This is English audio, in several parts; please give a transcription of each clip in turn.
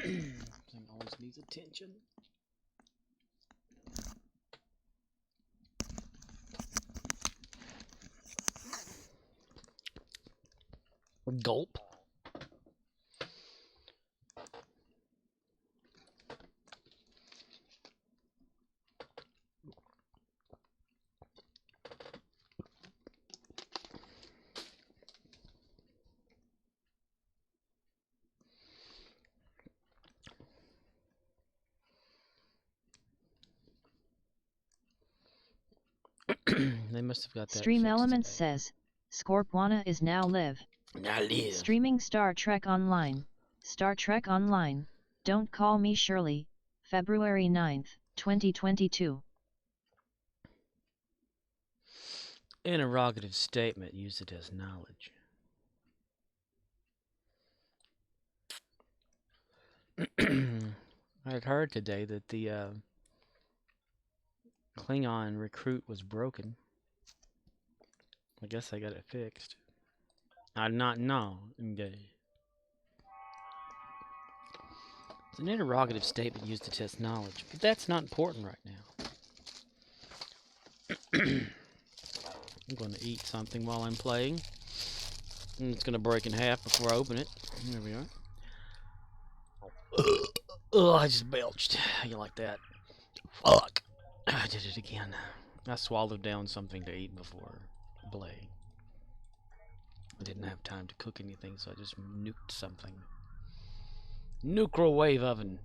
Thing always needs attention. Gulp. They must have got that Stream fixed Elements today. says, Scorpwana is now live. Now live. Streaming Star Trek Online. Star Trek Online. Don't Call Me Shirley. February 9th, 2022. Interrogative statement. Use it as knowledge. I had heard today that the Klingon recruit was broken. I guess I got it fixed. I did not know. Okay. It's an interrogative statement used to test knowledge, but that's not important right now. I'm going to eat something while I'm playing. And it's going to break in half before I open it. There we are. Oh, I just belched. You like that? Fuck. I did it again. I swallowed down something to eat before playing. I didn't have time to cook anything, so I just nuked something. Nuclear oven.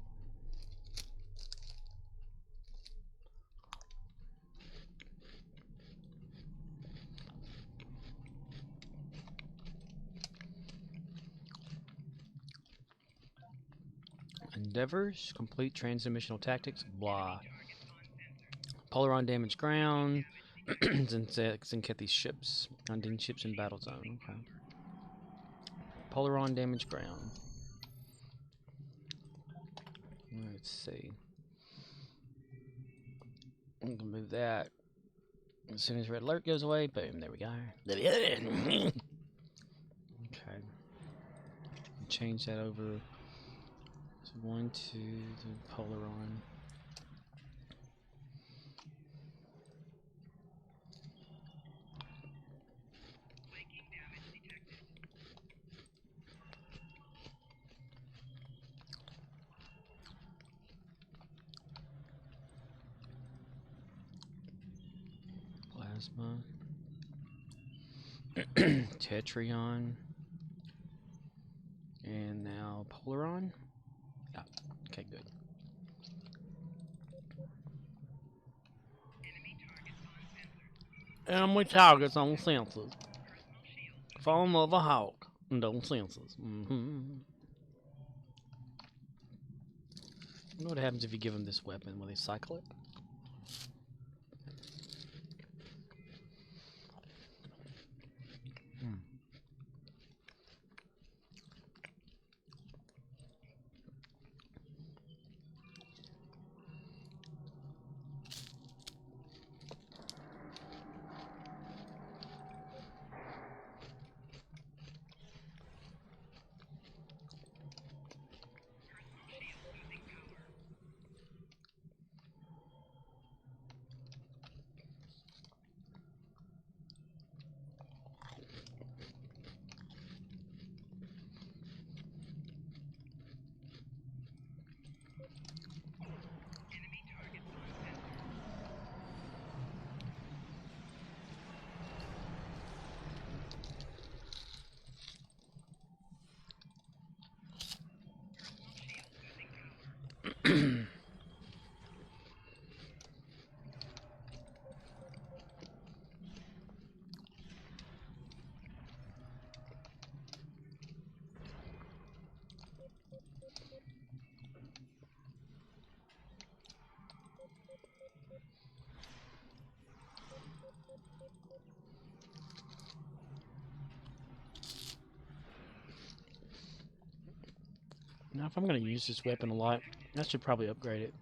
Endeavors, complete transdimensional tactics, blah. Polaron damage ground. Zinket these ships. Undine ships in battle zone. Okay. Polaron damage ground. Let's see. I'm gonna move that. As soon as red alert goes away, boom, there we go. Okay. Change that over. So 1, 2, the Polaron. Plasma. Tetrion. And now Polaron. Yeah. Okay, good. Enemy targets on sensors. Form of a hawk. No sensors. I wonder what happens if you give them this weapon. Will they cycle it? Now, if I'm going to use this weapon a lot, I should probably upgrade it.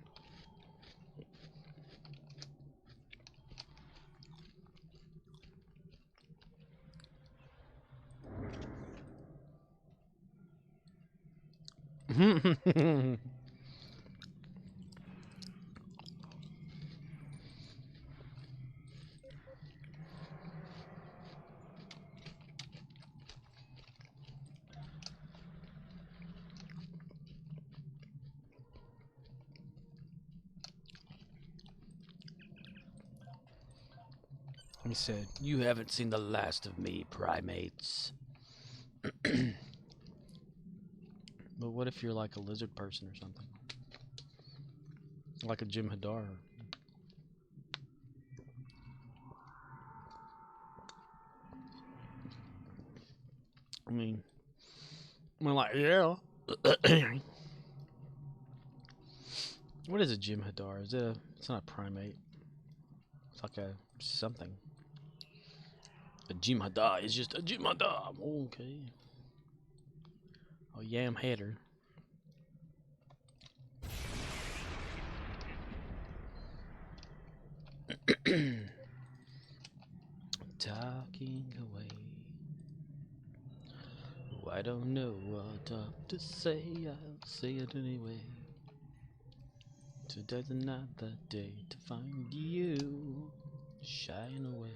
He said, "You haven't seen the last of me, primates." But what if you're like a lizard person or something? Like a Jim Hadar. I mean, like, yeah. What is a Jim Hadar? Is it a... It's not a primate. It's like a something. A Jim Hadar is just a Jim Hadar. Okay. A yam header. Talking away. Oh, I don't know what to say. I'll say it anyway. Today's another day to find you shine away.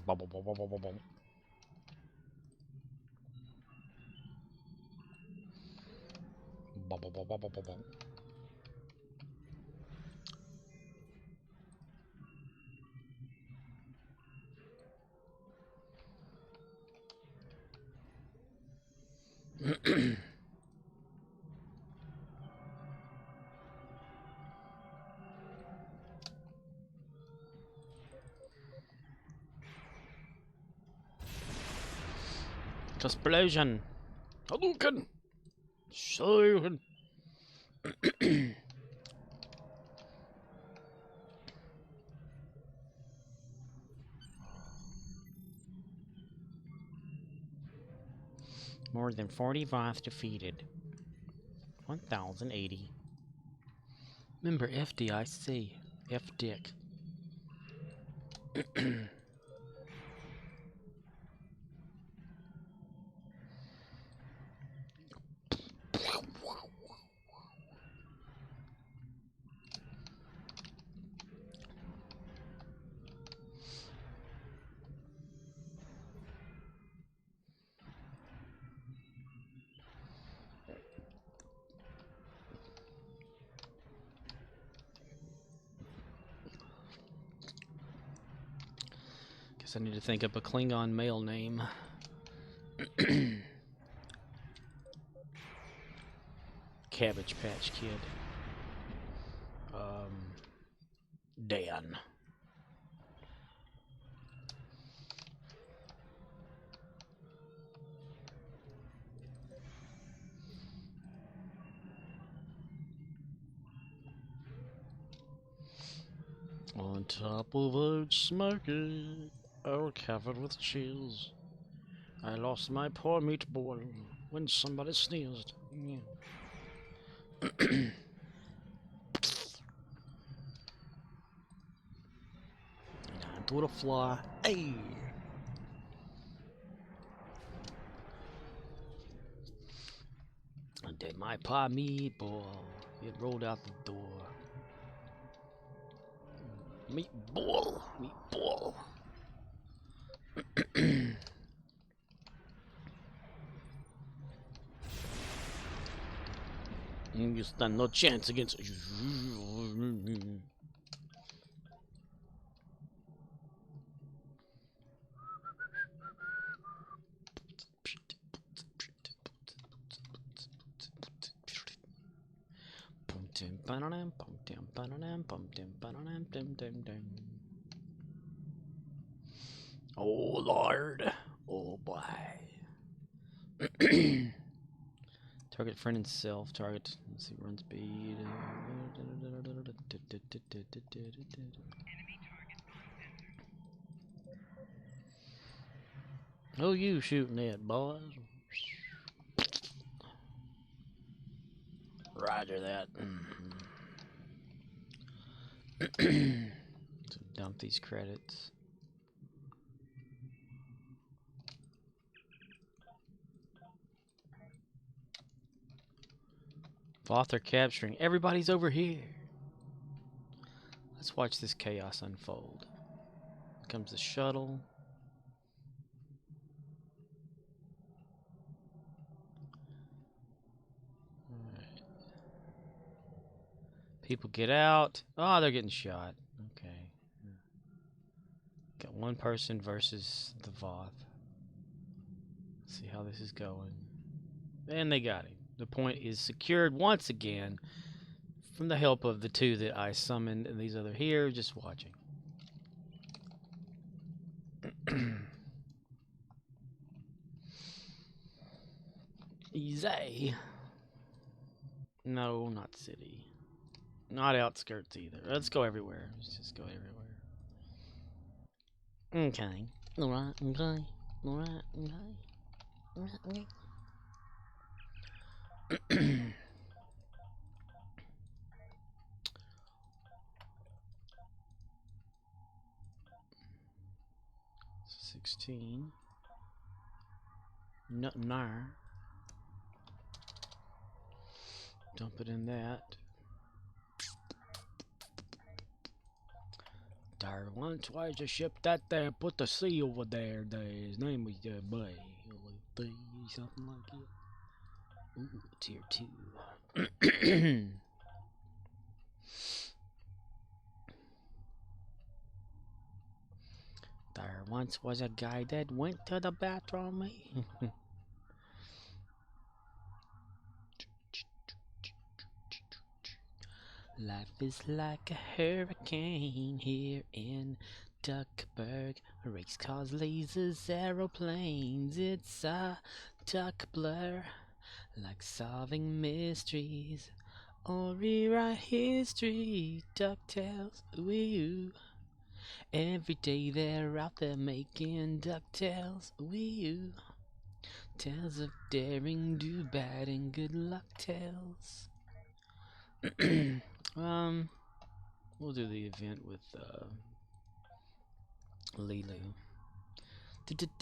Bubble, bubble, bubble, bubble. Bubble, bubble, bubble, bubble. Explosion! Hadouken! Shoryuken! More than 40 Voths defeated. 1,080. Remember FDIC. F-Dick. Guess I need to think up a Klingon male name. Cabbage Patch Kid. Dan. On top of a smoky, all covered with cheese, I lost my poor meatball when somebody sneezed. Yeah. Into the fly. Hey! I did my pie meatball. It rolled out the door. Meatball. Meatball. You stand no chance against. Oh Lord. Oh boy. Target friend and self. Target. Let's see. Run speed. Who you shooting at, boys? Roger that. So dump these credits. Voth are capturing. Everybody's over here. Let's watch this chaos unfold. Here comes the shuttle. Alright. People get out. Oh, they're getting shot. Okay. Got one person versus the Voth. Let's see how this is going. And they got him. The point is secured once again from the help of the two that I summoned, and these other here just watching. Easy. No, not city. Not outskirts either. Let's go everywhere. Let's just go everywhere. Okay. Alright, okay. Alright, okay. Alright, okay. 16. Nothing there. Dump it in that. There once was a ship that there put the sea over there. His name was Bay. Something like that. Ooh, tier 2. There once was a guy that went to the bathroom. Life is like a hurricane here in Duckburg. Race cars, lasers, aeroplanes. It's a duck blur. Like solving mysteries or rewrite history. DuckTales, ooh. Every day they're out there making DuckTales, ooh. Tales of daring, do bad, and good luck tales. We'll do the event with Lilu.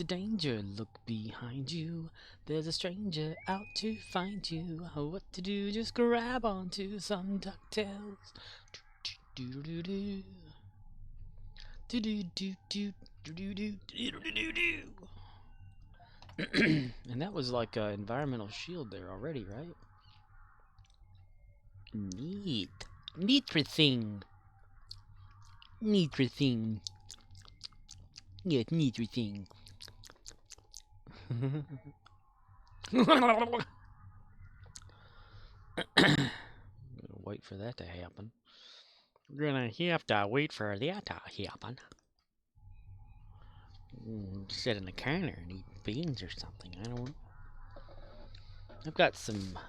Danger, look behind you. There's a stranger out to find you. What to do? Just grab onto some DuckTales. Do-do-do-do. Do-do-do-do-do-do-do-do-do-do. And that was like an environmental shield there already, right? Neat. Neat-thing. Neat-thing. Yeah, neat-thing. Gonna wait for that to happen. We're gonna have to wait for that to happen. Sit in the corner and eat beans or something. I don't know. I've got some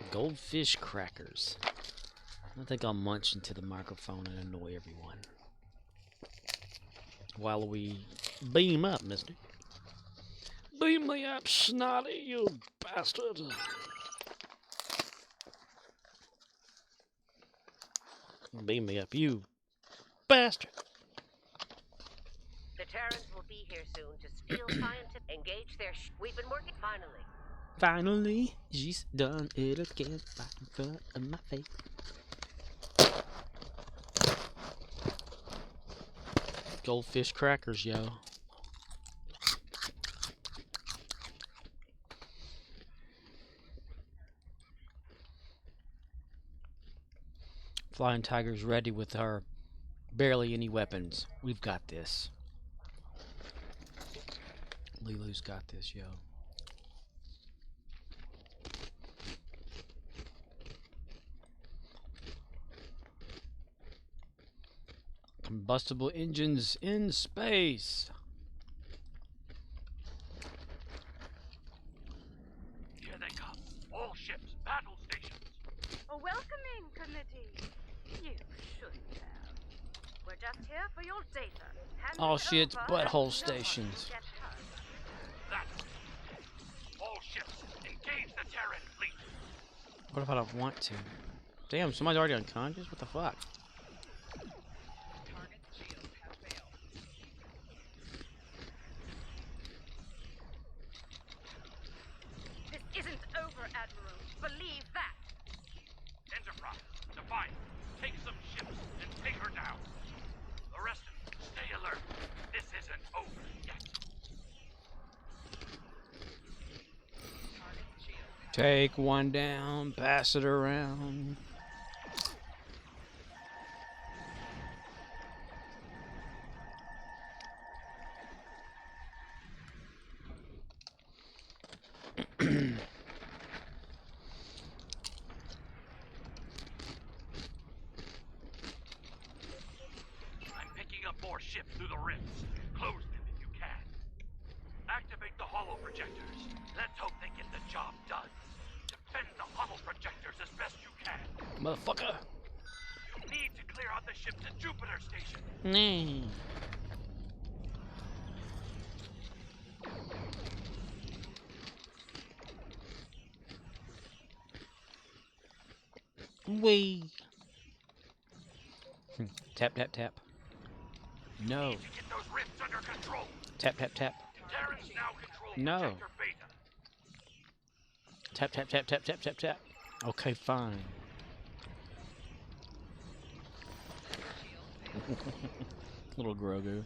goldfish crackers. I think I'll munch into the microphone and annoy everyone. While we beam up, mister. Beam me up, snotty, you bastard. Beam me up, you bastard. The Terrans will be here soon to steal scientific. Engage their we've been working finally. Finally, she's done it again right in front of my face. Goldfish crackers, yo. Flying Tiger's ready with her barely any weapons. We've got this. Lilu's got this, yo. Combustible engines in space. Here they come. All ships, battle stations. A welcoming committee. You shouldn't have. We're just here for your data. Hand All it shit's over butthole and stations. no one will get hurt. That's all ships. Engage the Terran fleet. What if I don't want to? Damn, somebody's already unconscious? What the fuck? Target shields have failed. This isn't over, Admiral. Believe that. Take one down, pass it around. I'm picking up more ships through the rifts. Close them if you can. Activate the holo projectors. Let's hope they get the job done. Defend the holo projectors as best you can. Motherfucker. You need to clear out the ship to Jupiter Station. Nee. Wee. Tap, tap, tap. No. Need to get those rifts under control. Tap, tap, tap. Terrans now control No. projector beta. Tap, tap, tap, tap, tap, tap, tap. Okay, fine. Little Grogu.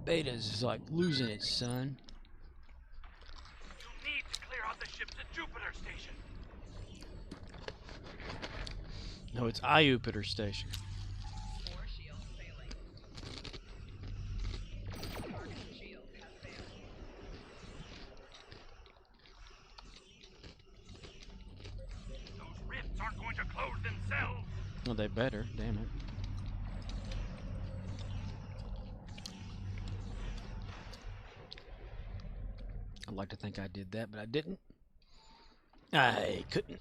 Beta's is like losing its son. You need to clear out the ship to Jupiter Station. No, it's Iupiter Station. Those rifts aren't going to close themselves. Well, they better. Damn it. I'd like to think I did that, but I didn't. I couldn't.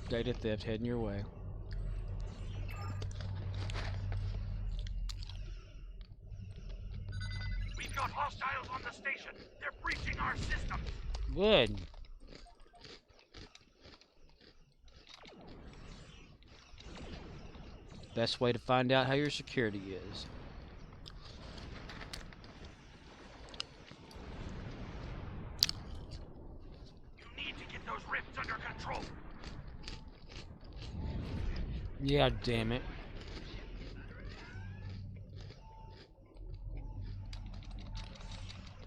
Data theft heading your way. We've got hostiles on the station. They're breaching our systems. Good. Best way to find out how your security is. You need to get those rifts under control. Yeah, damn it.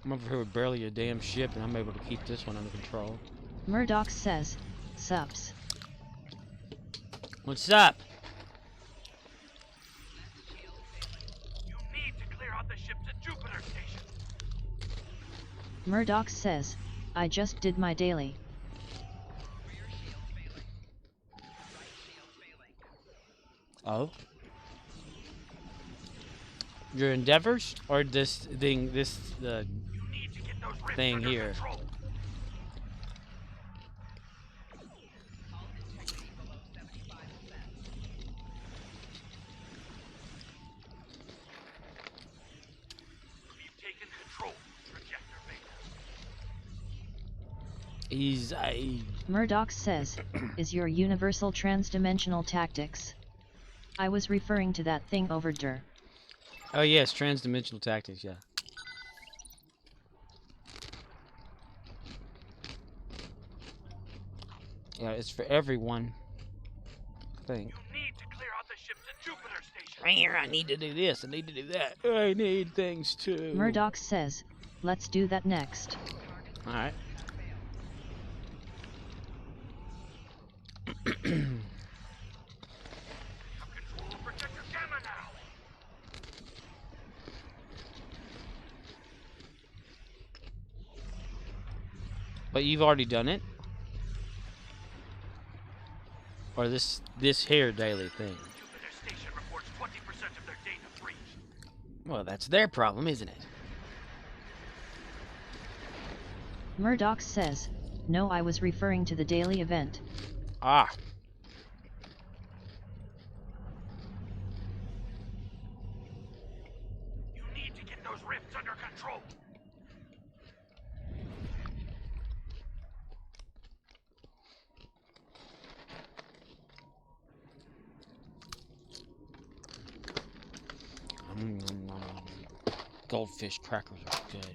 I'm over here with barely a damn ship, and I'm able to keep this one under control. Murdoch says, sups. What's up? You need to clear out the ship to Jupiter Station. Murdoch says, I just did my daily. Oh? Your endeavors? Or this thing, You need to get those rifts thing under here? control. We've taken control. Projector beta. He's a... Murdoch says, is your universal transdimensional tactics. I was referring to that thing over there. Oh yes, transdimensional tactics, yeah. Yeah, it's for everyone. I think. You need to clear out the ship to Jupiter Station. I need to do this, I need to do that. I need things too. Murdoch says, let's do that next. Alright. Have control of projector gamma now. But you've already done it? Or this here daily thing? Jupiter Station reports 20% of their data breached. Well, that's their problem, isn't it? Murdoch says, no, I was referring to the daily event. Ah. You need to get those rifts under control. Goldfish crackers are good.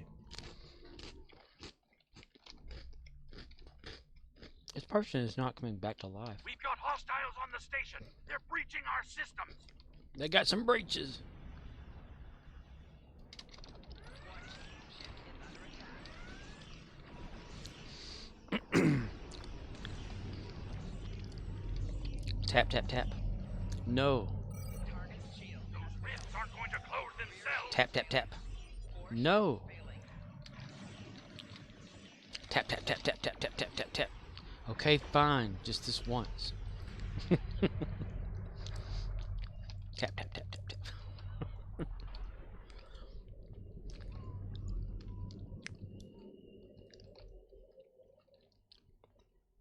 This person is not coming back to life. We've got hostiles on the the station. They're breaching our systems. They got some breaches. Tap, tap, tap. No. Those rifts aren't going to close themselves. Tap, tap, tap. No. Tap, tap, tap, tap, tap, tap, tap, tap, tap. Okay, fine. Just this once. Tap, tap, tap, tap, tap.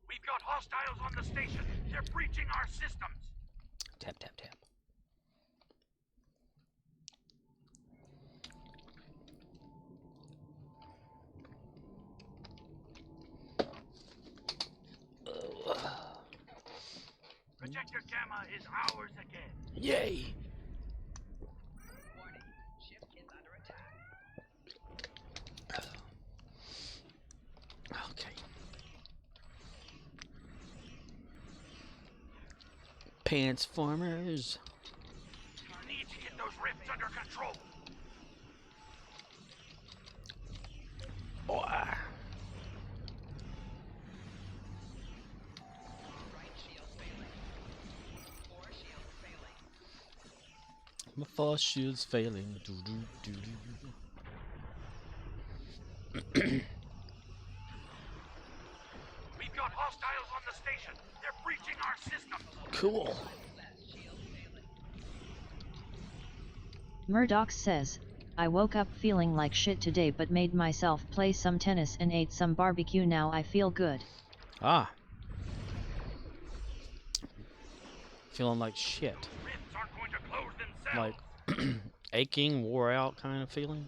We've got hostiles on the station. They're breaching our systems. Tap, tap, tap. Projector Gamma is ours again. Yay! Warning, ship is under attack. Okay. Transformers. We need to get those rifts under control. Boy. Right shield failing. 4 shields failing. My force shield's failing. Doo doo doo doo. We've got hostiles on the station. They're breaching our systems. Cool. Murdoch says, I woke up feeling like shit today but made myself play some tennis and ate some barbecue. Now I feel good. Ah. Feeling like shit. Rifts aren't going to close themselves. Like aching, wore out kind of feeling.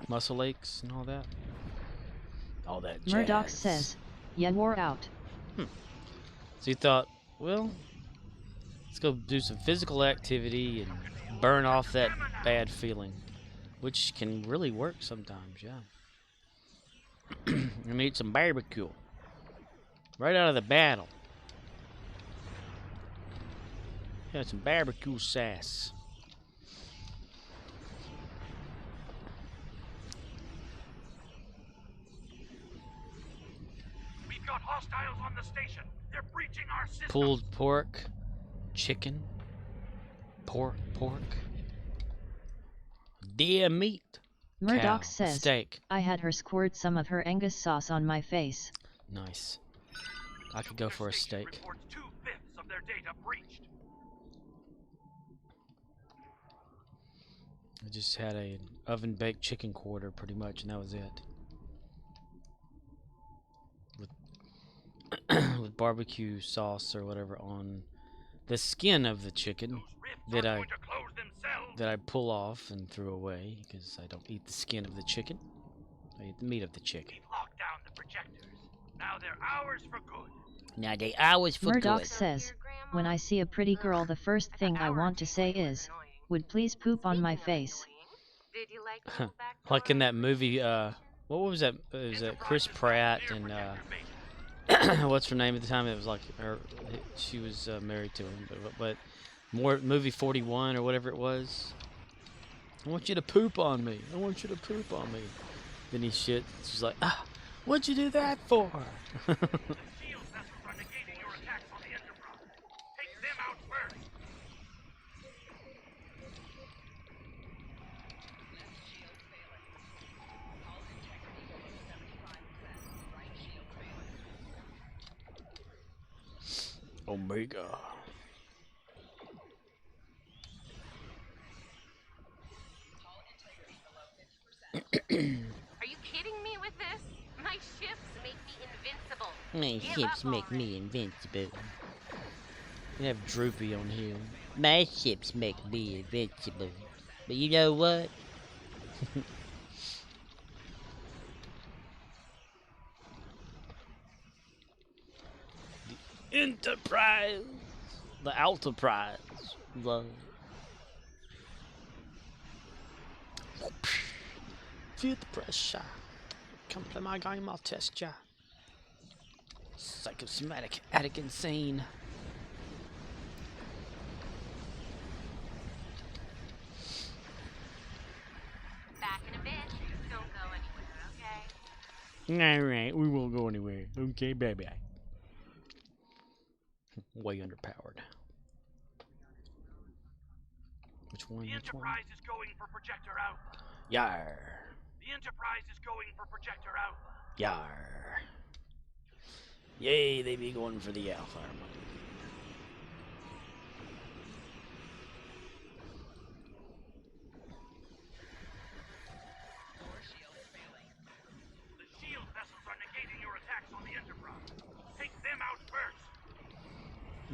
Muscle aches and all that. All that jazz. Murdoch says, ya wore out. So you thought, well, let's go do some physical activity and burn off that bad feeling. Which can really work sometimes, yeah. I'm gonna eat some barbecue. Right out of the battle. Yeah, some barbecue sauce. We've got hostiles on the station. They're breaching our systems. Pulled pork, chicken, pork, deer meat, Murdoch cow, says, steak. I had her squirt some of her Angus sauce on my face. Nice. I could go for a Station steak. reports 2/5 of their data breached. I just had a oven baked chicken quarter pretty much, and that was it. With barbecue sauce or whatever on the skin of the chicken Those rifts that aren't going to close themselves. I pull off and threw away because I don't eat the skin of the chicken. I eat the meat of the chicken. We've locked down the projectors. Now they're ours for good. Now they hours for Murdoch good. says, when I see a pretty girl the first thing I want to say is, would please poop on my face. Did you like the little back Like in door? that movie, what was that? It was Chris Pratt and what's her name at the time? It was like her. She was married to him, but more movie 41 or whatever it was. I want you to poop on me. I want you to poop on me. Then he shit. She's like, ah, what'd you do that for? The shield vessels are negating your attacks on the Enterprise. Take them out first. Left shield failing. Hull integrity below 75%. Right shield failing. Omega. Hull integrity below 50%. Are you kidding me with this? My ships make me invincible. My Give ships up make me already. invincible. We have Droopy on here. My ships make me invincible. But you know what? the Enterprise. The Alta-Prize. Love. Feel the pressure. Come play my game, I'll test ya. Psychosomatic, addict, insane. Back in a bit. Don't go anywhere, okay? Alright, we won't go anywhere. Okay, bye-bye. Way underpowered. Which one? The Which one? Enterprise is going for Projector Alpha. Yar. The Enterprise is going for Projector Alpha. Yar. Yay, they be going for the Alpha. Core shields failing. The shield vessels are negating your attacks on the Enterprise. Take them out first.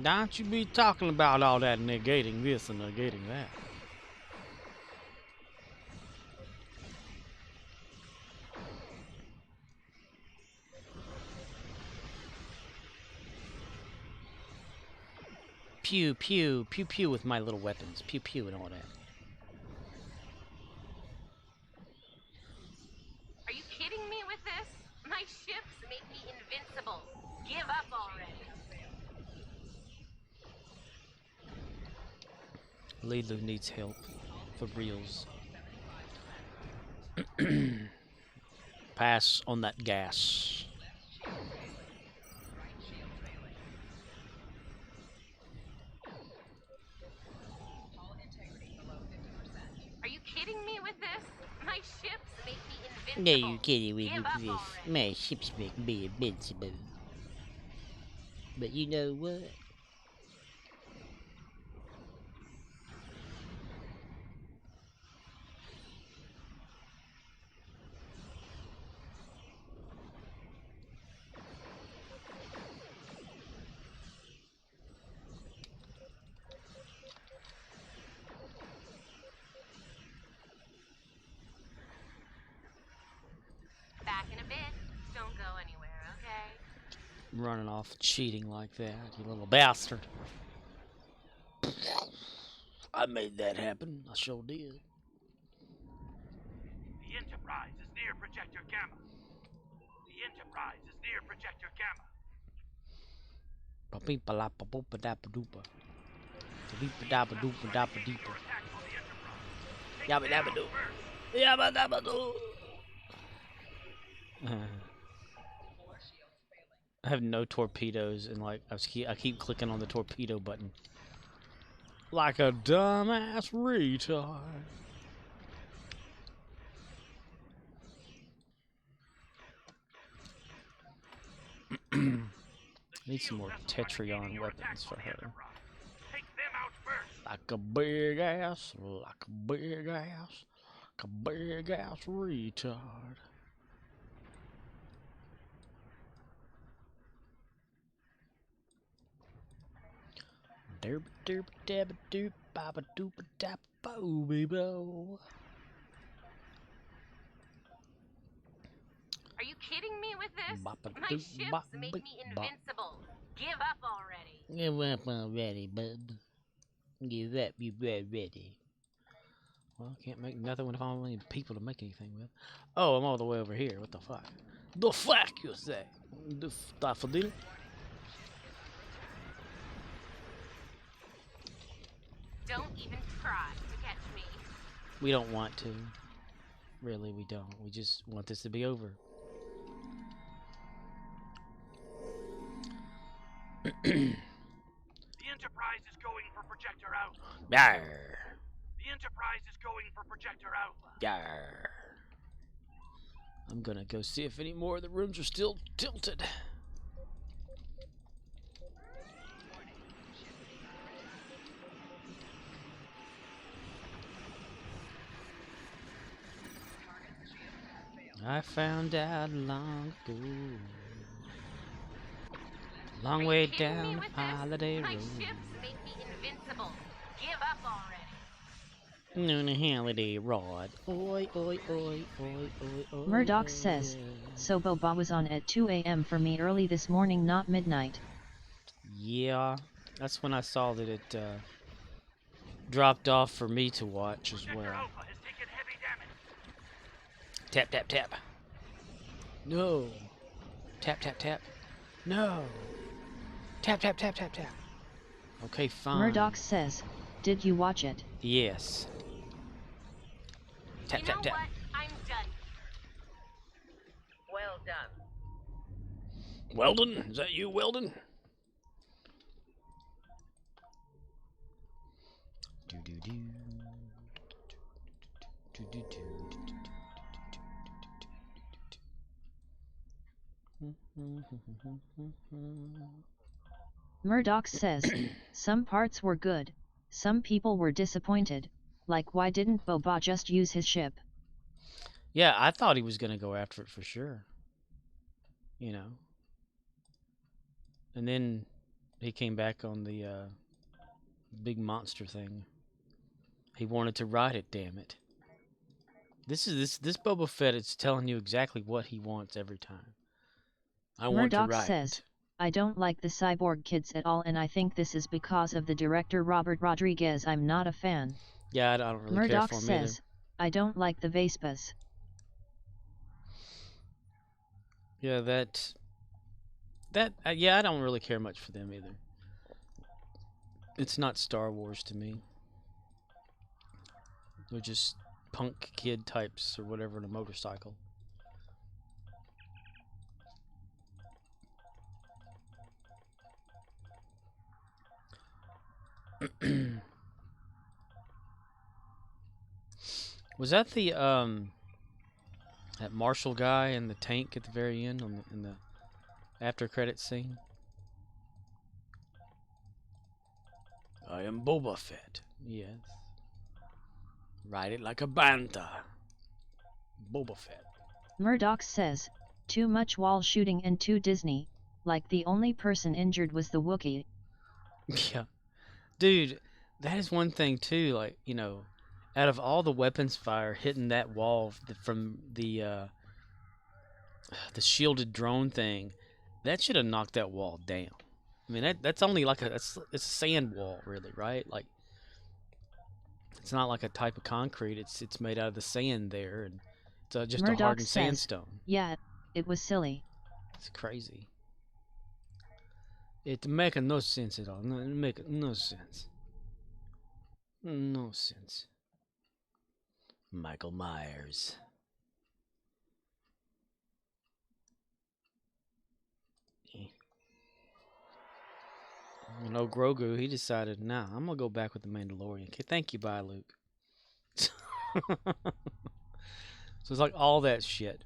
Don't you be talking about all that negating this and negating that. Pew, pew, pew, pew with my little weapons. Pew, pew, and all that. Are you kidding me with this? My ships make me invincible. Give up already. Lilu needs help. For reals. Pass on that gas. Right shield failing. Hull integrity below 50%. Are you kidding me with this? My ships make me Yeah, invincible. you kidding with Give up this. already. My ships make me invincible. But you know what? Back in a bit. Don't go anywhere, okay? Running off cheating like that, you little bastard. I made that happen. I sure did. The Enterprise is near Projector Gamma. The Enterprise is near Projector Gamma. Ba-beep-ba-la-ba-boop-ba-da-ba-doopa. Shield vessels are negating your Ba-beep-ba-da-ba-doop-ba-da-ba-deepa. attacks on the Enterprise. Take Yabba them dabba out doo. first. Yabba dabba doo. Core shields failing. I have no torpedoes, and like I keep clicking on the torpedo button, like a dumbass retard. Need some more Tetrion weapons for her. Take them out first. Like a big ass, like a big ass, like a big ass retard. Derp derp dab doop baba doop dap bo bo. Are you kidding me with this? Boppa My doop ships bop make bop me bop. invincible. Give up already. Give up already, bub. Give up, you ready. Well, I can't make nothing when I don't have any people to make anything with. Oh, I'm all the way over here. What the fuck? The fuck you say? The daffodil? Don't even try to catch me. We don't want to. Really, we don't. We just want this to be over. The Enterprise is going for Projector Alpha. Yarr. The Enterprise is going for Projector Alpha. Yarr. I'm gonna go see if any more of the rooms are still tilted. I found out long ago. Long Are way you kidding me down with this? Holiday My Road. ships make me invincible. Give up already. On a holiday rod. Oi, oi, oi, oi, oi, oi. Murdoch says, so Boba was on at 2 a.m. for me early this morning, not midnight. Yeah, that's when I saw that it dropped off for me to watch as Projector well. Alpha has taken heavy damage. Tap, tap, tap. No. Tap, tap, tap. No. Tap, tap, tap, tap, tap. Okay, fine. Murdoch says, did you watch it? Yes. Tap, You tap, know tap. what? I'm done. Well done. Weldon? Is that you, Weldon? Do do do. Do do do. Murdoch says, some parts were good, some people were disappointed, like why didn't Boba just use his ship? Yeah, I thought he was gonna go after it for sure. You know. And then he came back on the big monster thing. He wanted to ride it, damn it. This Boba Fett is telling you exactly what he wants every time. I want to Murdoch ride says, it. I don't like the cyborg kids at all, and I think this is because of the director Robert Rodriguez. I'm not a fan. Yeah, I don't really care Murdoch for him says, I don't like the Vespas. either. Yeah, yeah, I don't really care much for them either. It's not Star Wars to me. They're just punk kid types or whatever on a motorcycle. Was that the that Marshall guy in the tank at the very end in the after credit scene? I am Boba Fett. Yes. Ride it like a banta. Boba Fett. Murdoch says, too much wall shooting and too Disney, like the only person injured was the Wookiee. Yeah. Dude, that is one thing too, like, you know, out of all the weapons fire hitting that wall from the shielded drone thing, that should have knocked that wall down. I mean, that's only like it's a sand wall, really, right? Like, it's not like a type of concrete. It's made out of the sand there, and it's just a Murdoch hardened says, sandstone. yeah, it was silly. It's crazy. It make no sense at all. No, it make no sense. No sense. Michael Myers. You know, Grogu, he decided, nah, I'm gonna go back with the Mandalorian. Okay, thank you, bye, Luke. So it's like all that shit.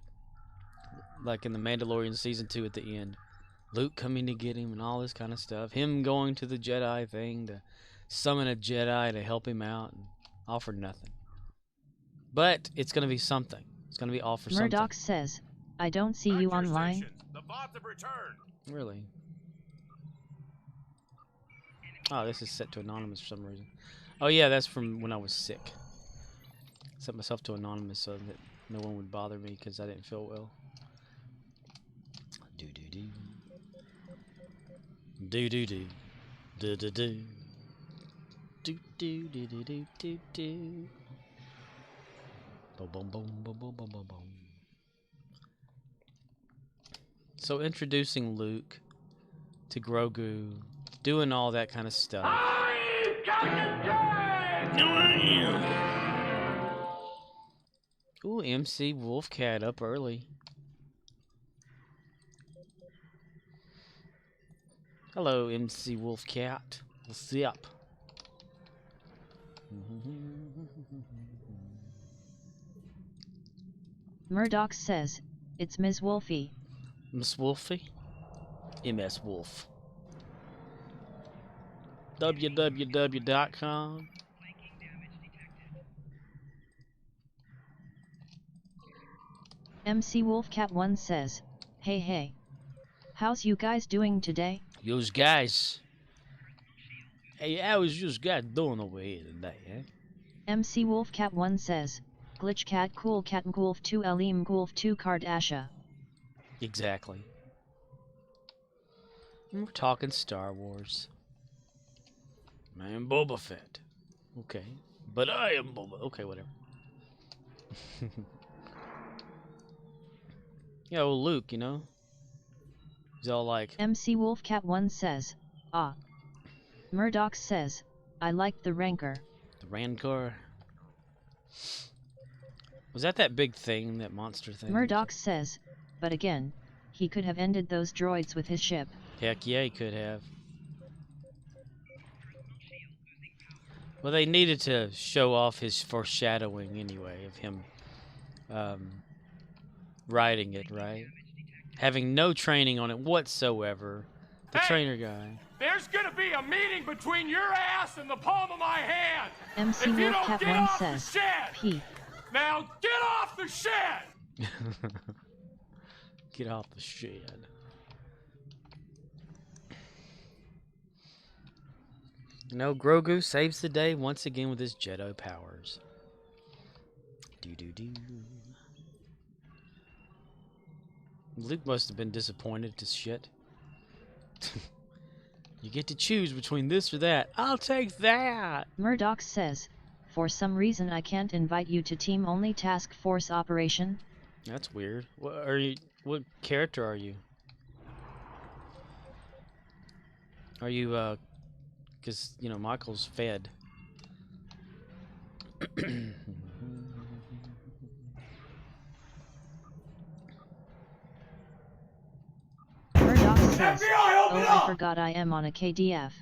Like in the Mandalorian season 2 at the end. Luke coming to get him and all this kind of stuff. Him going to the Jedi thing to summon a Jedi to help him out, and all for nothing. But it's gonna be something. It's gonna be all for Murdoch something. says, I don't see you online. The bots have returned. Really? Oh, this is set to anonymous for some reason. Oh yeah, that's from when I was sick. Set myself to anonymous so that no one would bother me because I didn't feel well. Do do do. Do do do. Do do do. Do do do do do do do. Boom boom boom boom boom boom boom boom. So introducing Luke to Grogu, doing all that kind of stuff. Ooh, MC Wolfcat up early. Hello, MC Wolfcat. What's up? Murdoch says, it's Ms. Wolfie. Miss Wolfie? MS Wolf. www.com. MC Wolfcat1 says, hey, how's you guys doing today? Yous guys. Hey, how is yous guys doing over here today, eh? MC Wolfcat1 says, Glitchcat Cool Cat Gulf 2 Elim Gulf 2 Kardasha. Exactly. We're talking Star Wars. I am Boba Fett. Okay. But I am Boba. Okay, whatever. Yeah, well, Luke, you know. He's all like, MC Wolfcat1 says, ah. Murdoch says, I liked the Rancor. the Rancor. Was that big thing, that monster thing? Murdoch says, but again, he could have ended those droids with his ship. Heck yeah, he could have. Well, they needed to show off his foreshadowing anyway of him riding it, right? Having no training on it whatsoever. The trainer guy. There's gonna be a meeting between your ass and the palm of my hand! MC If you don't get Wolfcat1 off the says, shed! P. Now get off the shed! Get off the shed. No, Grogu saves the day once again with his Jedi powers. Doo-doo-doo. Luke must have been disappointed to shit. You get to choose between this or that. I'll take that! Murdoch says, for some reason I can't invite you to team-only task force operation. That's weird. What are you? What character are you? Are you, because, you know, Michael's fed. Murdoch says, FBI, open oh up! I forgot I am on a KDF.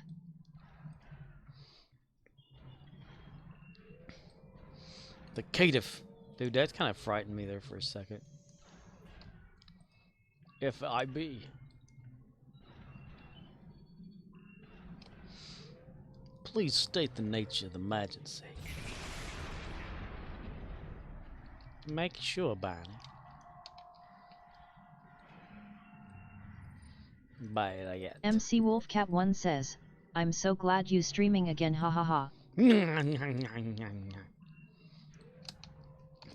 The caitiff. Dude, that kind of frightened me there for a second. FIB. Please state the nature of the emergency. Make sure, Barney. Bye, I get. MC Wolfcat1 says, I'm so glad you streaming again hahaha.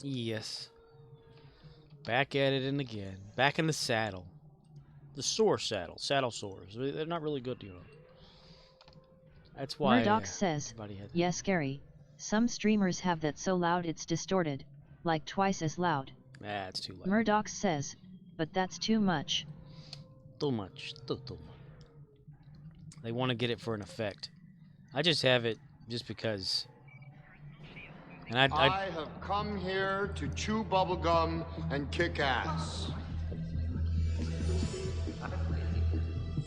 Yes. Back at it and again. Back in the saddle. The sore saddle. Saddle sores. They're not really good, you know. That's why Murdoch says, everybody had... yeah scary. Some streamers have that so loud it's distorted. Like twice as loud. Ah, it's too loud. Murdoch says, but that's too much. Too much. Too much. They want to get it for an effect. I just have it just because. And I have come here to chew bubblegum and kick ass.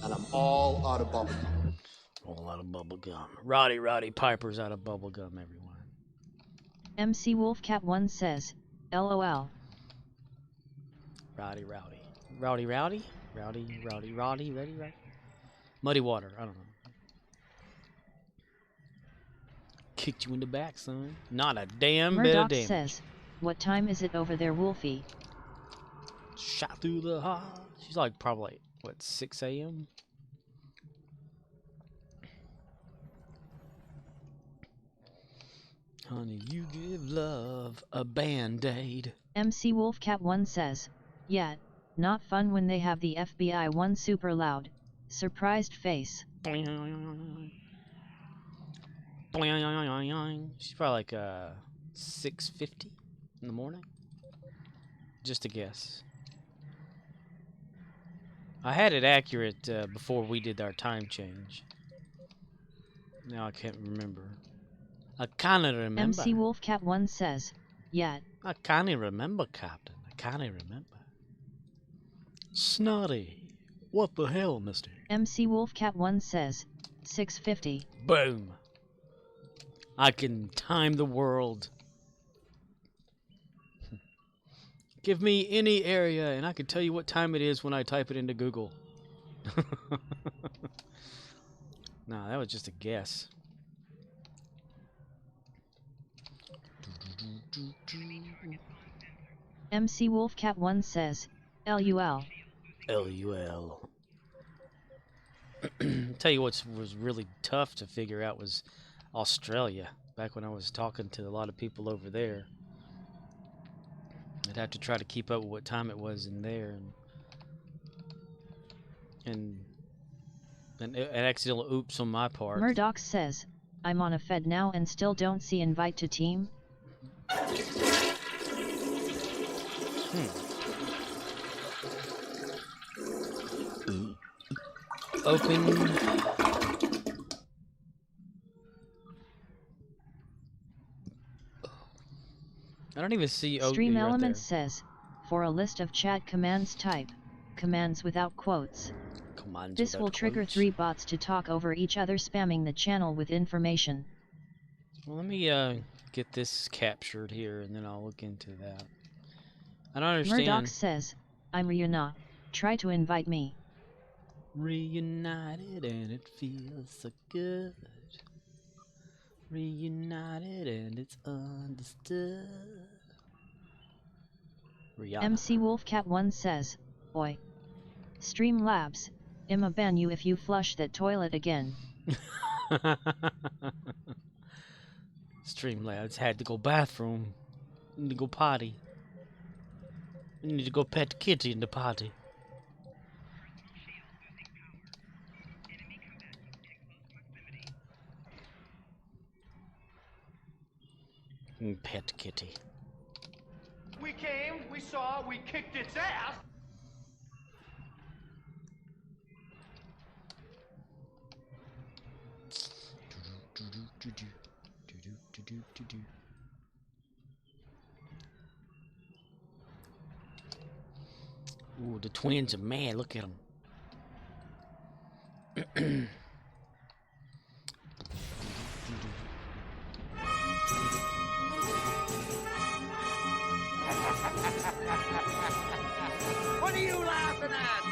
And I'm all out of bubblegum. All out of bubblegum. Roddy Piper's out of bubblegum, everyone. MC Wolfcat1 says, LOL. Rowdy. Muddy water, I don't know. Kicked you in the back, son. Not a damn bit of Murdoch damage. says, what time is it over there, Wolfie? Shot through the heart. She's like probably, what, 6 a.m.? Honey, you give love a band-aid. MC Wolfcat1 says, yeah, not fun when they have the FBI one super loud. Surprised face. She's probably like 6:50 in the morning. Just a guess. I had it accurate before we did our time change. Now I can't remember. I kinda remember. MC Wolfcat1 says, yeah. I kinda remember, Captain. I kinda remember. Snotty. What the hell, mister? MC Wolfcat1 says, 6:50. Boom. I can time the world. Give me any area and I can tell you what time it is when I type it into Google. Nah, that was just a guess. MC Wolfcat1 says, LUL. LUL. Tell you what was really tough to figure out was Australia. Back when I was talking to a lot of people over there, I'd have to try to keep up with what time it was in there, and an accidental oops on my part. Murdoch says, I'm on a Fed now and still don't see invite to team. Open. I don't even see Stream right Elements there. says, for a list of chat commands type, commands without quotes. Commands This without will trigger quotes. 3 bots to talk over each other, spamming the channel with information. Well, let me get this captured here, and then I'll look into that. I don't understand. Murdoch says, I'm Rihanna. Try to invite me. Reunited and it feels so good. Reunited and it's understood. Rihanna. MC Wolfcat1 says, Oi. Streamlabs, I'ma ban you if you flush that toilet again. Streamlabs had to go bathroom. Need to go potty. You need to go pet kitty in the potty. Pet kitty. We came, we saw, we kicked its ass. Ooh, the twins are mad. Look at them. What are you laughing at?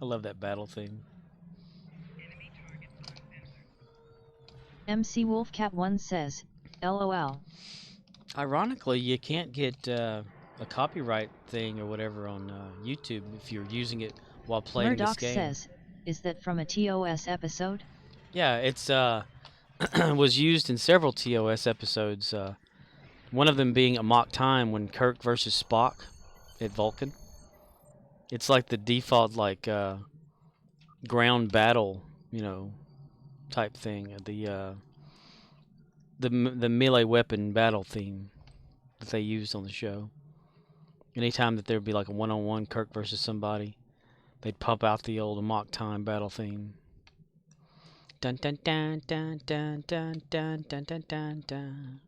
I love that battle theme. MC Wolfcat1 says, LOL. Ironically, you can't get a copyright thing or whatever on YouTube if you're using it while playing Murdoch this game. says, is that from a TOS episode? Yeah, it's was used in several TOS episodes. One of them being a mock time when Kirk versus Spock at Vulcan. It's like the default ground battle, type thing. The melee weapon battle theme that they used on the show. Anytime that there'd be like a one-on-one Kirk versus somebody, they'd pump out the old mock time battle theme. Dun dun dun dun dun dun dun dun dun dun dun.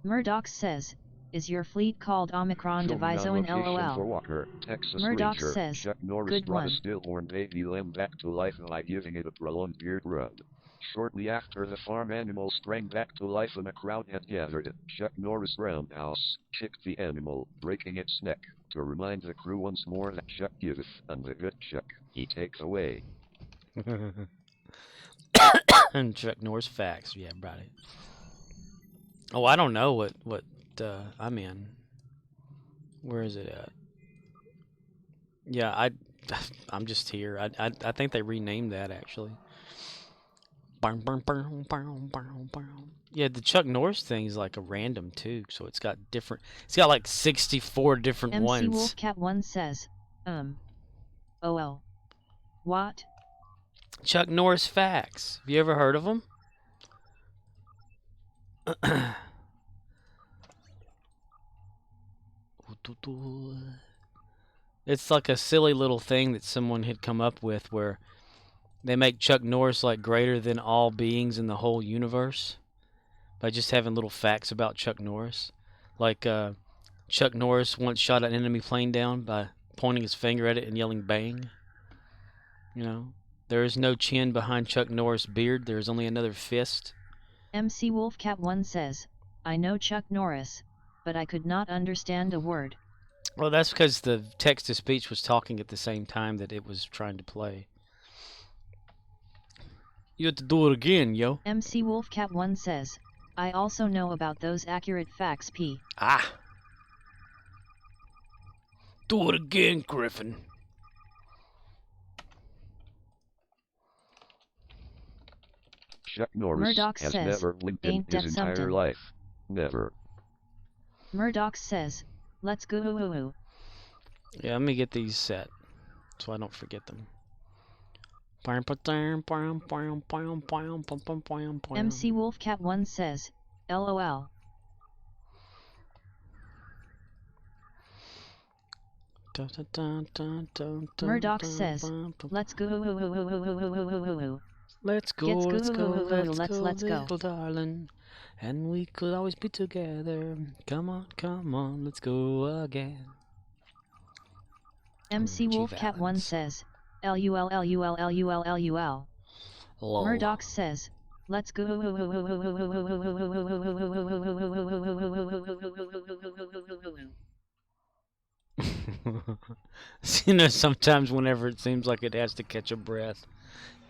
Murdoch says, is your fleet called Omicron Divisoin LOL? Walker, Texas Murdoch Ranger. says, Chuck Norris good brought one. a stillborn baby lamb back to life by giving it a prolonged beard rub. Shortly after the farm animal sprang back to life and a crowd had gathered, Chuck Norris roundhouse kicked the animal, breaking its neck, to remind the crew once more that Chuck giveth, and the good Chuck he takes away. And Chuck Norris facts, yeah, right. Oh, I don't know what I'm in. Where is it at? Yeah, I'm just here. I think they renamed that actually. Yeah, the Chuck Norris thing is like a random too, so it's got different. It's got like 64 different MC ones. Wolfcat1 says, OL. What? Chuck Norris facts. Have you ever heard of them? It's like a silly little thing that someone had come up with where they make Chuck Norris like greater than all beings in the whole universe by just having little facts about Chuck Norris. Like Chuck Norris once shot an enemy plane down by pointing his finger at it and yelling bang. There is no chin behind Chuck Norris' beard. There is only another fist. MC Wolfcat1 says, I know Chuck Norris, but I could not understand a word. Well, that's because the text-to-speech was talking at the same time that it was trying to play. You have to do it again, yo. MC Wolfcat1 says, I also know about those accurate facts, P. Ah. Do it again, Griffin. Chuck Norris Murdoch has says, never blinked in ain't that his entire something? life. Never. Murdoch says, let's go. Yeah, let me get these set so I don't forget them. MC Wolfcat1 says, LOL. Murdoch says, let's go. Let's go, Let's let's go, go, let's go, go. little darling. And we could always be together. Come on, let's go again. MC Wolfcat1 says, LUL. Lol. Murdoch says, let's go. You know, sometimes whenever it seems like it has to catch a breath,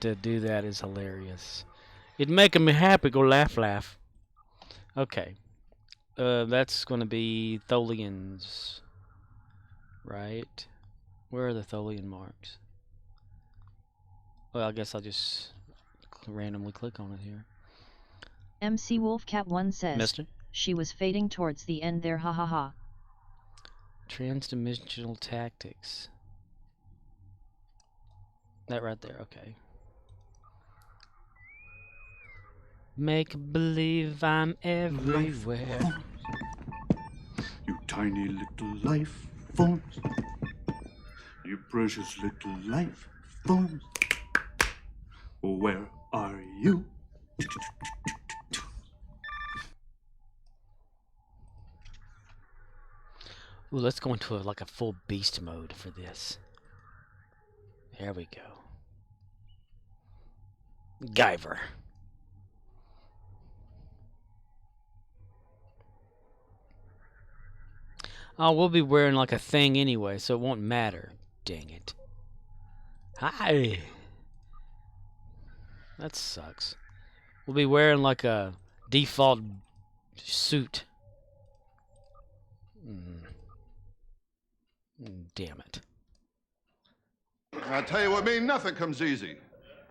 to do that is hilarious. It making me happy. Go laugh. Okay. That's going to be Tholians. Right? Where are the Tholian marks? Well, I guess I'll just randomly click on it here. MC Wolfcat1 says, Mister? She was fading towards the end there, ha. Transdimensional tactics. That right there, okay. Make believe I'm everywhere. You tiny little life forms. You precious little life forms. Where are you? Ooh, let's go into like a full beast mode for this. There we go. Guyver. Oh, we'll be wearing like a thing anyway, so it won't matter. Dang it. Hi. That sucks. We'll be wearing like a default suit. Damn it. I tell you what, mean nothing comes easy.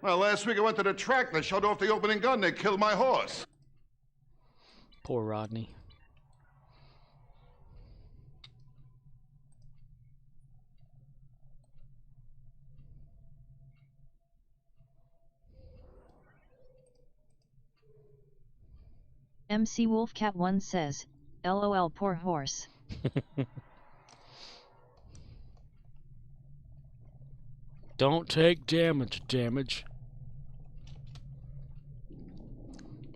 Well, last week I went to the track, they shut off the opening gun, they killed my horse. Poor Rodney. MC Wolfcat1 says, LOL poor horse. Don't take damage.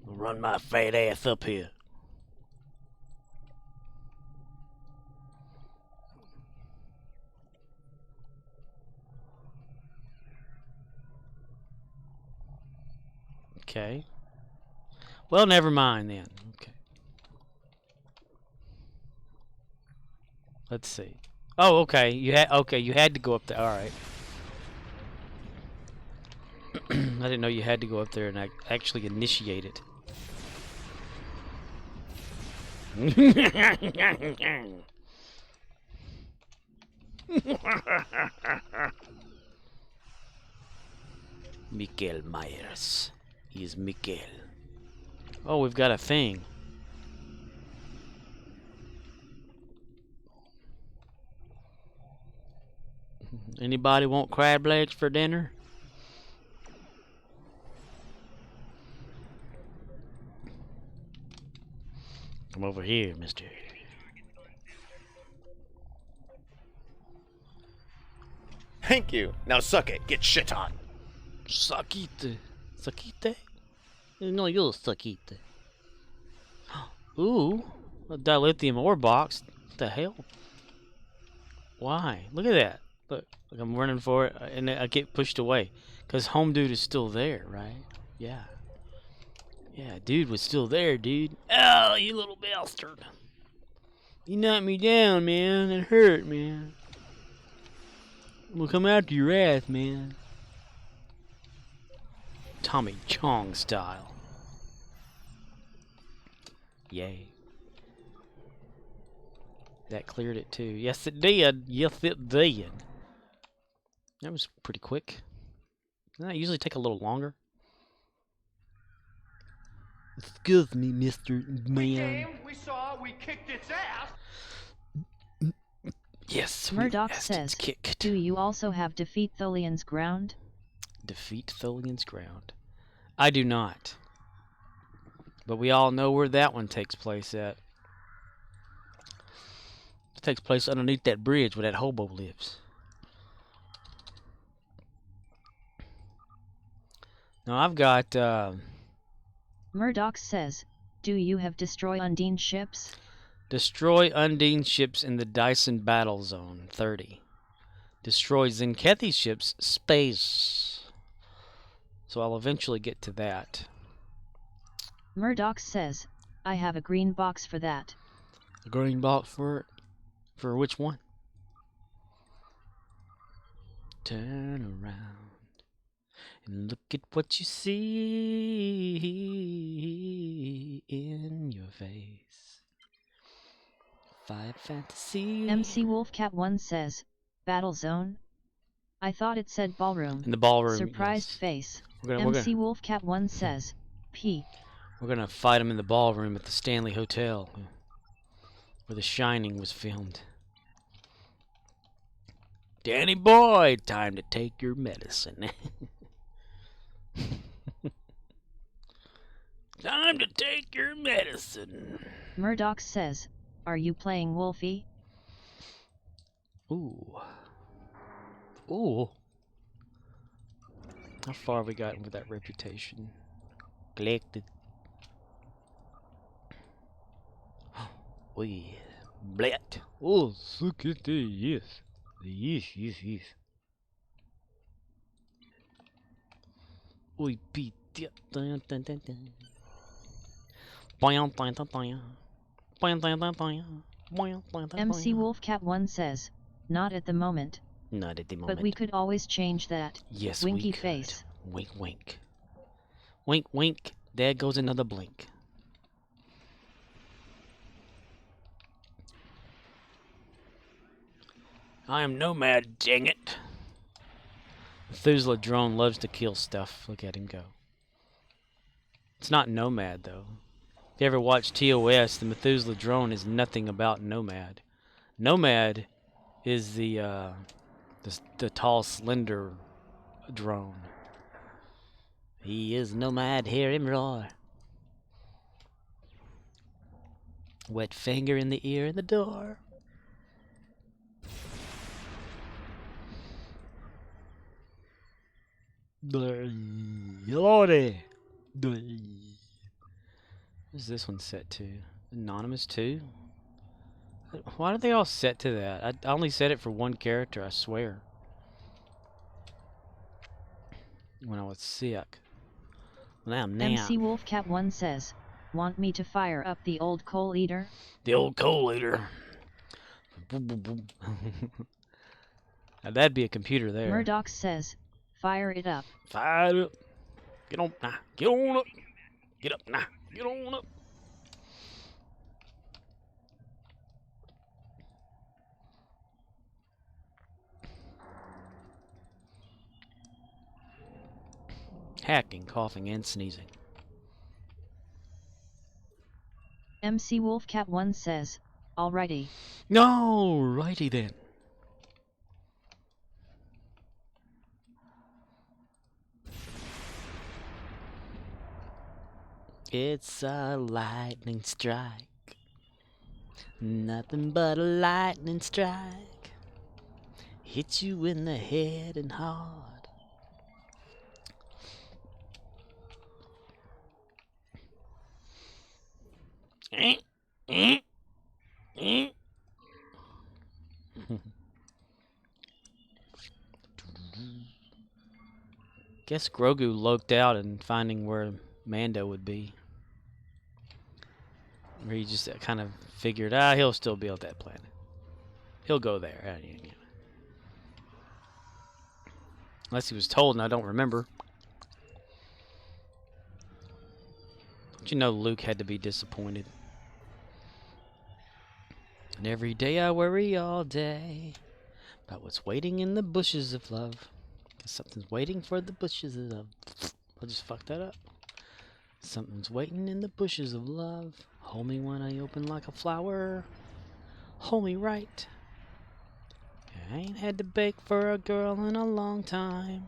I'll run my fat ass up here. Okay. Well, never mind then. Okay. Let's see. Oh, okay. You had to go up there. All right. I didn't know you had to go up there and actually initiate it. Mikael Myers. He is Mikael. Oh, we've got a thing. Anybody want crab legs for dinner? Come over here, mister. Thank you. Now suck it. Get shit on. Sakite. Sakite? No, you'll sakite. Ooh. A dilithium ore box. What the hell? Why? Look at that. Look, I'm running for it, and I get pushed away. Because home dude is still there, right? Yeah. Yeah, dude was still there, dude. Oh, you little bastard. You knocked me down, man. It hurt, man. We'll come after your ass, man. Tommy Chong style. Yay. That cleared it too. Yes, it did. Yes, it did. That was pretty quick. Doesn't that usually take a little longer? Excuse me, Mr. Man. We saw, we kicked its ass. Yes, Murdoch says, do you also have defeat Tholian's ground? Defeat Tholian's ground. I do not. But we all know where that one takes place at. It takes place underneath that bridge where that hobo lives. Now I've got... Murdoch says, do you have destroy Undine ships? Destroy Undine ships in the Dyson battle zone, 30. Destroy Zenkethi ships, space. So I'll eventually get to that. Murdoch says, I have a green box for that. A green box for it? For which one? Turn around and look at what you see in your face. Five Fantasy. MC Wolfcat1 says, Battle Zone? I thought it said ballroom. In the ballroom. Surprised yes. face. We're MC Wolfcat1 says, P. We're gonna fight him in the ballroom at the Stanley Hotel, where The Shining was filmed. Danny boy, time to take your medicine. Time to take your medicine. Murdoch says, are you playing Wolfie? Ooh. Ooh. How far have we gotten with that reputation? Collected. We blat. Oh, look at the yes. Yes. Oi, beat. MC Wolfcat1 says, not at the moment. Not at the moment. But we could always change that. Yes, Winky we could. face. Wink, wink. Wink, wink. There goes another blink. I am Nomad, dang it. Methuselah drone loves to kill stuff. Look at him go. It's not Nomad, though. If you ever watch TOS, the Methuselah drone is nothing about Nomad. Nomad is the tall, slender drone. He is Nomad, hear him roar. Wet finger in the ear and the door. Lordy. What's this one set to? Anonymous 2? Why are they all set to that? I only set it for one character, I swear. When I was sick. Now I'm now. MC Wolfcat1 says, want me to fire up the old coal eater? The old coal eater. Now that'd be a computer there. Murdoch says, fire it up. Fire it up. Get on now. Get on up. Get up now. Get on up. Hacking, coughing, and sneezing. MC Wolfcat1 says, alrighty. No, righty then. It's a lightning strike. Nothing but a lightning strike. Hits you in the head and hard. Guess Grogu loped out and finding where Mando would be. Where he just kind of figured, he'll still be on that planet. He'll go there. Unless he was told and I don't remember. Don't you know Luke had to be disappointed? And every day I worry all day about what's waiting in the bushes of love. 'Cause something's waiting for the bushes of love. I just fucked that up. Something's waiting in the bushes of love. Hold me when I open like a flower. Hold me right. I ain't had to beg for a girl in a long time.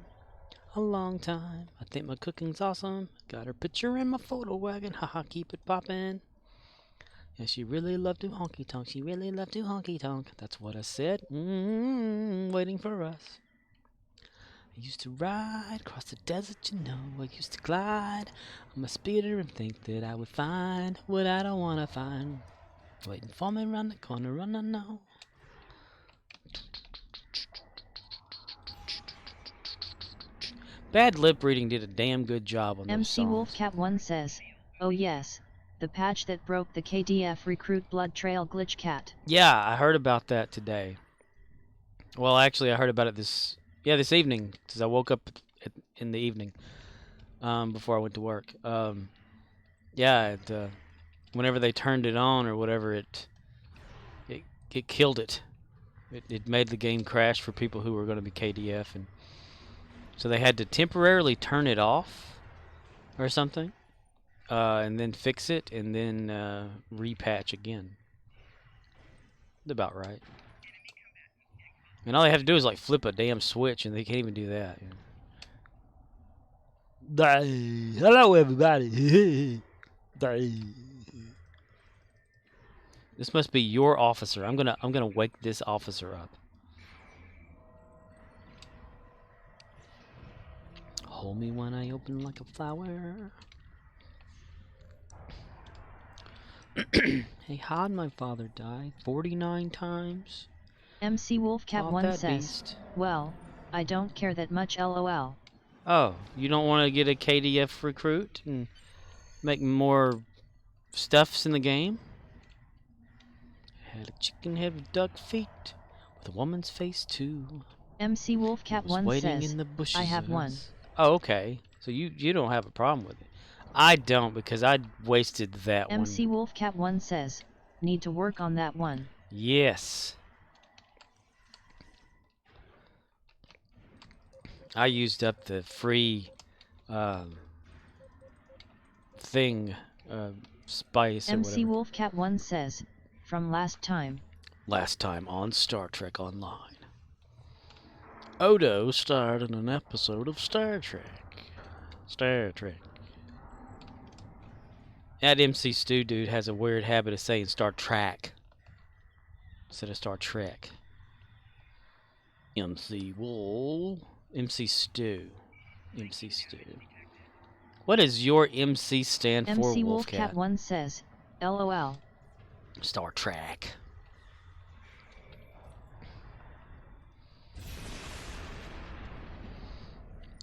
a long time. I think my cooking's awesome. Got her picture in my photo wagon. Haha, keep it poppin'. Yeah, she really loved to honky tonk. She really loved to honky tonk. That's what I said. Waiting for us. I used to ride across the desert, you know. I used to glide on my speeder and think that I would find what I don't want to find. Waiting for me around the corner, run, I know. Bad lip reading did a damn good job on those MC songs. Wolfcat1 says, oh yes, the patch that broke the KDF recruit blood trail glitch cat. Yeah, I heard about that today. Well, actually, I heard about it this evening, because I woke up in the evening before I went to work. Whenever they turned it on or whatever, it killed it. It made the game crash for people who were going to be KDF, and so they had to temporarily turn it off or something, and then fix it, and then repatch again. About right. And all they have to do is like flip a damn switch, and they can't even do that. Hello, everybody. This must be your officer. I'm gonna wake this officer up. Hold me when I open like a flower. Hey, how'd my father die? 49 times? MC Wolfcat1 says, beast. well, I don't care that much lol. Oh, you don't want to get a KDF recruit and make more stuffs in the game? Had a chicken head with duck feet, with a woman's face too. MC Wolfcat1 says, in the bushes I have one. Oh, okay. So you don't have a problem with it. I don't, because I wasted that one. MC Wolfcat1 says, need to work on that one. Yes. I used up the free thing, spice or MC whatever. Wolfcat1 says, from last time. Last time on Star Trek Online. Odo starred in an episode of Star Trek. Star Trek. That MC Stu dude has a weird habit of saying Star Trek instead of Star Trek. MC Wool. MC Stu. MC Stu. What does your MC stand for, MC Wolfcat? Wolfcat1 says, LOL. Star Trek.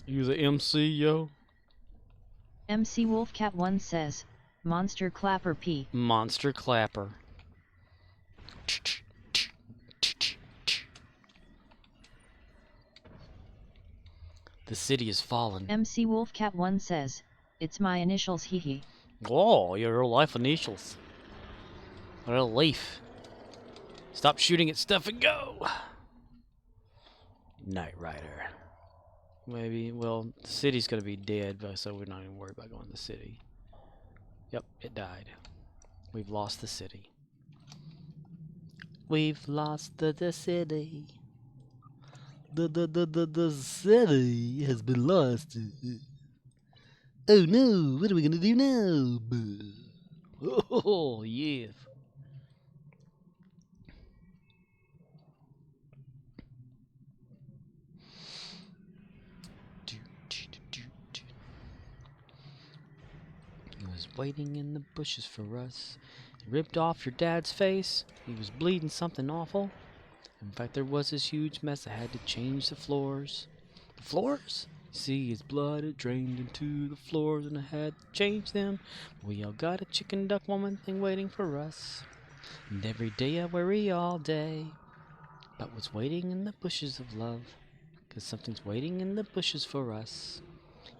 You the MC, yo? MC Wolfcat1 says, Monster Clapper P. Monster Clapper. The city is fallen. MC Wolfcat1 says, it's my initials hee hee. Oh, your real life initials. Real life. Stop shooting at stuff and go. Knight Rider. Maybe, well, the city's gonna be dead, so we're not even worried about going to the city. Yep, it died. We've lost the city. We've lost the city. The city has been lost. Oh no, what are we gonna do now? Oh, yes. He was waiting in the bushes for us. He ripped off your dad's face. He was bleeding something awful. In fact, there was this huge mess. I had to change the floors. The floors? See, his blood had drained into the floors, and I had to change them. We all got a chicken duck woman thing waiting for us. And every day I worry all day about what's waiting in the bushes of love. 'Cause something's waiting in the bushes for us.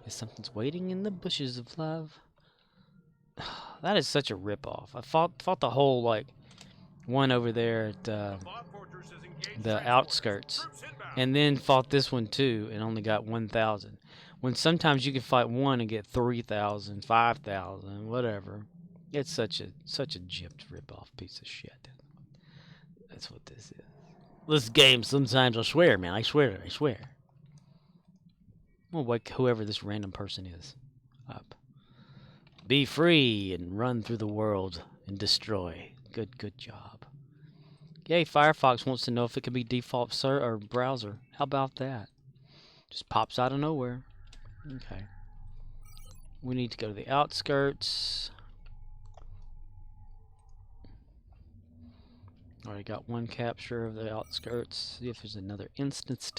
Yes, something's waiting in the bushes of love. That is such a ripoff. I fought the whole, like, one over there at the outskirts, and then fought this one too, and only got 1,000. When sometimes you can fight one and get 3,000, 5,000, whatever. It's such a gypped ripoff piece of shit. That's what this is. This game, sometimes I swear, man, I swear. We'll wake whoever this random person is up. Be free and run through the world and destroy. Good job. Yay, Firefox wants to know if it can be default or browser. How about that? Just pops out of nowhere. Okay. We need to go to the outskirts. Already got one capture of the outskirts. See if there's another instance.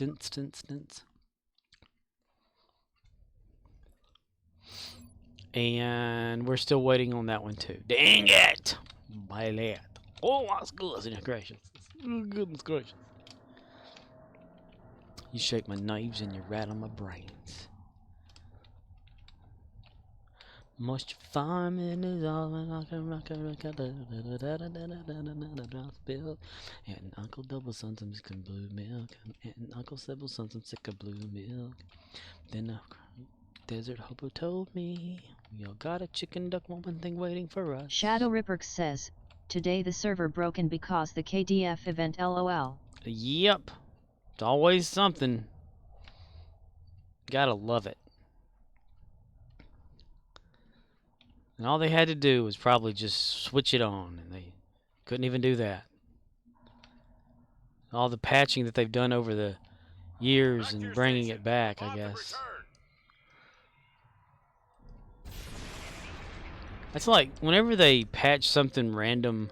And we're still waiting on that one too. Dang it! My lad. Oh my goodness gracious. Oh, goodness gracious. You shake my knives and you rattle my brains. Most farming is all I can rock and Uncle Double sometimes can blue milk, and Uncle Sybil sometimes sick of blue milk. Then a desert hobo told me, we all got a chicken duck woman thing waiting for us. Shadow Ripperx says, today the server broken because the KDF event LOL. Yep. It's always something. Gotta love it. And all they had to do was probably just switch it on, and they couldn't even do that. All the patching that they've done over the years and bringing it back, I guess. That's like whenever they patch something random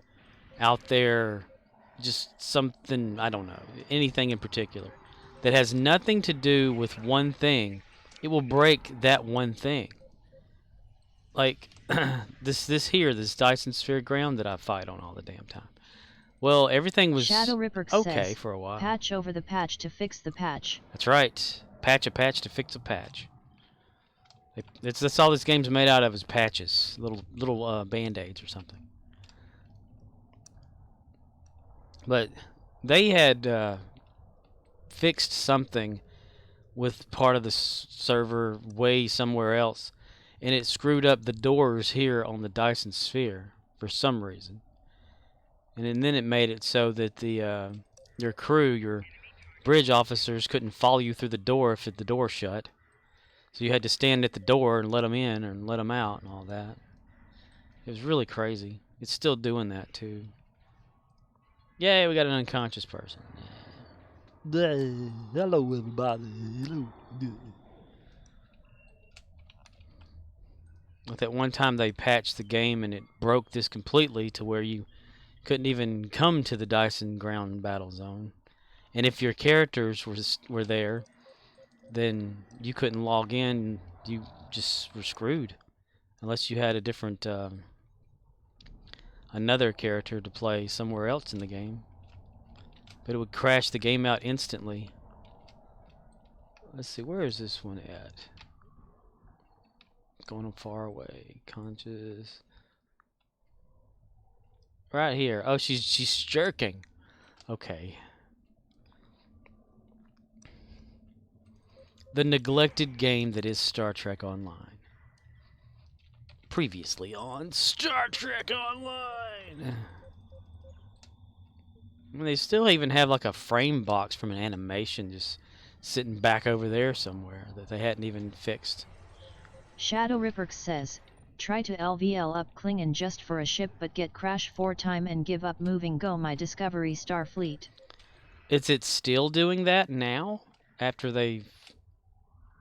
out there, just something, I don't know, anything in particular, that has nothing to do with one thing, it will break that one thing. Like this Dyson Sphere ground that I fight on all the damn time. Well, everything was Shadow Ripperx okay says, for a while. Patch over the patch to fix the patch. That's right. Patch a patch to fix a patch. That's all this game's made out of is patches, little band-aids or something. But they had fixed something with part of the server way somewhere else, and it screwed up the doors here on the Dyson Sphere for some reason. And then it made it so that your crew, your bridge officers, couldn't follow you through the door if the door shut. So you had to stand at the door and let them in and let them out and all that. It was really crazy. It's still doing that too. Yay, we got an unconscious person. Hello, everybody. Hello. With that one time they patched the game and it broke this completely to where you couldn't even come to the Dyson ground battle zone. And if your characters were there, then you couldn't log in. You just were screwed. Unless you had a different, another character to play somewhere else in the game. But it would crash the game out instantly. Let's see, where is this one at? Going far away. Conscious. Right here. Oh, she's jerking. Okay. The neglected game that is Star Trek Online. Previously on Star Trek Online. I mean, they still even have like a frame box from an animation just sitting back over there somewhere that they hadn't even fixed. Shadow Ripperx says, try to LVL up Klingon just for a ship but get crash 4 time and give up moving go my Discovery Starfleet. Is it still doing that now after they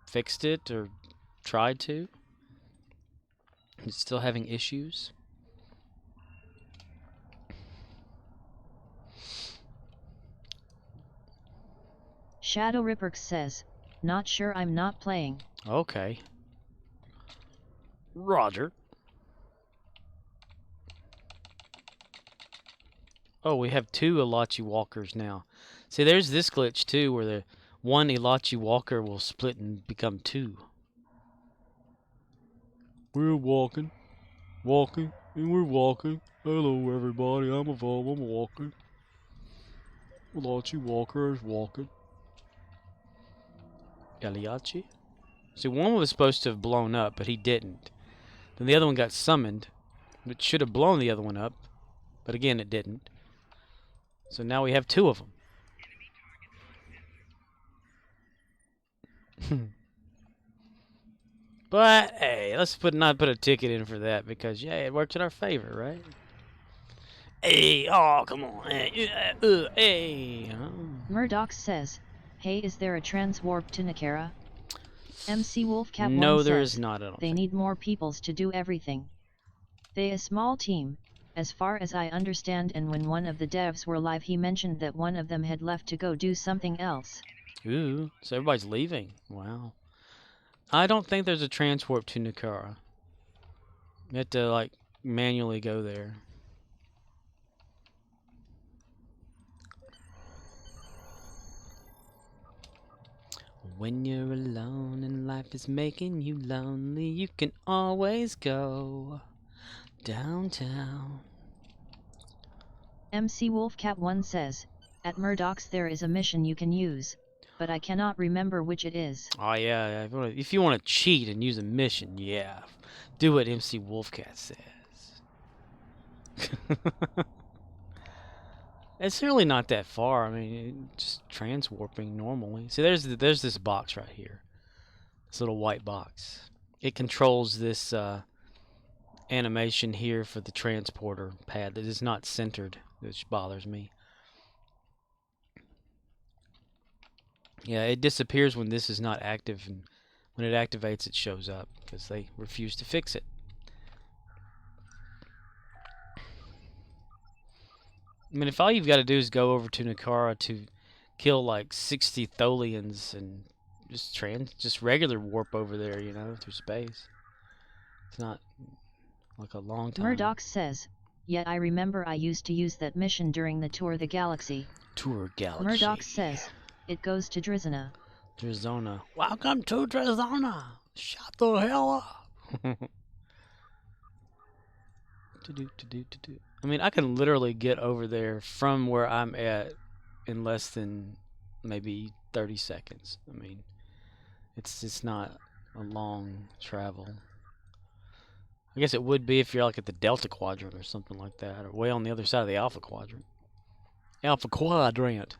fixed it or tried to? It's still having issues? Shadow Ripperx says, not sure I'm not playing. Okay. Roger. Oh, we have 2 Elachi walkers now. See, there's this glitch too where the one Elachi walker will split and become 2. We're walking, and we're walking. Hello, everybody. I'm a walker. Elachi walker is walking. Eliachi? See, one was supposed to have blown up, but he didn't. Then the other one got summoned, which should have blown the other one up, but again, it didn't. So now we have 2 of them. But hey, let's not put a ticket in for that because yeah, it works in our favor, right? Hey, oh come on, hey. Murdoch says, "Hey, is there a transwarp to Nakara?" MC Wolfcat 1 No, there is says, not. I don't "They think. need more peoples to do everything. They a small team, as far as I understand, and when one of the devs were live he mentioned that one of them had left to go do something else." Ooh, so everybody's leaving. Wow. I don't think there's a transwarp to Nakara. You have to like manually go there. When you're alone and life is making you lonely, you can always go downtown. MC Wolfcat 1 says, "At Murdoch's there is a mission you can use, but I cannot remember which it is." Oh yeah, if you want to cheat and use a mission, yeah, do what MC Wolfcat says. It's really not that far. I mean, just transwarping normally. See, there's this box right here. This little white box. It controls this animation here for the transporter pad that is not centered, which bothers me. Yeah, it disappears when this is not active, and when it activates, it shows up because they refuse to fix it. I mean, if all you've got to do is go over to Nakara to kill like 60 Tholians and just regular warp over there, you know, through space. It's not like a long time. Murdoch says, "Yet I remember I used to use that mission during the Tour the Galaxy." Tour Galaxy. Murdoch says, "It goes to Drizona." Drizona. Welcome to Drizona. Shut the hell up. I mean, I can literally get over there from where I'm at in less than maybe 30 seconds. I mean, it's just not a long travel. I guess it would be if you're like at the Delta Quadrant or something like that, or way on the other side of the Alpha Quadrant. Alpha Quadrant.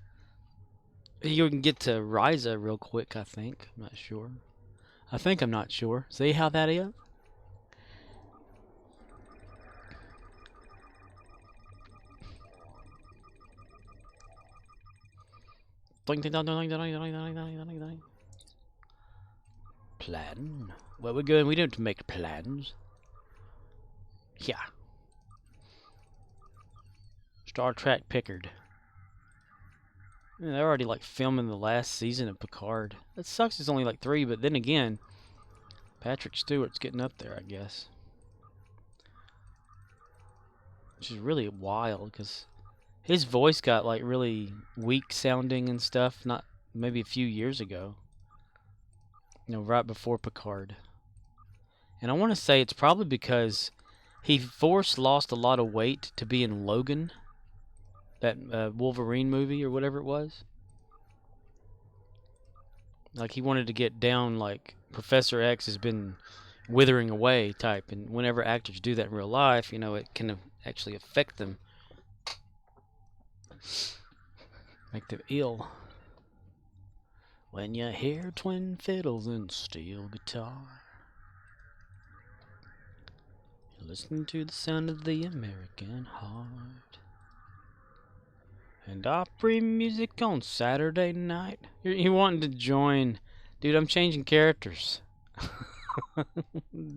You can get to Ryza real quick, I think. I'm not sure. I'm not sure. See how that is? Plan? Where we're going, we don't make plans. Yeah. Star Trek Pickard. Yeah, they're already like filming the last season of Picard. That sucks it's only like 3, but then again, Patrick Stewart's getting up there, I guess. Which is really wild, because his voice got like really weak sounding and stuff, not maybe a few years ago. You know, right before Picard. And I want to say it's probably because he lost a lot of weight to be in Logan, that Wolverine movie or whatever it was. Like he wanted to get down like Professor X has been withering away type, and whenever actors do that in real life, you know, it can actually affect them, make them ill. When you hear twin fiddles and steel guitar, you're listening to the sound of the American heart. And Opry music on Saturday night. You wanting to join? Dude, I'm changing characters.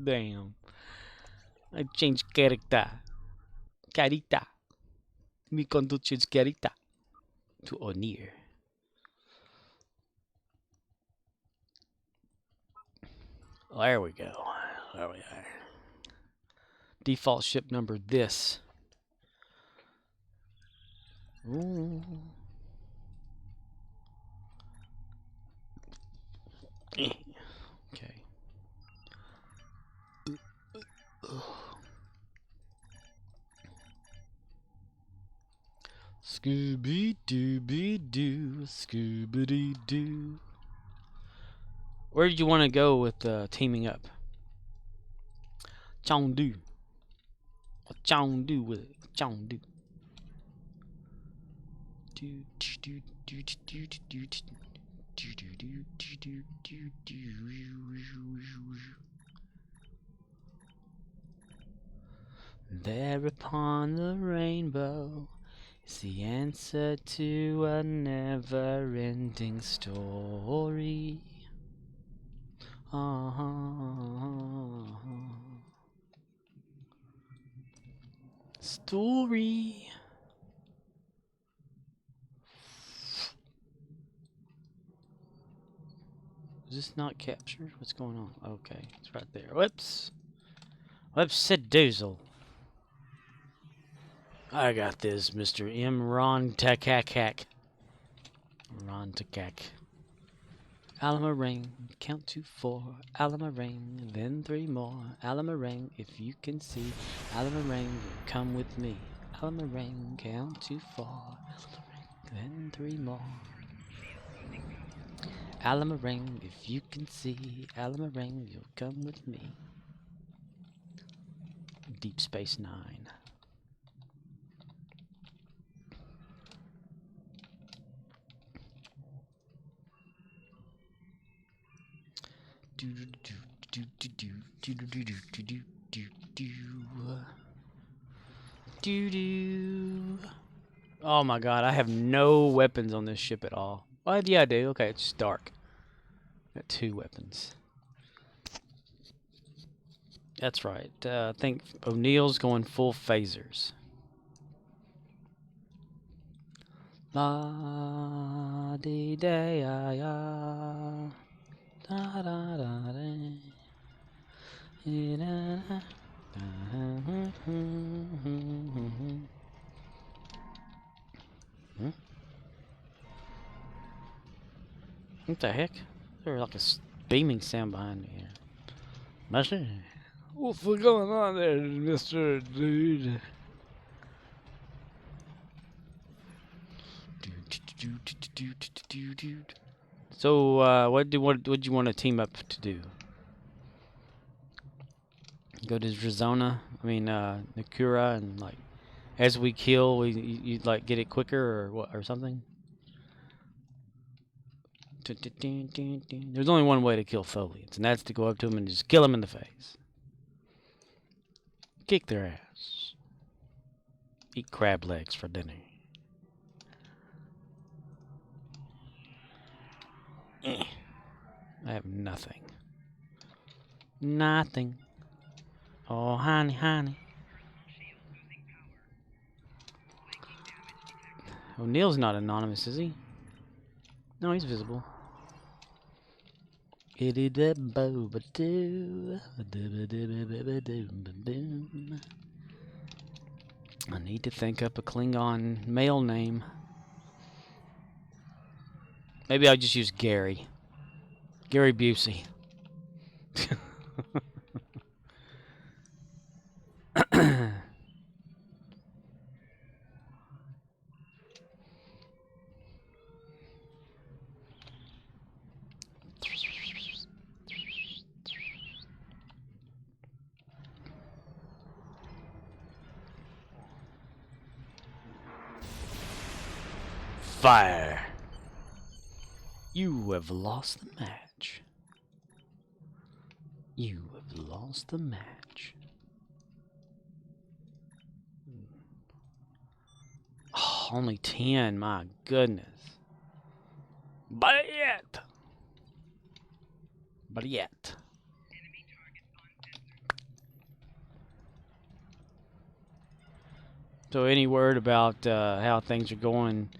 Damn. I changed character. Carita. Me conto change character to O'Neill. There we go. There we are. Default ship number this. Ooh. Okay. Scooby-Dooby-Doo, Scooby-Doo. Where did you want to go with teaming up? Chong-do. What Chong-do with it? Chong-do. There upon the rainbow is the answer to a never-ending story. Story. Is this not captured? What's going on? Okay, it's right there. Whoops. Whoops-a-doozle. I got this, Mr. M. Ron Takakak. Ron Takak. Alamarang, count to 4. Alamarang, then 3 more. Alamarang, if you can see. Alamarang, come with me. Alamarang, count to 4. Alamarang, then 3 more. Alamarang, if you can see. Alamarang, you'll come with me. Deep Space Nine. Oh my god, I have no weapons on this ship at all. Well, yeah, I do. Okay, it's just dark. Got 2 weapons. That's right. I think O'Neill's going full phasers. La dee day ya ya. Da da da da. What the heck? There's like a beaming sound behind me here. Master? What's going on there, Mr. Dude? So, what do you want to team up to do? Go to Drazona, Nakura, and like, as we kill, you like get it quicker or what or something. There's only one way to kill Folians, and that's to go up to them and just kill them in the face. Kick their ass. Eat crab legs for dinner. I have nothing. Nothing. Oh, honey, honey. O'Neill's not anonymous, is he? No, he's visible. I need to think up a Klingon male name. Maybe I'll just use Gary. Gary Busey. Fire. You have lost the match. You have lost the match. Oh, only 10, my goodness. But yet. So any word about how things are going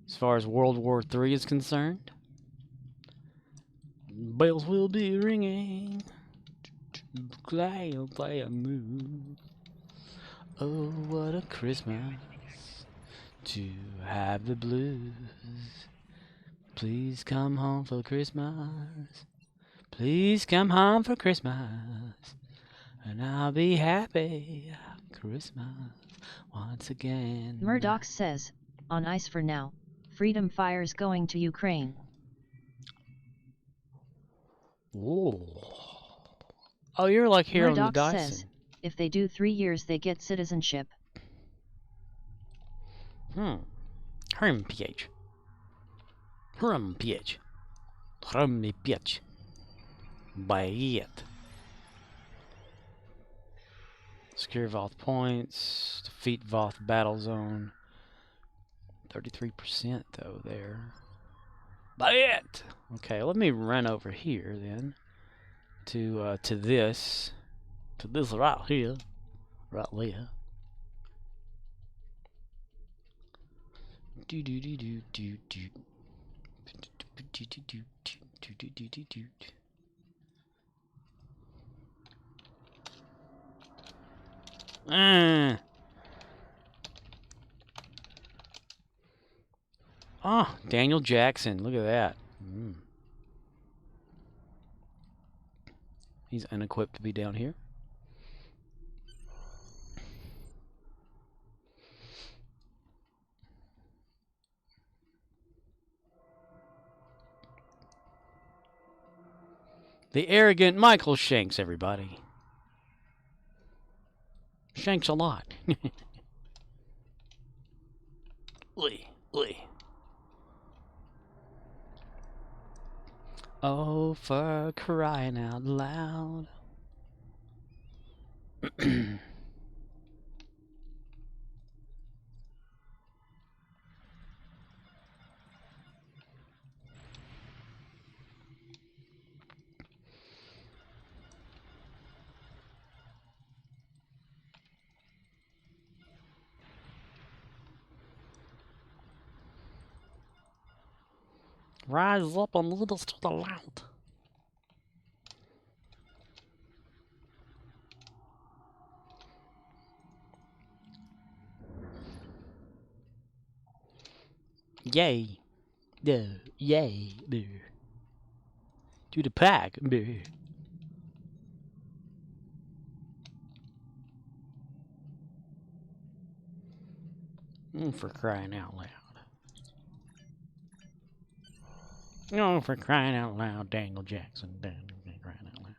as far as World War III is concerned? Bells will be ringing. Play a move. Oh, what a Christmas to have the blues. Please come home for Christmas. Please come home for Christmas. And I'll be happy Christmas once again. Murdoch says, on ice for now. Freedom fires going to Ukraine. Whoa. Oh, you're like here on the Murdoch Dyson. says, if they do 3 years they get citizenship. PH. PH. By it. Secure Voth points. Defeat Voth battle zone. 33% though there. Buy it! Okay, let me run over here then. To this. To this right here. Right there. Do do do do do do. Do do do do do do do do. Oh, Daniel Jackson. Look at that. He's unequipped to be down here. The arrogant Michael Shanks, everybody. Shanks a lot. Oi, oi. Oh, for crying out loud. Rise up and lead us to the light. Yay. No. Yay. No. To the pack. No. For crying out loud. Oh, for crying out loud, Daniel Jackson. Daniel crying out loud.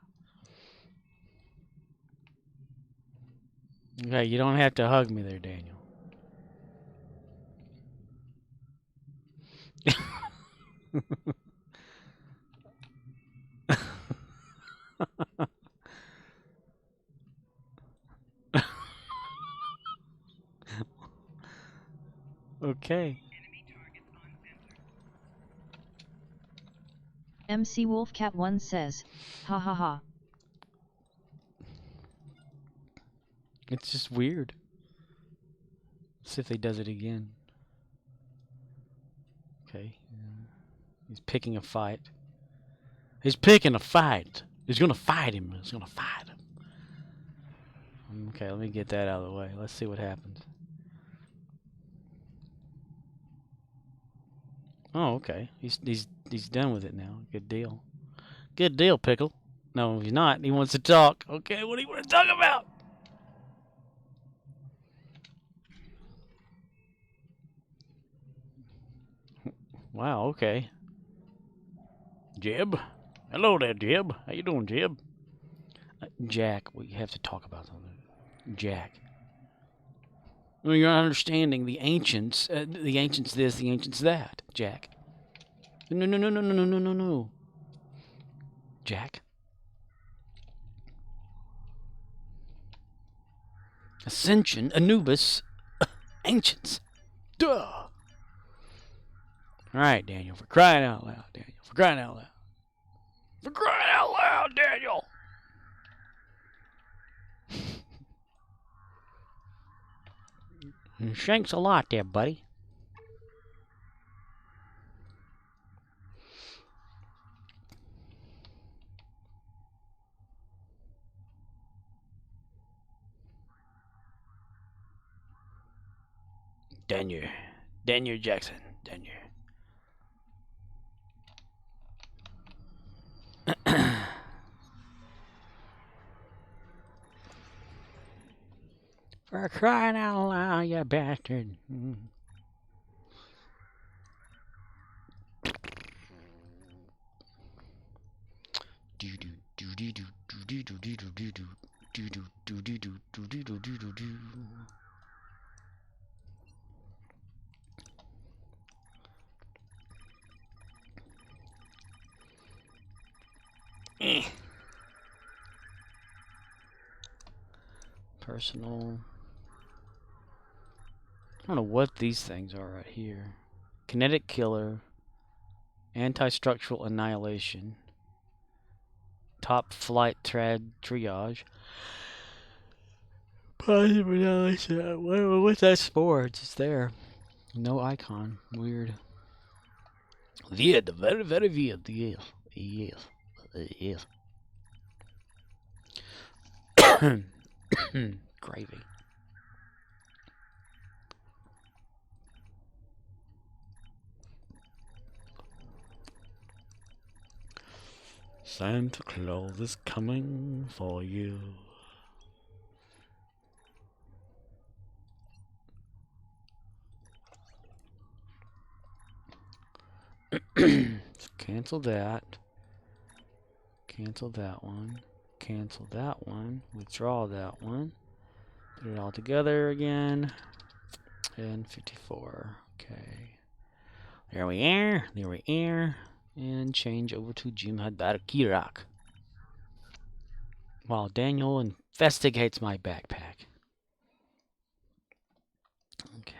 Okay, you don't have to hug me there, Daniel. Okay. MC Wolfcat1 says, ha ha ha. It's just weird. See if he does it again. Okay. He's picking a fight. He's picking a fight. He's gonna fight him. He's gonna fight him. Okay, let me get that out of the way. Let's see what happens. Oh, okay. He's done with it now. Good deal. Good deal, Pickle. No, he's not. He wants to talk. Okay, what do you want to talk about? Wow, okay. Jib? Hello there, Jib. How you doing, Jib? Jack, we have to talk about something. Jack. Well, you're not understanding the ancients this, the ancients that, Jack. No, no, no, no, no, no, no, no, no. Jack? Ascension, Anubis, ancients. Duh! Alright, Daniel, for crying out loud, Daniel. For crying out loud. For crying out loud, Daniel! Thanks a lot there, buddy. Daniel Jackson. Daniel. For crying out loud, you bastard. Personal. I don't know what these things are right here. Kinetic killer. Anti-structural annihilation. Top flight triage. Positive annihilation. What's that spore? It's just there. No icon. Weird. Weird. Very, very weird. Yes. Yes. Yes. Gravy. Santa Claus is coming for you. Cancel that. Cancel that one. Cancel that one. Withdraw that one. Put it all together again. And 54. Okay. There we are. There we are. And change over to Jimhad Kirak. While Daniel investigates my backpack. Okay.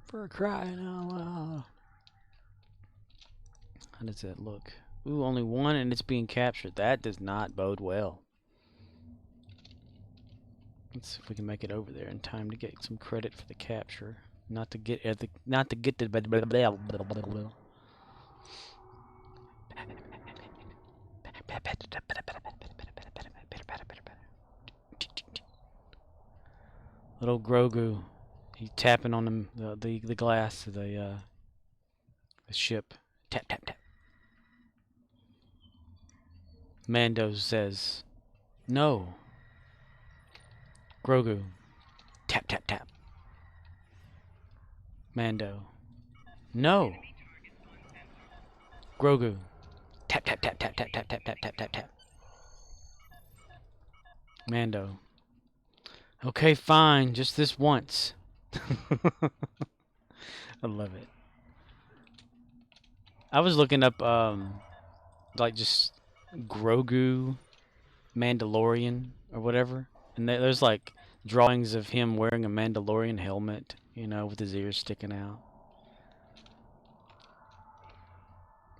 For crying out loud. How does that look? Ooh, only one and it's being captured. That does not bode well. Let's see if we can make it over there in time to get some credit for the capture. Not to get the blah, blah, blah, blah, blah, blah. Little Grogu, he's tapping on the glass of the ship. Tap tap tap. Mando says, "No." Grogu, tap tap tap. Mando, "No." Grogu, tap tap tap tap tap tap tap tap tap tap tap. Mando, "Okay, fine, just this once." I love it. I was looking up like just Grogu Mandalorian or whatever, and there's like drawings of him wearing a Mandalorian helmet, you know, with his ears sticking out.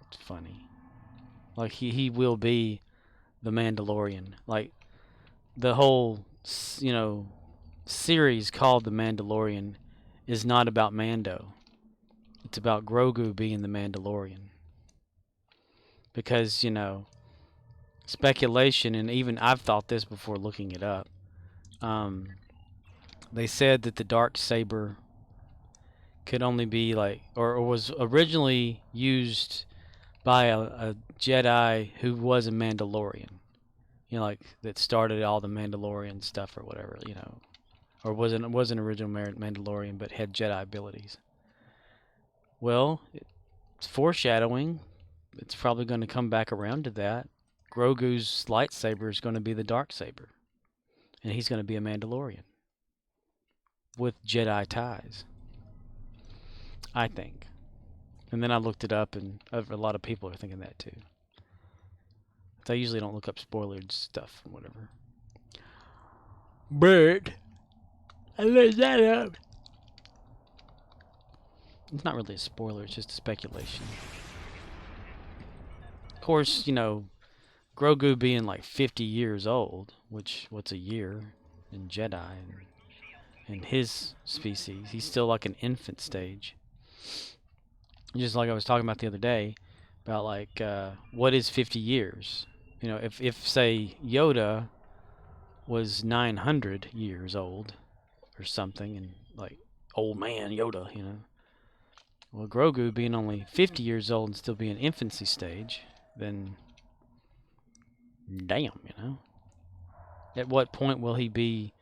It's funny. Like he will be the Mandalorian. Like the whole, you know, series called The Mandalorian is not about Mando. It's about Grogu being the Mandalorian. Because, you know, speculation, and even I've thought this before looking it up. They said that the dark saber could only be like, or was originally used by a Jedi who was a Mandalorian. You know, like that started all the Mandalorian stuff or whatever, you know. Or wasn't an original Mandalorian but had Jedi abilities. Well, it's foreshadowing. It's probably going to come back around to that. Grogu's lightsaber is going to be the dark saber. And he's going to be a Mandalorian. With Jedi ties. I think. And then I looked it up, and a lot of people are thinking that too. I usually don't look up spoilered stuff and whatever. But I looked that up. It's not really a spoiler, it's just a speculation. Of course, you know, Grogu being like 50 years old, which, what's a year in Jedi, in his species, he's still like an infant stage. Just like I was talking about the other day, about like, what is 50 years? You know, if say, Yoda was 900 years old, or something, and like, old man Yoda, you know. Well, Grogu being only 50 years old and still be in infancy stage, then damn, you know. At what point will he be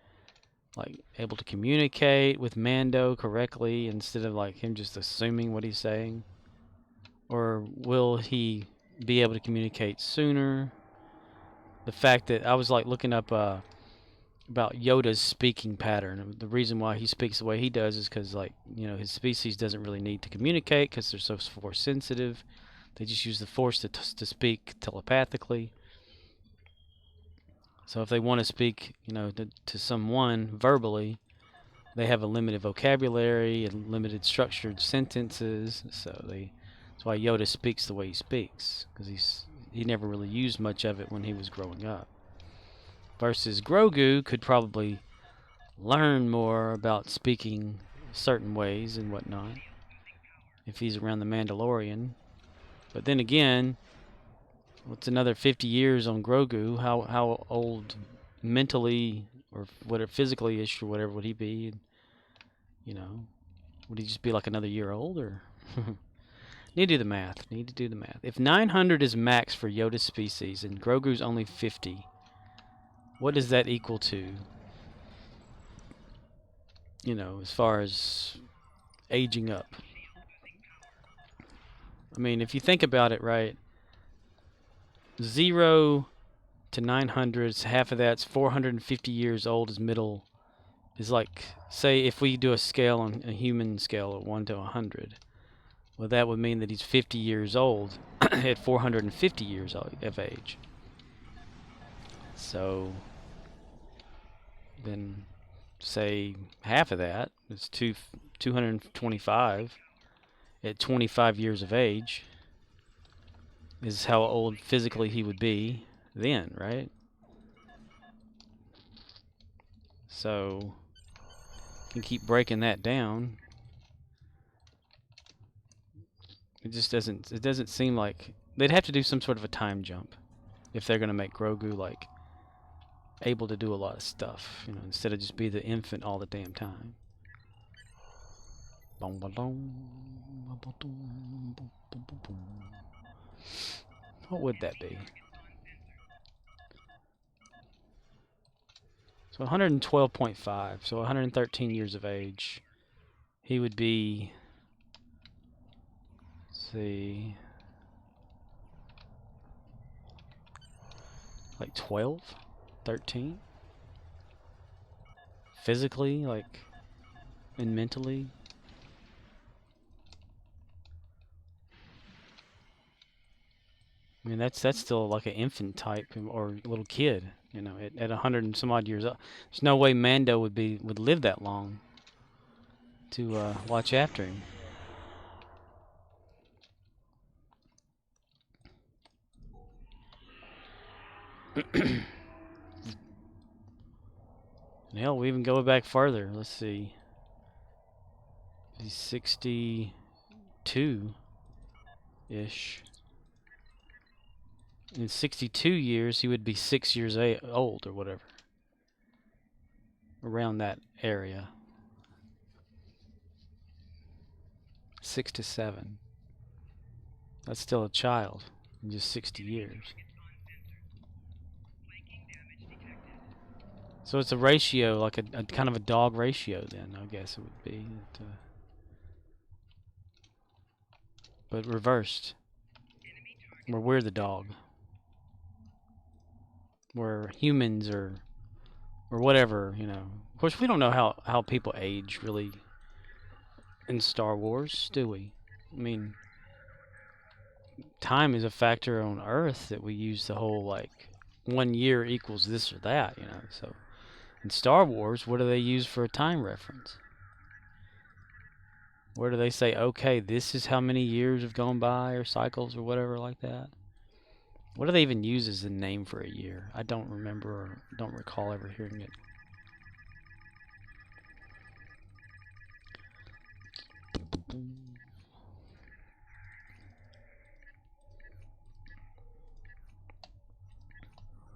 like able to communicate with Mando correctly instead of like him just assuming what he's saying? Or will he be able to communicate sooner? the fact that I was like looking up about Yoda's speaking pattern. And the reason why he speaks the way he does is because, like, you know, his species doesn't really need to communicate because they're so force sensitive. They just use the force to speak telepathically. So if they want to speak, you know, to someone verbally, they have a limited vocabulary and limited structured sentences. So that's why Yoda speaks the way he speaks, because he never really used much of it when he was growing up. Versus Grogu could probably learn more about speaking certain ways and whatnot if he's around the Mandalorian. But then again, what's another 50 years on Grogu? How old mentally or whatever physically ish or whatever would he be? You know, would he just be like another year old, or need to do the math? Need to do the math. If 900 is max for Yoda's species and Grogu's only 50, what does that equal to? You know, as far as aging up. I mean, if you think about it, right? 0 to 900, half of that's 450 years old is middle. Is like, say, if we do a scale on a human scale of 1 to 100, well, that would mean that he's 50 years old at 450 years of age. So then, say half of that is 225 at 25 years of age is how old physically he would be then, right? So you can keep breaking that down. It just doesn't seem like they'd have to do some sort of a time jump if they're going to make Grogu like able to do a lot of stuff, you know, instead of just be the infant all the damn time. What would that be? So 112.5, so 113 years of age. He would be, let's see, like 12, 13? Physically, like, and mentally. I mean, that's still like an infant type or a little kid, you know, at 100 and some odd years old. There's no way Mando would live that long to watch after him. And hell, we even go back further. Let's see. He's 62-ish. In 62 years, he would be 6 years old or whatever. Around that area. 6 to 7. That's still a child in just 60 years. So it's a ratio, like a kind of a dog ratio then, I guess it would be. But reversed. Where we're the dog. Where humans or whatever, you know. Of course, we don't know how people age, really, in Star Wars, do we? I mean, time is a factor on Earth that we use the whole, like, 1 year equals this or that, you know, so... In Star Wars, what do they use for a time reference? Where do they say, okay, this is how many years have gone by, or cycles, or whatever like that? What do they even use as the name for a year? I don't remember, or don't recall ever hearing it.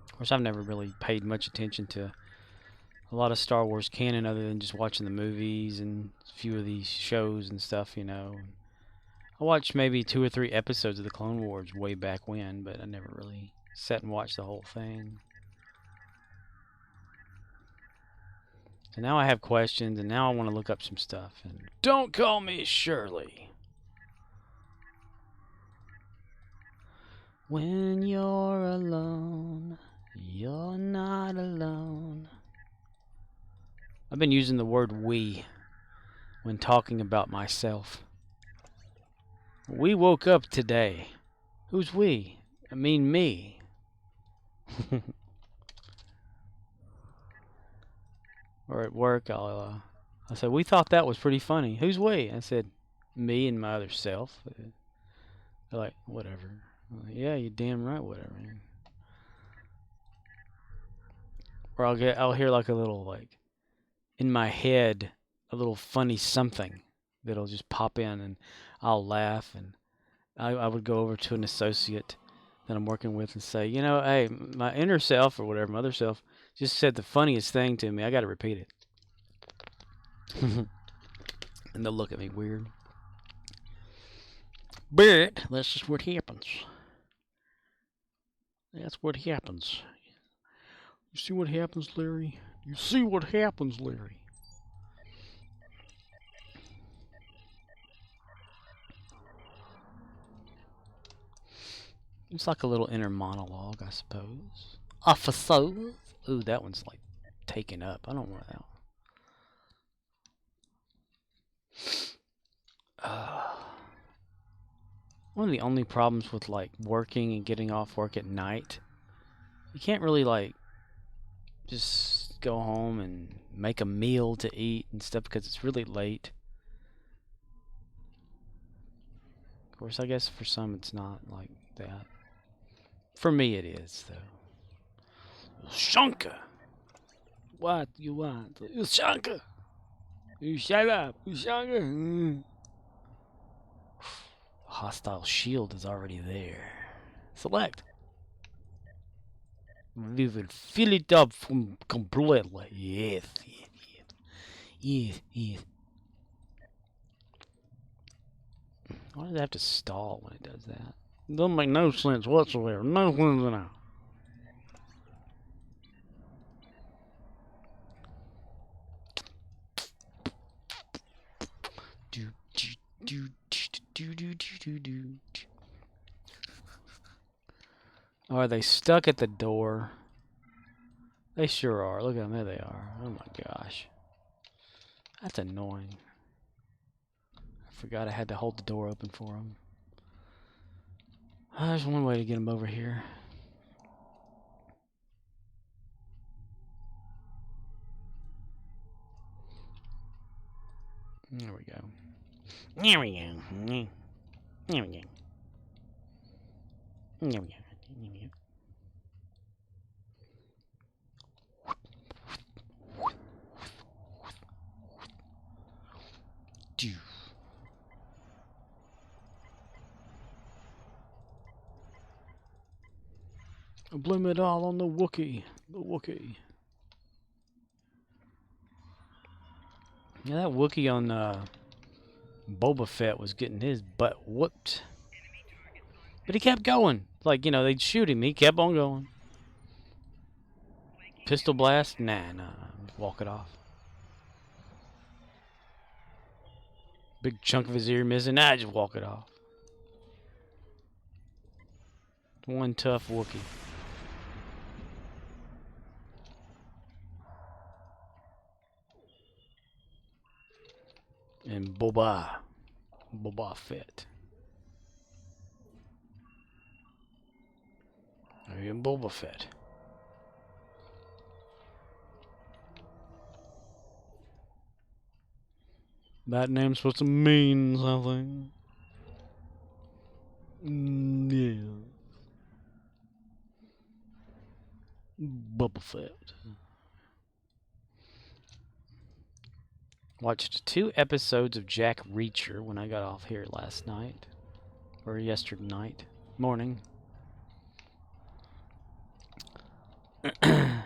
Of course, I've never really paid much attention to a lot of Star Wars canon other than just watching the movies and a few of these shows and stuff, you know. I watched maybe 2 or 3 episodes of the Clone Wars way back when, but I never really sat and watched the whole thing. So now I have questions, and now I want to look up some stuff. And don't call me Shirley. When you're alone, been using the word we when talking about myself. We woke up today. Who's we? I mean me. Or at work, I said, we thought that was pretty funny. Who's we? I said, me and my other self. They're like, whatever. I'm like, yeah, you're damn right, whatever. Or I'll hear like a little, like, in my head, a little funny something that'll just pop in, and I'll laugh, and I would go over to an associate that I'm working with and say, you know, hey, my inner self or whatever, my other self, just said the funniest thing to me. I got to repeat it. And they'll look at me weird. But that's just what happens. That's what happens. You see what happens, Larry? You see what happens, Larry? It's like a little inner monologue, I suppose. Officer. Ooh, that one's like taken up. I don't want that one. One of the only problems with like working and getting off work at night, you can't really like just go home and make a meal to eat and stuff because it's really late. Of course, I guess for some it's not like that. For me it is, though. Shunka! What you want? Shunka! You shut up! Shunka! Hostile shield is already there. Select. We will fill it up from completely. Yes, yes, yes. Yes, yes. Why does it have to stall when it does that? It doesn't make no sense whatsoever. No sense at all. Oh, are they stuck at the door? They sure are. Look at them. There they are. Oh my gosh. That's annoying. I forgot I had to hold the door open for them. There's one way to get them over here. There we go. There we go. There we go. There we go. There we go. I blame it all on the Wookiee. The Wookiee. Yeah, that Wookiee on Boba Fett was getting his butt whooped. But he kept going. Like, you know, they'd shoot him. He kept on going. Pistol blast? Nah. Walk it off. Big chunk of his ear missing. Nah, just walk it off. One tough Wookiee. And Boba Fett. I am Boba Fett. That name's supposed to mean something. Yeah. Boba Fett. Watched 2 episodes of Jack Reacher when I got off here last night. Or yesterday night. Morning. Had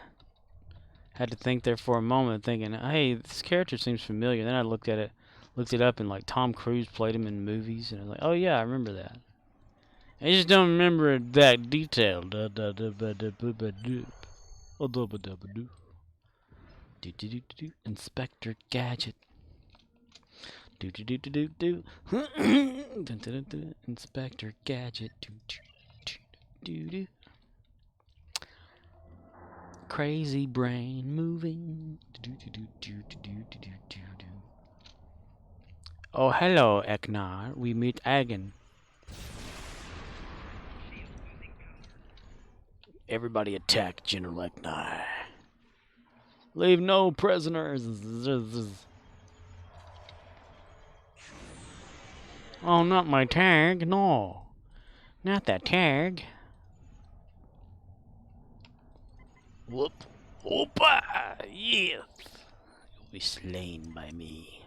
to think there for a moment, thinking, hey, this character seems familiar. Then I looked it up, and like Tom Cruise played him in movies, and I was like, oh yeah, I remember that. I just don't remember that detail. Inspector Gadget. Inspector Gadget. crazy brain moving. Oh, hello, Eknar. We meet again. Everybody attack General Eknar. Leave no prisoners. Oh, not my tag. No. Not that tag. Whoop. Whoopa! Yes. You'll be slain by me.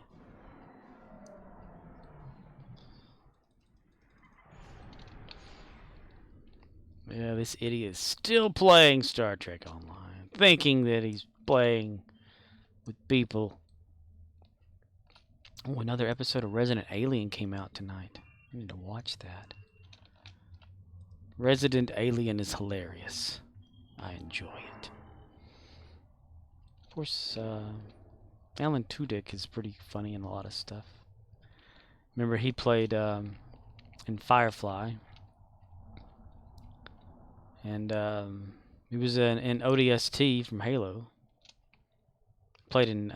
Yeah, this idiot is still playing Star Trek Online, thinking that he's playing with people. Oh, another episode of Resident Alien came out tonight. I need to watch that. Resident Alien is hilarious. I enjoy it. Of course, Alan Tudyk is pretty funny in a lot of stuff. Remember, he played in Firefly. And he was in ODST from Halo. Played in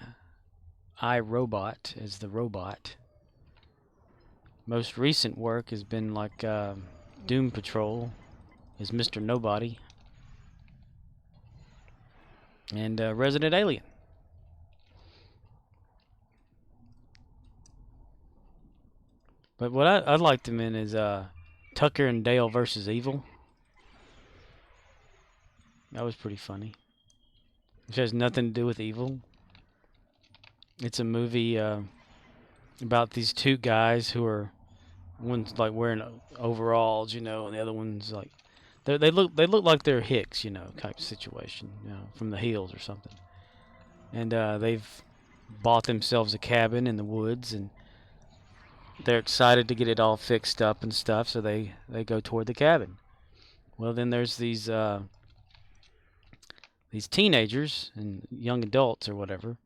iRobot as the robot. Most recent work has been like Doom Patrol as Mr. Nobody. And Resident Alien. But what I liked him in is Tucker and Dale versus Evil. That was pretty funny. Which has nothing to do with evil. It's a movie about these two guys who are, one's like wearing overalls, you know, and the other one's like, they look like they're Hicks, you know, type situation, you know, from the Hills or something. And they've bought themselves a cabin in the woods, and they're excited to get it all fixed up and stuff, so they go toward the cabin. Well, then there's these teenagers and young adults or whatever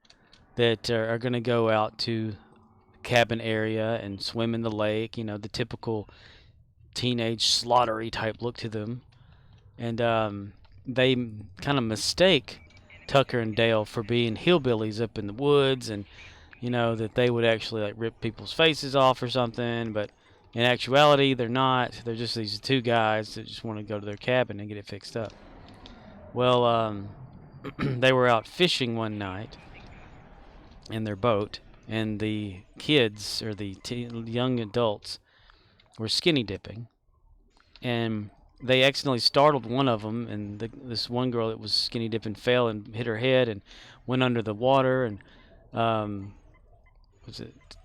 that are going to go out to the cabin area and swim in the lake, you know, the typical teenage slaughtery type look to them. And they kind of mistake Tucker and Dale for being hillbillies up in the woods, and you know that they would actually like rip people's faces off or something, but in actuality they're not. They're just these two guys that just want to go to their cabin and get it fixed up. Well, they were out fishing one night in their boat, and the kids, or the young adults, were skinny dipping, and they accidentally startled one of them, and this one girl that was skinny dipping fell and hit her head and went under the water, and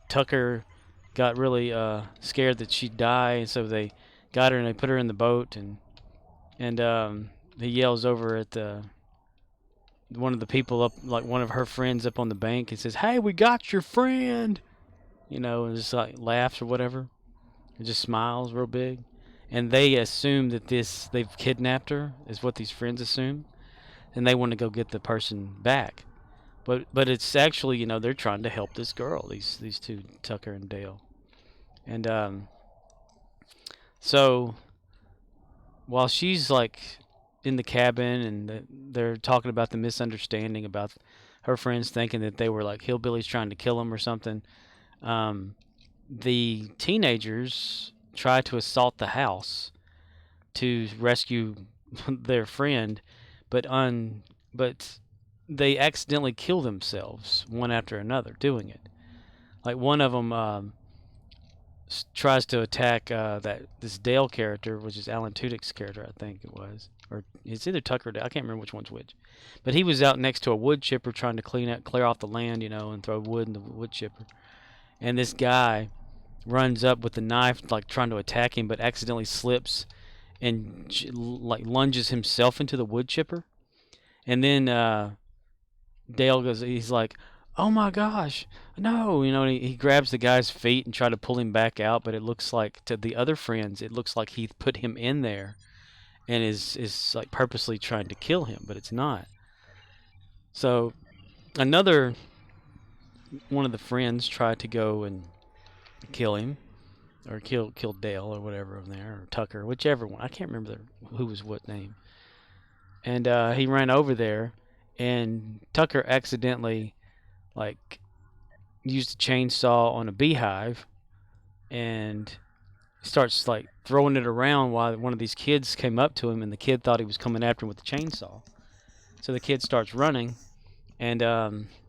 Tucker got really scared that she'd die, and so they got her and they put her in the boat, and he yells over at one of the people up, like one of her friends up on the bank, and says, "Hey, we got your friend," you know, and just like laughs or whatever, and just smiles real big. And they assume that they've kidnapped her, is what these friends assume, and they want to go get the person back. But it's actually, you know, they're trying to help this girl, these two, Tucker and Dale. And so while she's like in the cabin, and they're talking about the misunderstanding about her friends thinking that they were like hillbillies trying to kill them or something, the teenagers try to assault the house to rescue their friend, but they accidentally kill themselves one after another doing it. Like one of them tries to attack this Dale character, which is Alan Tudyk's character, I think it was, or it's either Tucker or Dale. I can't remember which one's which. But he was out next to a wood chipper trying to clear off the land, you know, and throw wood in the wood chipper. And this guy runs up with the knife, like trying to attack him, but accidentally slips and like lunges himself into the wood chipper. And then Dale goes, he's like, "Oh my gosh, no," you know, and he grabs the guy's feet and try to pull him back out, but it looks like to the other friends, it looks like he put him in there and is like purposely trying to kill him, but it's not. So another one of the friends tried to go and kill him, or kill Dale or whatever over there, or Tucker, whichever one. I can't remember who was what name. and he ran over there, and Tucker accidentally like used a chainsaw on a beehive, and starts like throwing it around while one of these kids came up to him, and the kid thought he was coming after him with the chainsaw. So the kid starts running, and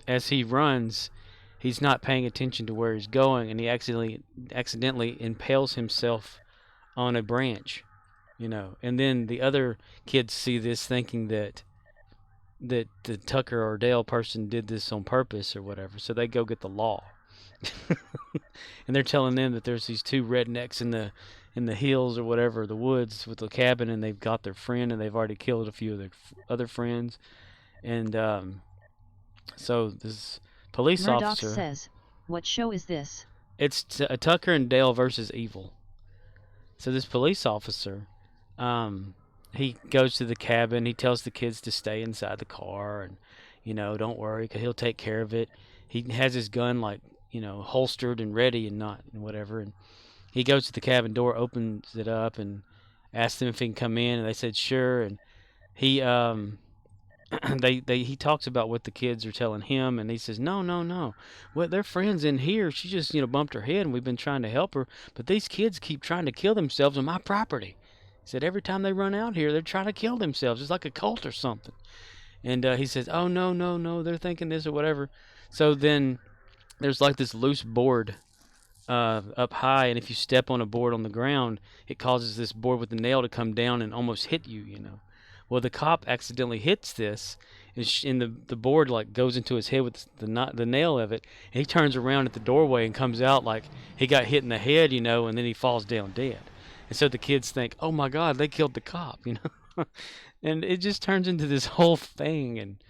as he runs, he's not paying attention to where he's going, and he accidentally impales himself on a branch, you know. And then the other kids see this, thinking that the Tucker or Dale person did this on purpose or whatever. So they go get the law, and they're telling them that there's these two rednecks in the hills or whatever, the woods with the cabin, and they've got their friend, and they've already killed a few of their other friends. And so this police Murdoch officer says, "What show is this?" It's Tucker and Dale versus evil. So this police officer, he goes to the cabin. He tells the kids to stay inside the car, and don't worry, 'cause he'll take care of it. He has his gun like holstered and ready, and not and whatever. And he goes to the cabin door, opens it up, and asks them if he can come in. And they said sure. And he he talks about what the kids are telling him, and he says, no, well, their friends in here, she just bumped her head, and we've been trying to help her, but these kids keep trying to kill themselves on my property. He said every time they run out here, they're trying to kill themselves. It's like a cult or something. And he says, oh, no, they're thinking this or whatever. So then there's like this loose board up high, and if you step on a board on the ground, it causes this board with the nail to come down and almost hit you. Well, the cop accidentally hits this, and the board like goes into his head with the nail of it, and he turns around at the doorway and comes out like he got hit in the head, and then he falls down dead. And so the kids think, oh my God, they killed the cop, and it just turns into this whole thing, and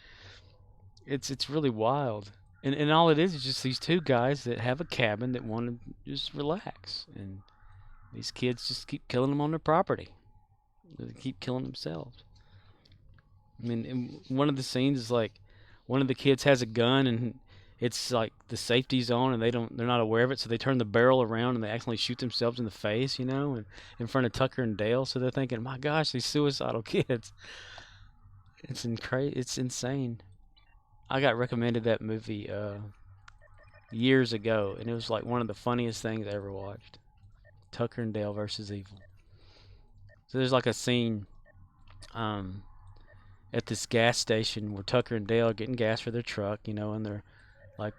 it's really wild. And all it is just these two guys that have a cabin that want to just relax, and these kids just keep killing them on their property. They keep killing themselves. I mean, in one of the scenes is like one of the kids has a gun, and it's like the safety's on, and they're not aware of it, so they turn the barrel around and they accidentally shoot themselves in the face, and in front of Tucker and Dale. So they're thinking, my gosh, these suicidal kids. It's insane. I got recommended that movie years ago, and it was like one of the funniest things I ever watched. Tucker and Dale versus Evil. So there's like a scene at this gas station where Tucker and Dale are getting gas for their truck, and they're like,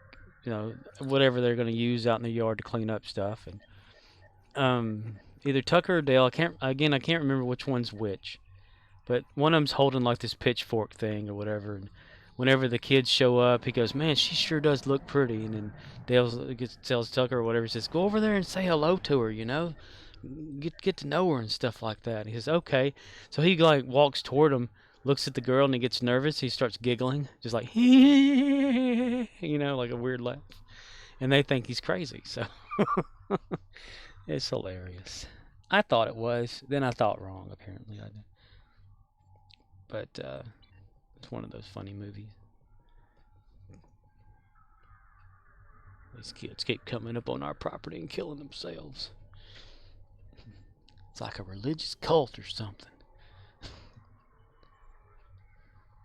whatever they're going to use out in the yard to clean up stuff. And either Tucker or Dale, I can't remember which one's which, but one of them's holding like this pitchfork thing or whatever. And whenever the kids show up, he goes, man, she sure does look pretty. And then Dale tells Tucker or whatever, he says, go over there and say hello to her, get to know her and stuff like that. And he says, okay. So he like walks toward him, looks at the girl, and he gets nervous. He starts giggling, just like, like a weird laugh. And they think he's crazy. So it's hilarious. I thought it was. Then I thought wrong, apparently. I did. But it's one of those funny movies. These kids keep coming up on our property and killing themselves. It's like a religious cult or something.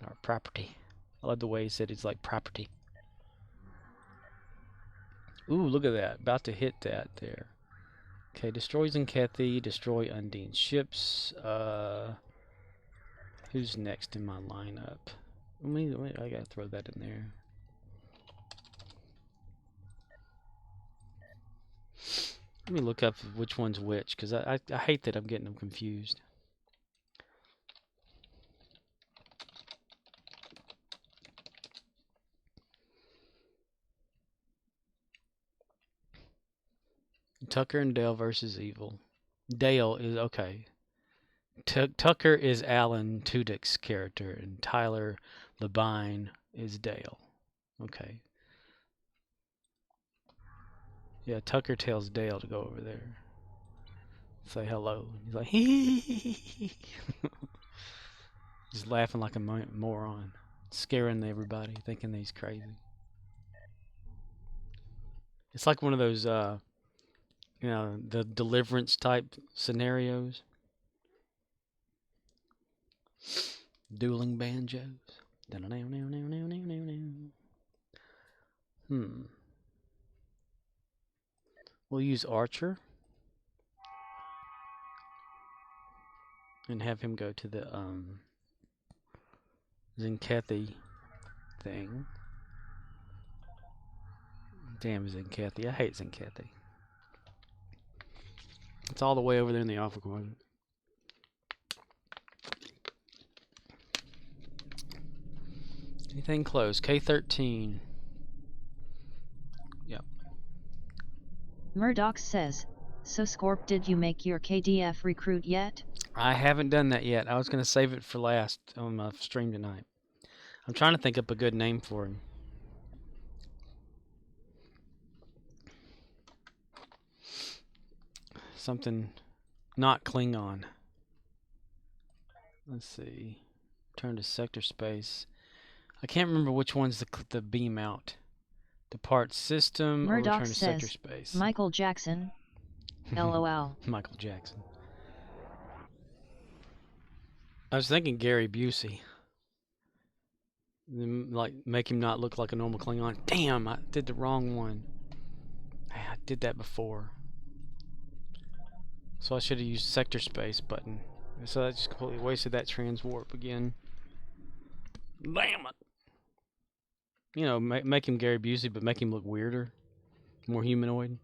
Our property. I love the way he said it's like property. Ooh, look at that. About to hit that there. Okay, destroys Kathy, destroy Undine ships. Who's next in my lineup? Wait, I gotta throw that in there. Let me look up which one's which, because I hate that I'm getting them confused. Tucker and Dale versus Evil. Dale is okay. Tucker is Alan Tudyk's character, and Tyler Labine is Dale. Okay. Yeah, Tucker tells Dale to go over there. Say hello. He's like, hee. Just laughing like a moron. Scaring everybody, thinking he's crazy. It's like one of those, the Deliverance type scenarios. Dueling banjos. We'll use Archer and have him go to the Zenkethi thing. Damn Zenkethi. I hate Zenkethi. It's all the way over there in the Alpha Quadrant. Anything close? K13. Yep. Murdoch says, so Scorp, did you make your KDF recruit yet? I haven't done that yet. I was going to save it for last on my stream tonight. I'm trying to think up a good name for him. Something not Klingon. Let's see. Turn to sector space. I can't remember which one's the beam out. Depart system Murdoch or return to sector says, space. Michael Jackson. LOL. Michael Jackson. I was thinking Gary Busey. Like, make him not look like a normal Klingon. Damn, I did the wrong one. I did that before. So I should have used sector space button. So I just completely wasted that transwarp again. Damn it. You know, make him Gary Busey, but make him look weirder. More humanoid.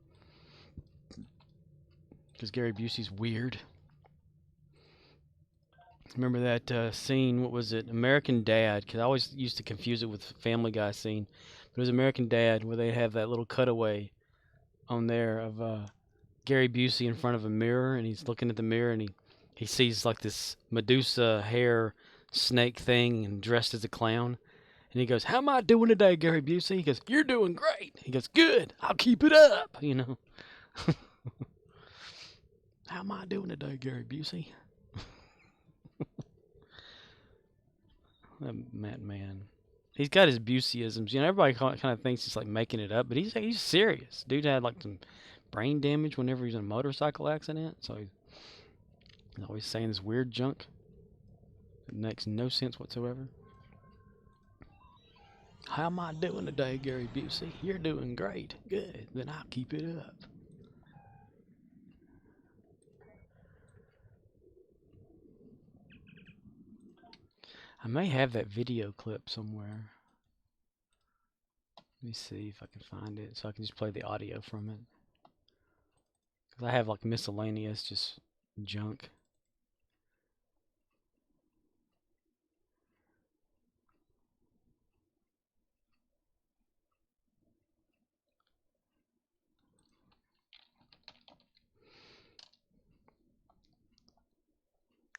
Because Gary Busey's weird. Remember that scene, what was it? American Dad, because I always used to confuse it with Family Guy scene. But it was American Dad where they have that little cutaway on there of Gary Busey in front of a mirror, and he's looking at the mirror, and he sees like this Medusa hair snake thing and dressed as a clown. And he goes, how am I doing today, Gary Busey? He goes, you're doing great. He goes, good, I'll keep it up, you know. How am I doing today, Gary Busey? Man. He's got his Buseyisms. You know, everybody kind of thinks he's like making it up, but he's serious. Dude had like some brain damage whenever he's in a motorcycle accident, so he's always saying this weird junk that makes no sense whatsoever. How am I doing today, Gary Busey? You're doing great. Good. Then I'll keep it up. I may have that video clip somewhere. Let me see if I can find it so I can just play the audio from it. Because I have like miscellaneous just junk.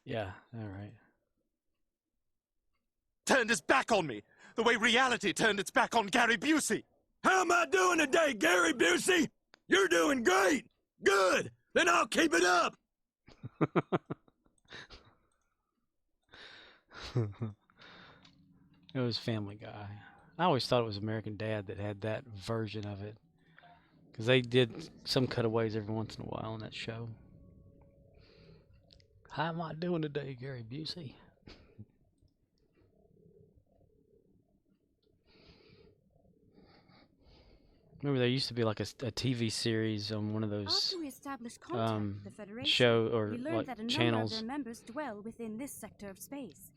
Yeah, alright. Turned his back on me, the way reality turned its back on Gary Busey. How am I doing today, Gary Busey? You're doing great. Good. Then I'll keep it up. It was Family Guy. I always thought it was American Dad that had that version of it. Because they did some cutaways every once in a while on that show. How am I doing today, Gary Busey? Remember, there used to be like a TV series on one of those After we established contact with the Federation, show or we learned like that a channels. number of their members dwell within this sector of space.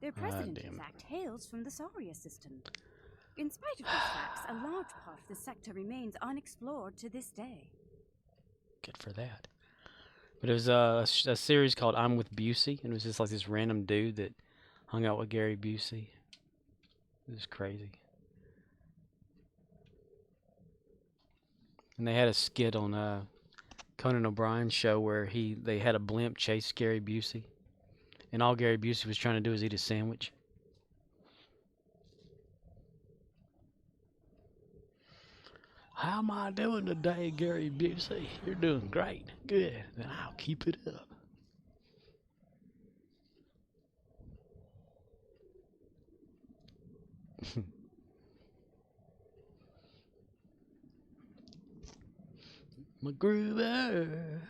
Their president, in fact, hails from the Saria system. In spite of these facts, a large part of the sector remains unexplored to this day. Good for that. But it was a series called I'm with Busey, and it was just like this random dude that hung out with Gary Busey. It was crazy. And they had a skit on Conan O'Brien's show where they had a blimp chase Gary Busey, and all Gary Busey was trying to do was eat a sandwich. How am I doing today, Gary Busey? You're doing great. Good. Then I'll keep it up. MacGruber.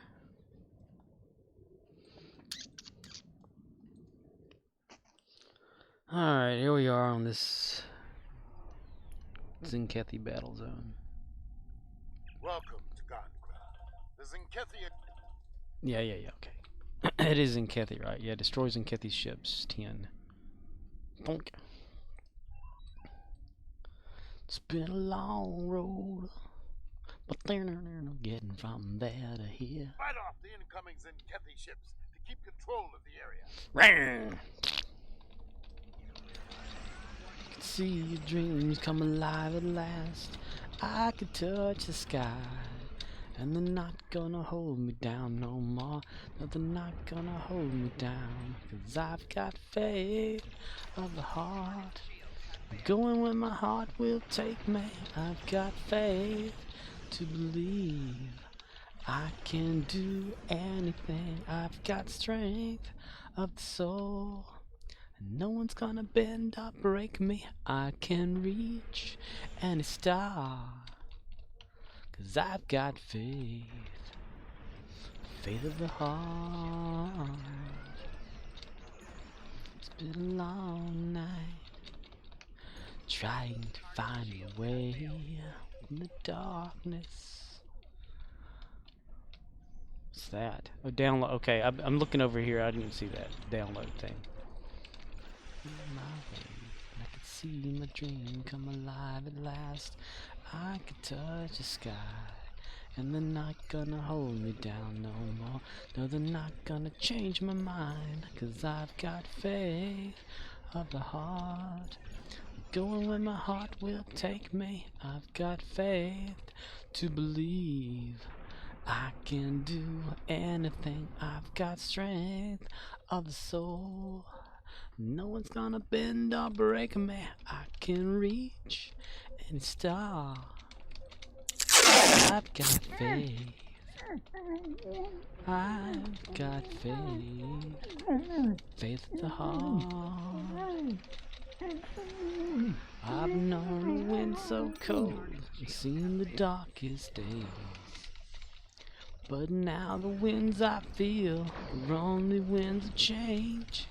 Alright, here we are on this Zinkethi battle zone. Welcome to Gardencraft. The Zinkethi. Yeah, okay. It is Zinkethi, right? Yeah, destroy Zinkethi's ships. 10. Bonk. It's been a long road, but they're getting from there to here. Fight off the incoming Zinkethi ships to keep control of the area. Rawr. See your dreams come alive at last. I could touch the sky, and they're not gonna hold me down no more. No, they're not gonna hold me down, 'cause I've got faith of the heart. Going where my heart will take me. I've got faith to believe I can do anything. I've got strength of the soul. No one's gonna bend or break me. I can reach any star, 'cause I've got faith. Faith of the heart. It's been a long night, trying to find a way in the darkness. What's that? Oh, download. Okay, I'm looking over here. I didn't see that download thing. My way, I could see my dream come alive at last. I could touch the sky, and they're not gonna hold me down no more. No, they're not gonna change my mind, 'cause I've got faith of the heart. Going where my heart will take me. I've got faith to believe I can do anything. I've got strength of the soul. No one's gonna bend or break me. I can reach any star. I've got faith. I've got faith. Faith of the heart. I've known the wind so cold, seen the darkest days. But now the winds I feel are only winds of change.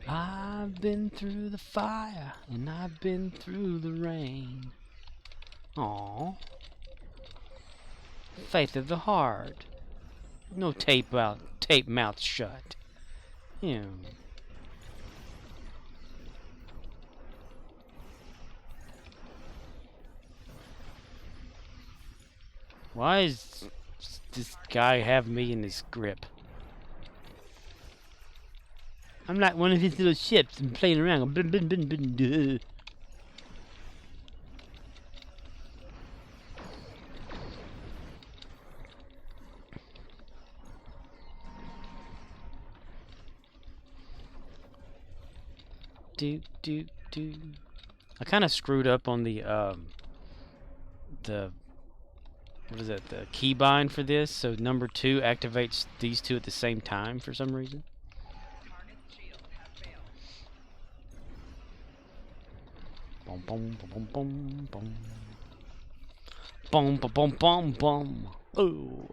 I've been through the fire, and I've been through the rain. Aww. Faith of the heart. No tape mouth shut. Ew. Why is this guy have me in his grip? I'm like one of his little ships and playing around. Bin, bin, bin, bin, duh. Do. I kind of screwed up on the what is that? The keybind for this. So number 2 activates these two at the same time for some reason. Boom, boom, boom, boom, boom. Boom, boom, boom, boom, boom. Oh,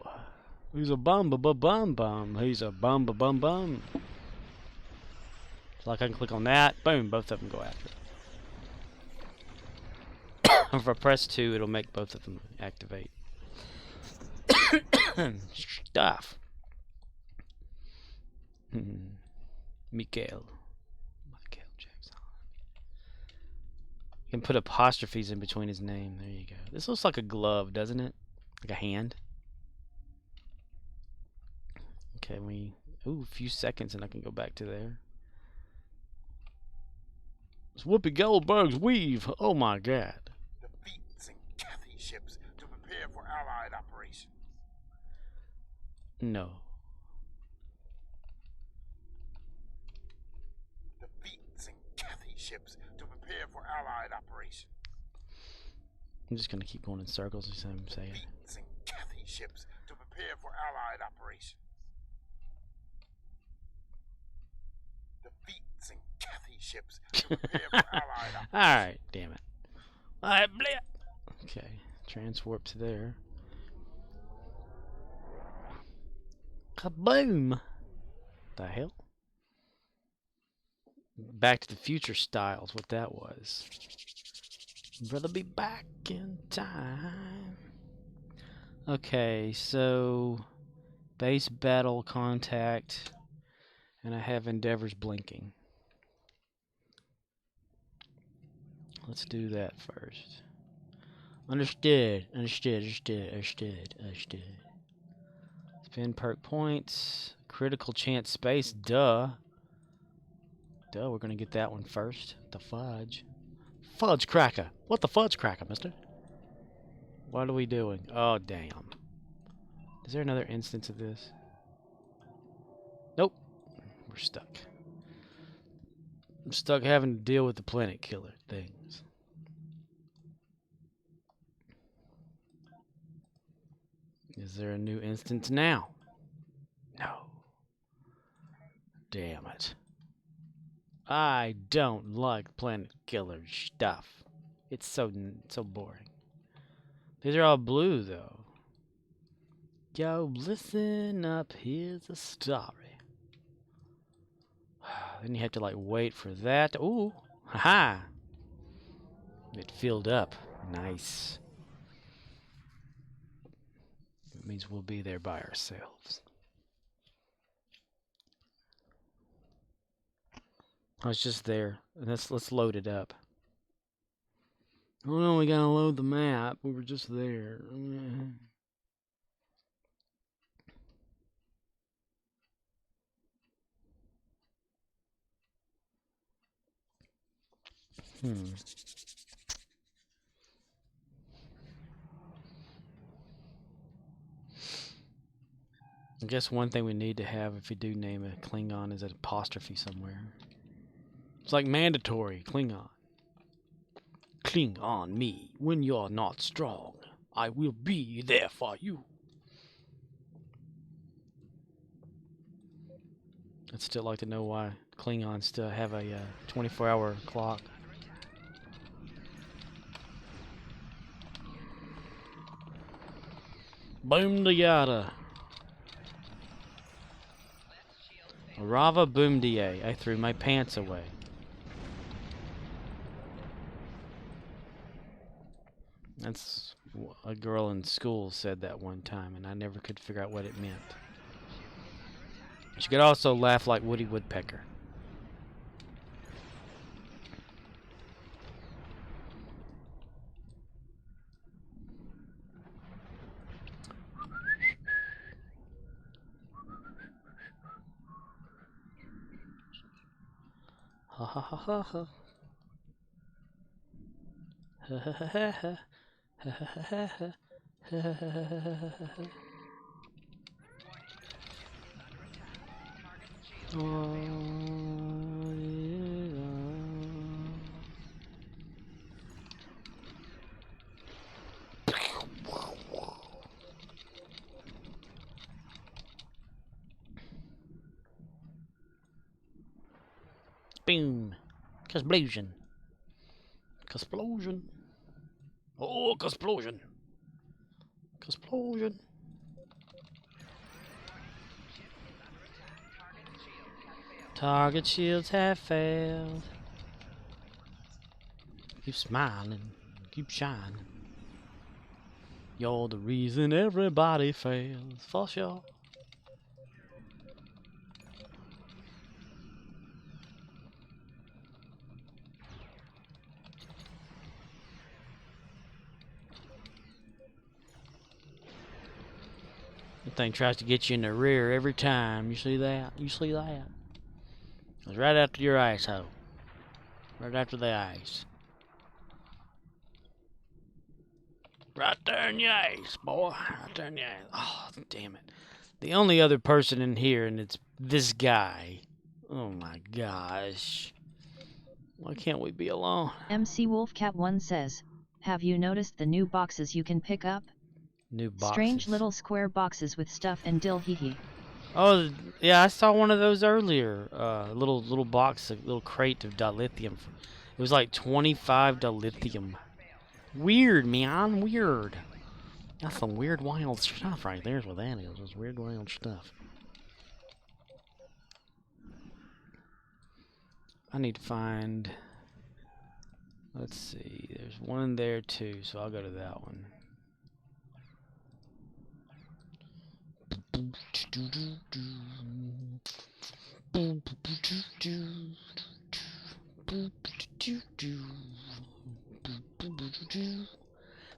he's a bum, bum, bum, bum. He's a bum, bum, bum. So I can click on that. Boom, both of them go after it. If I press 2, it'll make both of them activate. Stuff. Michael Jackson. You can put apostrophes in between his name. There you go. This looks like a glove, doesn't it? Like a hand. Okay, ooh, a few seconds and I can go back to there. It's Whoopi Goldberg's weave. Oh my god. Defeat Zinkethi ships to prepare for Allied operations. No. Defeat Zinkethi ships to prepare for Allied operations. I'm just gonna keep going in circles as I'm saying. Defeat Zinkethi ships to prepare for Allied operations. Defeat Zinkethi ships to prepare for Allied operations. Alright, damn it. Alright, bleh. Okay, transwarp to there. Kaboom! The hell? Back to the Future style is what that was. Rather be back in time. Okay, so base battle contact, and I have endeavors blinking. Let's do that first. Understood. Spin perk points. Critical chance space. Duh, we're gonna get that one first. The fudge. Fudge cracker. What the fudge cracker, mister? What are we doing? Oh, damn. Is there another instance of this? Nope. We're stuck. I'm stuck having to deal with the planet killer things. Is there a new instance now? No. Damn it. I don't like planet killer stuff. It's so boring. These are all blue, though. Yo, listen up, here's a story. Then you have to, like, wait for that. Ooh, haha. It filled up. Nice. It means we'll be there by ourselves. Oh, it's just there. Let's load it up. Oh no, we gotta load the map. We were just there. I guess one thing we need to have if you do name a Klingon is an apostrophe somewhere. It's like mandatory. Klingon. Cling on me when you're not strong. I will be there for you. I'd still like to know why Klingons still have a 24-hour clock. Boom da yada. Rava boom da. I threw my pants away. That's a girl in school said that one time, and I never could figure out what it meant. She could also laugh like Woody Woodpecker. Ha ha ha ha ha. Ha ha ha ha ha. Ha ha ha ha ha. Ha ha ha ha ha. Oh, yeah. Boom. Explosion. Explosion. Oh, explosion. Explosion. Target shields have failed. Keep smiling. Keep shining. You're the reason everybody fails. For sure. That thing tries to get you in the rear every time. You see that? You see that? It's right after your asshole. Right after the ice. Right there in your ace, boy. Right there in your ace. Oh, damn it. The only other person in here, and it's this guy. Oh my gosh. Why can't we be alone? MC Wolfcat1 says, have you noticed the new boxes you can pick up? New boxes. Strange little square boxes with stuff and dill hee hee. Oh, yeah, I saw one of those earlier. Little box, a little crate of dilithium. It was like 25 dilithium. Weird, man. Weird. That's some weird, wild stuff right there is what that is. It's weird, wild stuff. I need to find... Let's see, there's one there too, so I'll go to that one.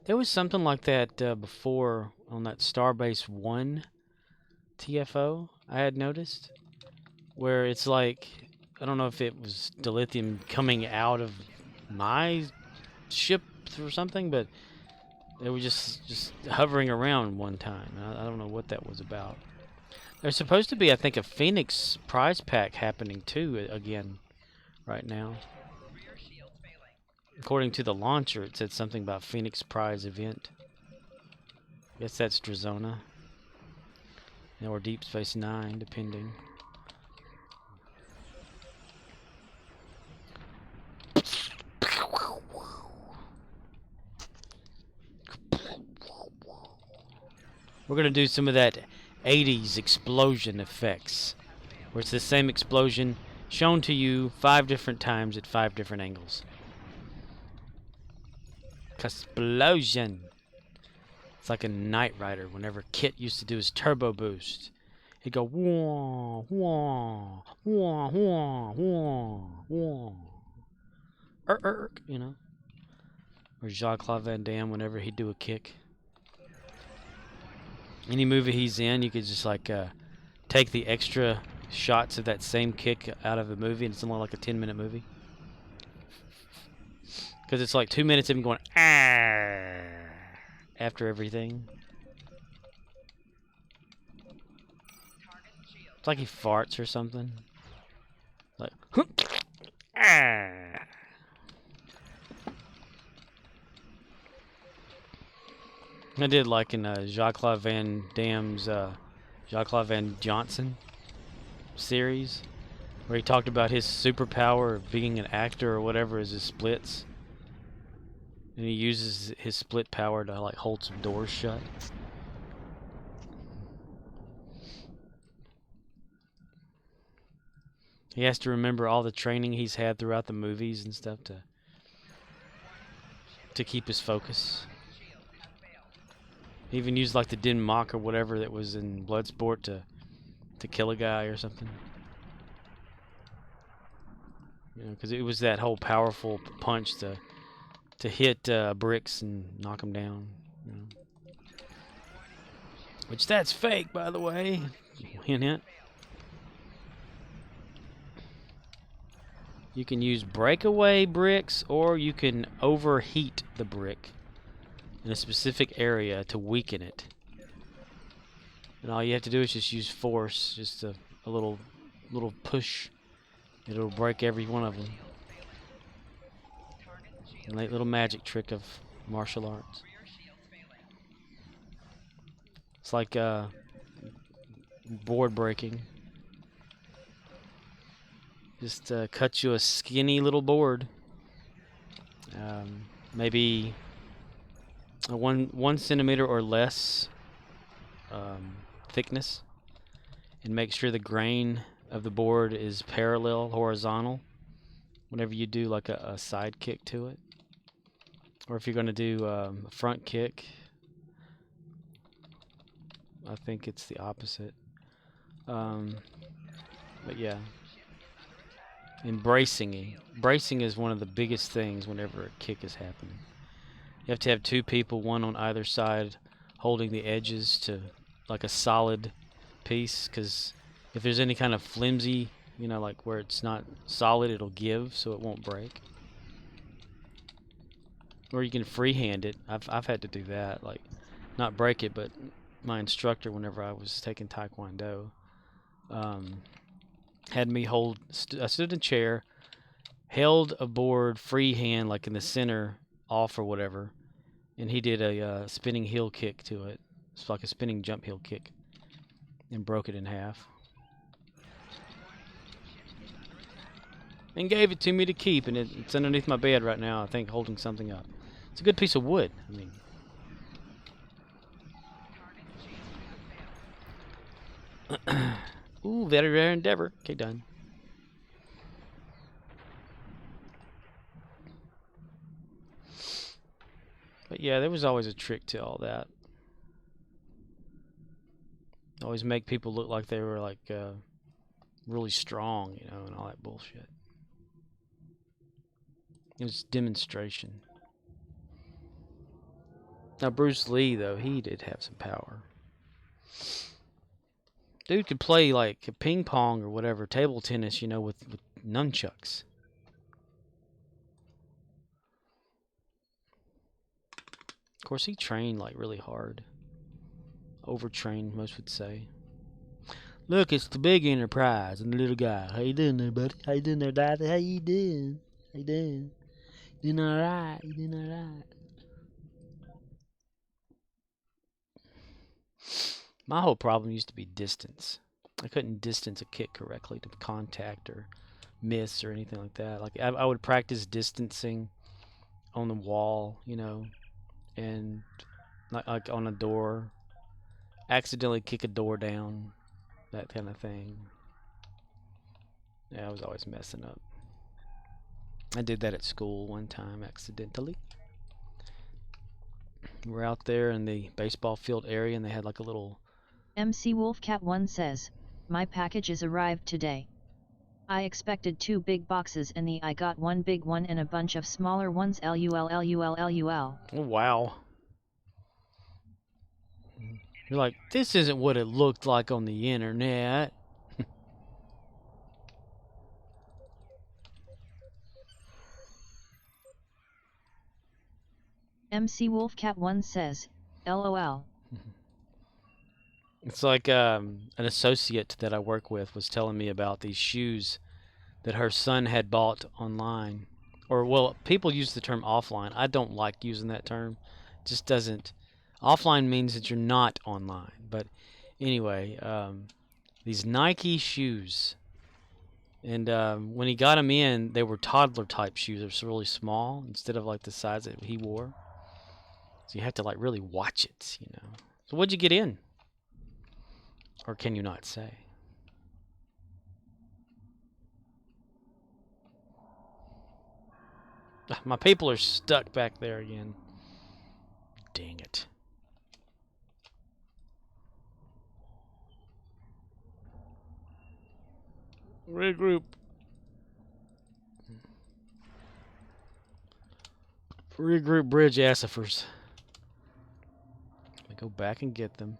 There was something like that before on that Starbase 1 TFO I had noticed, where it's like, I don't know if it was dilithium coming out of my ship or something, but they were just hovering around one time. I don't know what that was about. There's supposed to be, I think, a Phoenix prize pack happening too again right now. According to the launcher, it said something about Phoenix prize event. Guess that's Drazona. Or Deep Space Nine, depending. We're going to do some of that 80s explosion effects, where it's the same explosion shown to you 5 different times at 5 different angles. Explosion. It's like a Knight Rider whenever Kit used to do his turbo boost. He'd go wah wah wah wah wah wah. You know. Or Jean-Claude Van Damme whenever he'd do a kick. Any movie he's in, you could just like take the extra shots of that same kick out of the movie, and it's only like a 10-minute movie. Because it's like 2 minutes of him going ah after everything. It's like he farts or something. Like ah. I did like in Jean-Claude Van Damme's Jean-Claude Van Johnson series, where he talked about his superpower of being an actor or whatever is his splits. And he uses his split power to like hold some doors shut. He has to remember all the training he's had throughout the movies and stuff to keep his focus. He even used like the Din Mach or whatever that was in Bloodsport to kill a guy or something. You know, because it was that whole powerful punch to hit bricks and knock them down. You know. Which that's fake, by the way. Hint, hint. You can use breakaway bricks, or you can overheat the brick in a specific area to weaken it. And all you have to do is just use force, just a little push. It'll break every one of them. A little magic trick of martial arts. It's like board breaking. Just cut you a skinny little board. Maybe a 1 centimeter or less thickness, and make sure the grain of the board is parallel, horizontal, whenever you do like a side kick to it. Or if you're going to do a front kick, I think it's the opposite. But yeah. And bracing. Bracing is one of the biggest things whenever a kick is happening. You have to have 2 people, one on either side, holding the edges to like a solid piece, because if there's any kind of flimsy, you know, like where it's not solid, it'll give, so it won't break. Or you can freehand it. I've had to do that, like not break it, but my instructor, whenever I was taking Taekwondo, had me hold. I stood in a chair, held a board freehand, like in the center, off or whatever, and he did a spinning heel kick to it. It's like a spinning jump heel kick, and broke it in half. And gave it to me to keep, and it's underneath my bed right now, I think, holding something up. It's a good piece of wood. I mean, ooh, very rare endeavor. Okay, done. Yeah, there was always a trick to all that. Always make people look like they were like really strong, you know, and all that bullshit. It was demonstration. Now Bruce Lee, though, he did have some power. Dude could play like ping pong or whatever, table tennis, you know, with nunchucks. Of course, he trained like really hard. Overtrained, most would say. Look, it's the big Enterprise and the little guy. How you doing there, buddy? How you doing there, Daddy? How you doing? How you doing? Doing all right? You doing all right? My whole problem used to be distance. I couldn't distance a kick correctly to contact or miss or anything like that. Like I would practice distancing on the wall, you know, and like on a door, accidentally kick a door down, that kind of thing. Yeah, I was always messing up. I did that at school one time accidentally. We're out there in the baseball field area and they had like a little... MC Wolfcat1 says, my packages arrived today. I expected 2 big boxes and I got 1 big one and a bunch of smaller ones. LUL. Oh, wow. You're like, this isn't what it looked like on the internet. MC Wolfcat1 says, LOL. It's like an associate that I work with was telling me about these shoes that her son had bought online. Or, well, people use the term offline. I don't like using that term. It just doesn't. Offline means that you're not online. But anyway, these Nike shoes. And when he got them in, they were toddler type shoes. They're really small instead of like the size that he wore. So you have to like really watch it, you know. So what'd you get in? Or can you not say? My people are stuck back there again. Dang it. Regroup. Regroup bridge assifers. Let me go back and get them.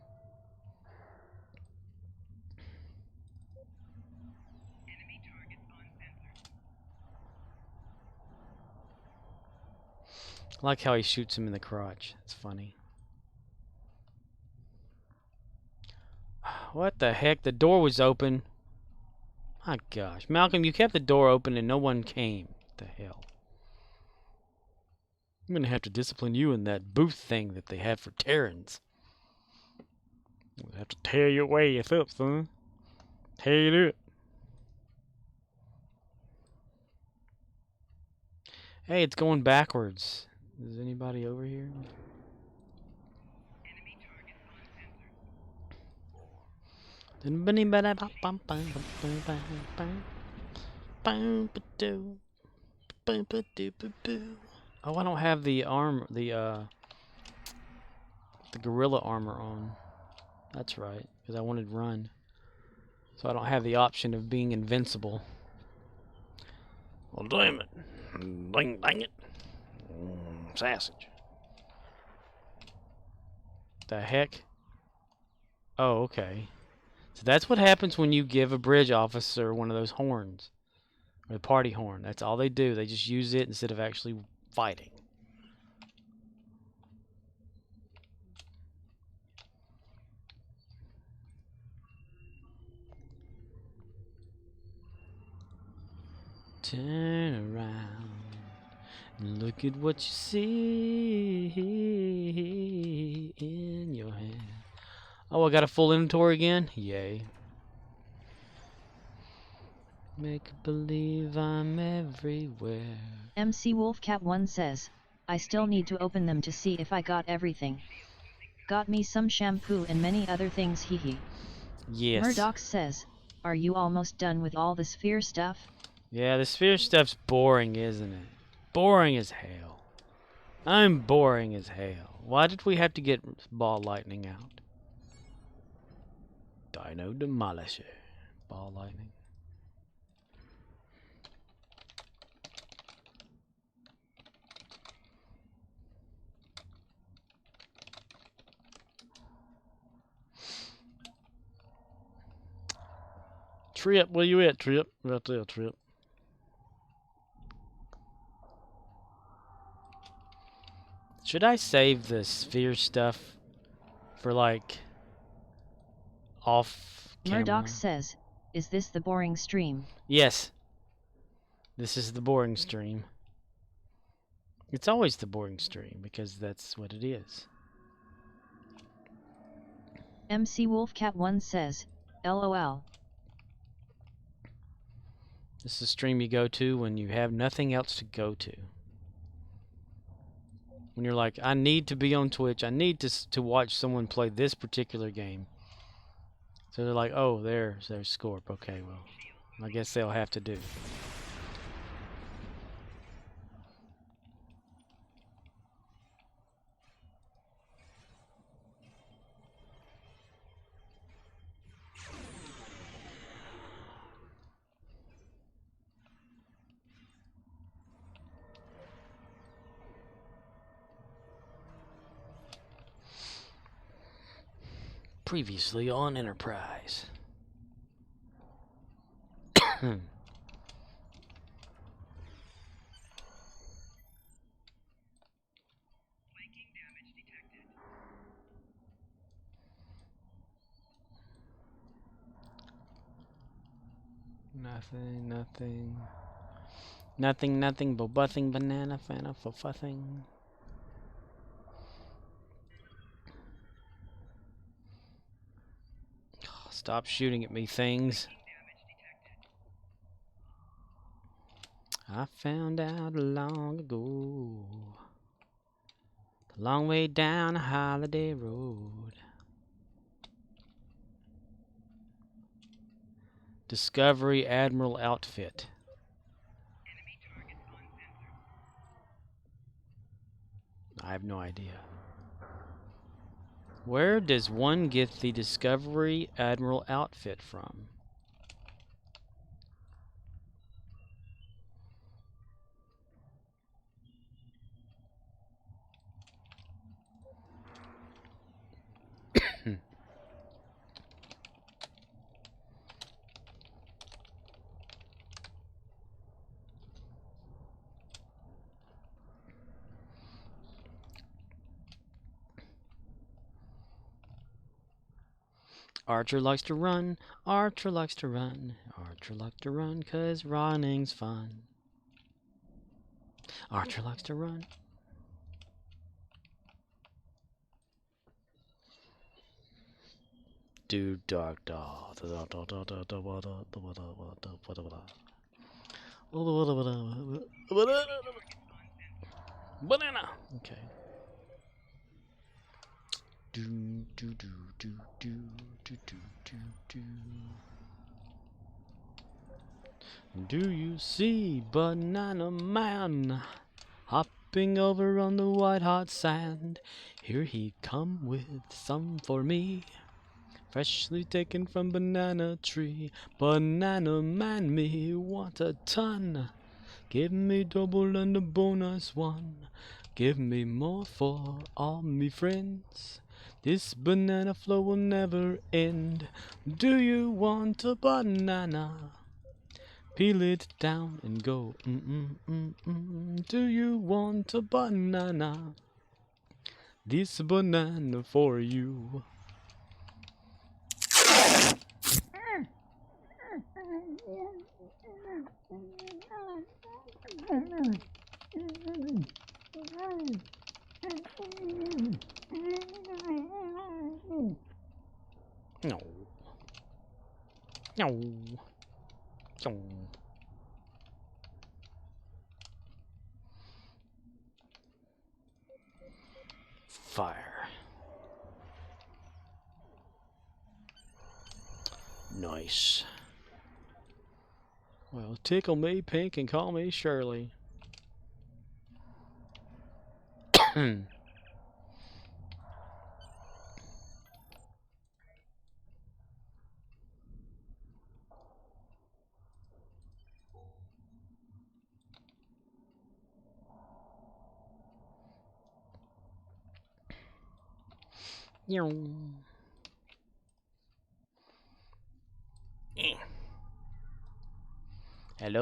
I like how he shoots him in the crotch. It's funny. What the heck? The door was open. My gosh. Malcolm, you kept the door open and no one came. What the hell? I'm gonna have to discipline you in that booth thing that they have for Terrans. I'm gonna have to tear your ass up, son. Tear you up. Hey, it's going backwards. Is anybody over here? Oh, I don't have the armor, the gorilla armor on. That's right, because I wanted run. So I don't have the option of being invincible. Well, damn it. Dang it. Sausage. The heck? Oh, okay. So that's what happens when you give a bridge officer one of those horns. Or the party horn. That's all they do. They just use it instead of actually fighting. Turn around and look at what you see in your hand. Oh, I got a full inventory again? Yay. Make believe I'm everywhere. MC Wolfcat1 says, I still need to open them to see if I got everything. Got me some shampoo and many other things, hehe. Yes. Murdoch says, are you almost done with all the sphere stuff? Yeah, the sphere stuff's boring, isn't it? Boring as hell. I'm boring as hell. Why did we have to get ball lightning out? Dino Demolisher. Ball lightning. Trip, where you at, Trip? Right there, Trip. Should I save the sphere stuff for, like, off camera? Murdoch says, is this the boring stream? Yes. This is the boring stream. It's always the boring stream, because that's what it is. MC Wolfcat1 says, LOL. This is the stream you go to when you have nothing else to go to. When you're like, I need to be on Twitch. I need to watch someone play this particular game. So they're like, oh, there's Scorp. Okay, well, I guess they'll have to do. Previously on Enterprise. Nothing but buzzing banana fana for fussing. Stop shooting at me, things. I found out long ago. The long way down a holiday road. Discovery Admiral outfit. I have no idea. Where does one get the Discovery Admiral outfit from? Archer likes to run, Archer likes to run, Archer likes to run 'cause running's fun. Archer likes to run. Do dog dog. Banana. Okay. Do do do do do do do do do. Do you see Banana Man hopping over on the white hot sand? Here he come with some for me, freshly taken from banana tree. Banana Man, me want a ton. Give me double and a bonus one. Give me more for all me friends. This banana flow will never end. Do you want a banana? Peel it down and go. Do you want a banana? This banana for you. No. No. No. Fire. Nice. Well, tickle me pink and call me Shirley. Hello,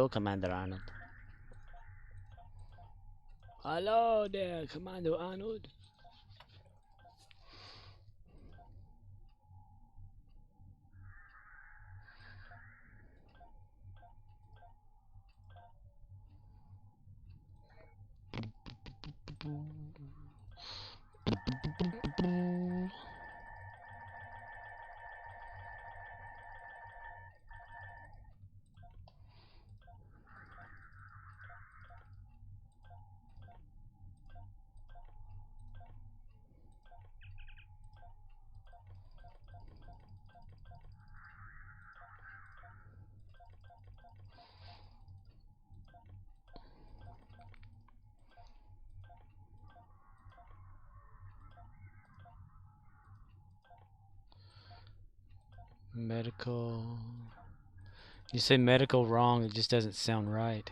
Commander Arnold. Hello there, Commander Arnold. Medical. You say medical wrong, it just doesn't sound right.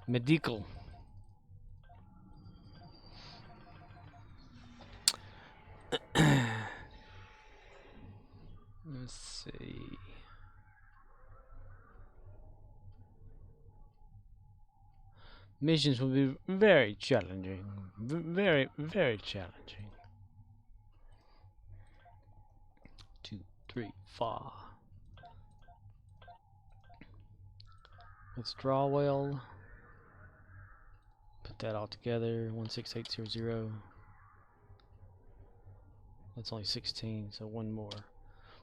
Medical. Let's see. Missions will be very challenging. Very, very challenging. 2, 3, 4. Withdraw well. Put that all together. 16800. That's only 16, so one more.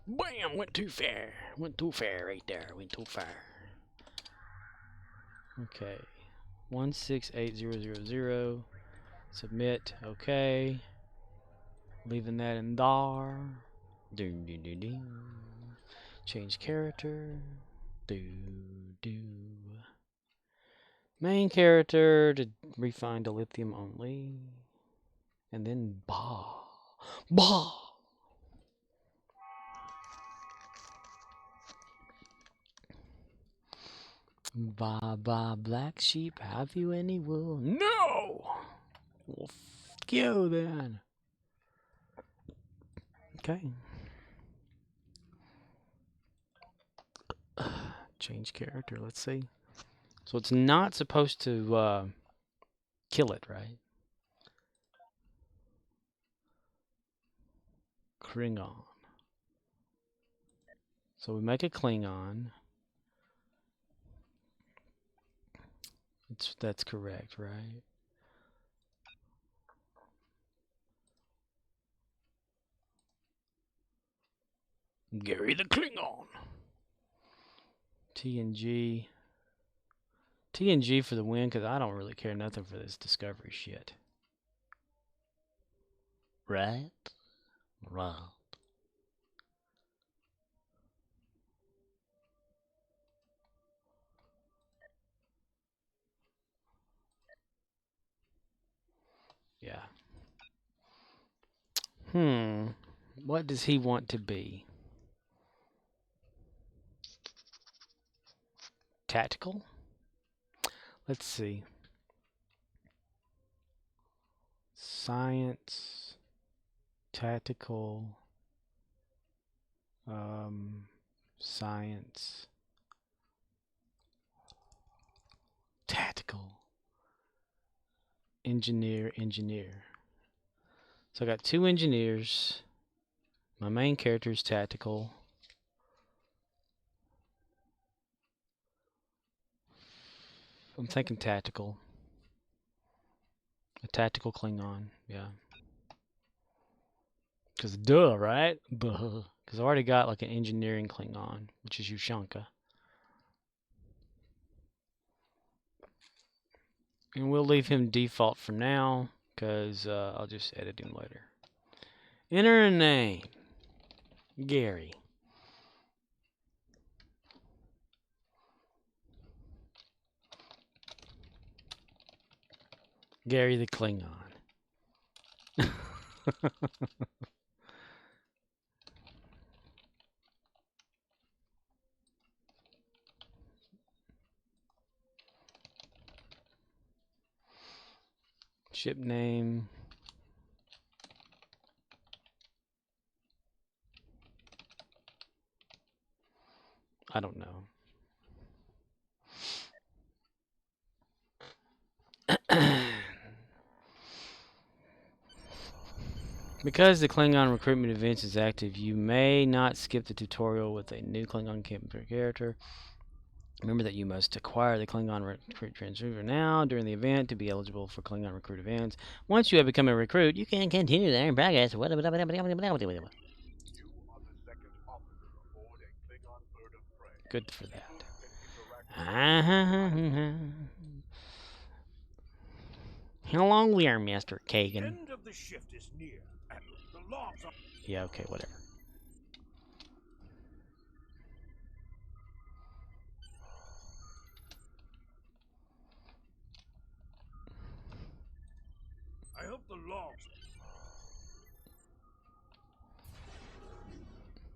Bam! Went too far. Went too far right there. Went too far. Okay. 168000. Submit. Okay. Leaving that in there. Doom, doom, doom, doom. Change character. Do. Main character to refine to lithium only. And then bah. Ba, black sheep, have you any wool? No! Well, f you then. Okay. Change character, let's see. So it's not supposed to kill it, right? Klingon. So we make a Klingon. That's correct, right? Gary the Klingon. TNG. TNG for the win, because I don't really care nothing for this Discovery shit. Right? Right. Yeah. What does he want to be? Tactical? Let's see. Science. Tactical. Science. Tactical. Engineer. So I got 2 engineers. My main character is tactical. I'm thinking tactical. A tactical Klingon, yeah. Because duh, right? Because I already got like an engineering Klingon, which is Ushanka. And we'll leave him default for now, because I'll just edit him later. Enter a name. Gary. Gary the Klingon. Ship name. I don't know. Because the Klingon recruitment event is active, you may not skip the tutorial with a new Klingon character. Remember that you must acquire the Klingon recruit transceiver now during the event to be eligible for Klingon recruit events. Once you have become a recruit, you can continue to earn progress. Good for that. How long we are, Master Kagan? End of the shift is near, and the logs are... Yeah, okay, whatever. I hope the logs...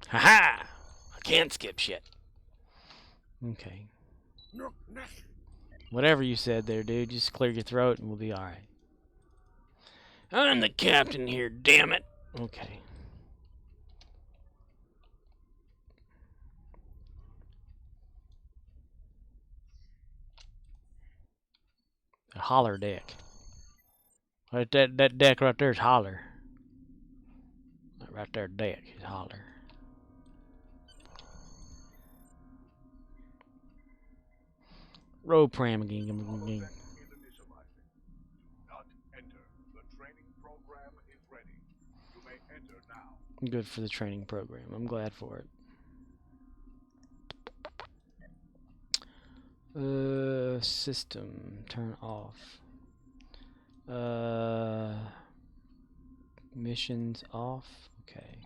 Haha! I can't skip shit. Okay. Whatever you said there, dude, just clear your throat and we'll be alright. I'm the captain here, damn it! Okay. A holler deck. Right, that deck right there is holler. Right there, deck is holler. Road pram again. Good for the training program. I'm glad for it. System turn off. Missions off. Okay.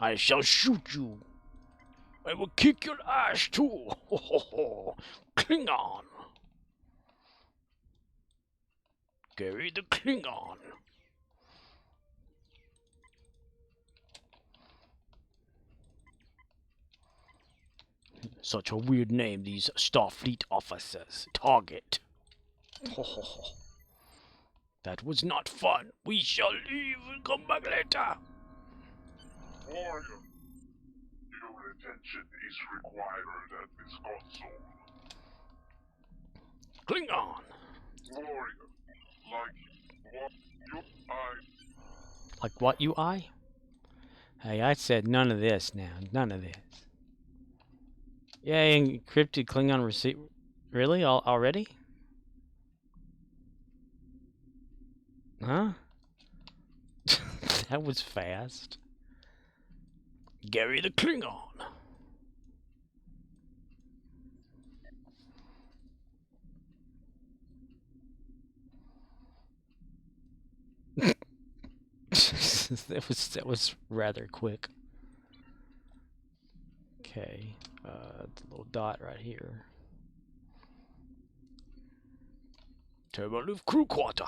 I shall shoot you. I will kick your ass too. Ho ho ho. Klingon. Gary the Klingon. Such a weird name, these Starfleet officers. Target. Ho ho ho. That was not fun. We shall leave and come back later. Warrior, your attention is required at this console. Klingon. Warrior, like what UI? Hey, I said none of this now. None of this. Yeah, encrypted Klingon receipt. Really? Already? Huh? That was fast. Gary the Klingon. that was rather quick. Okay, the little dot right here. Turbo-lift crew quarter.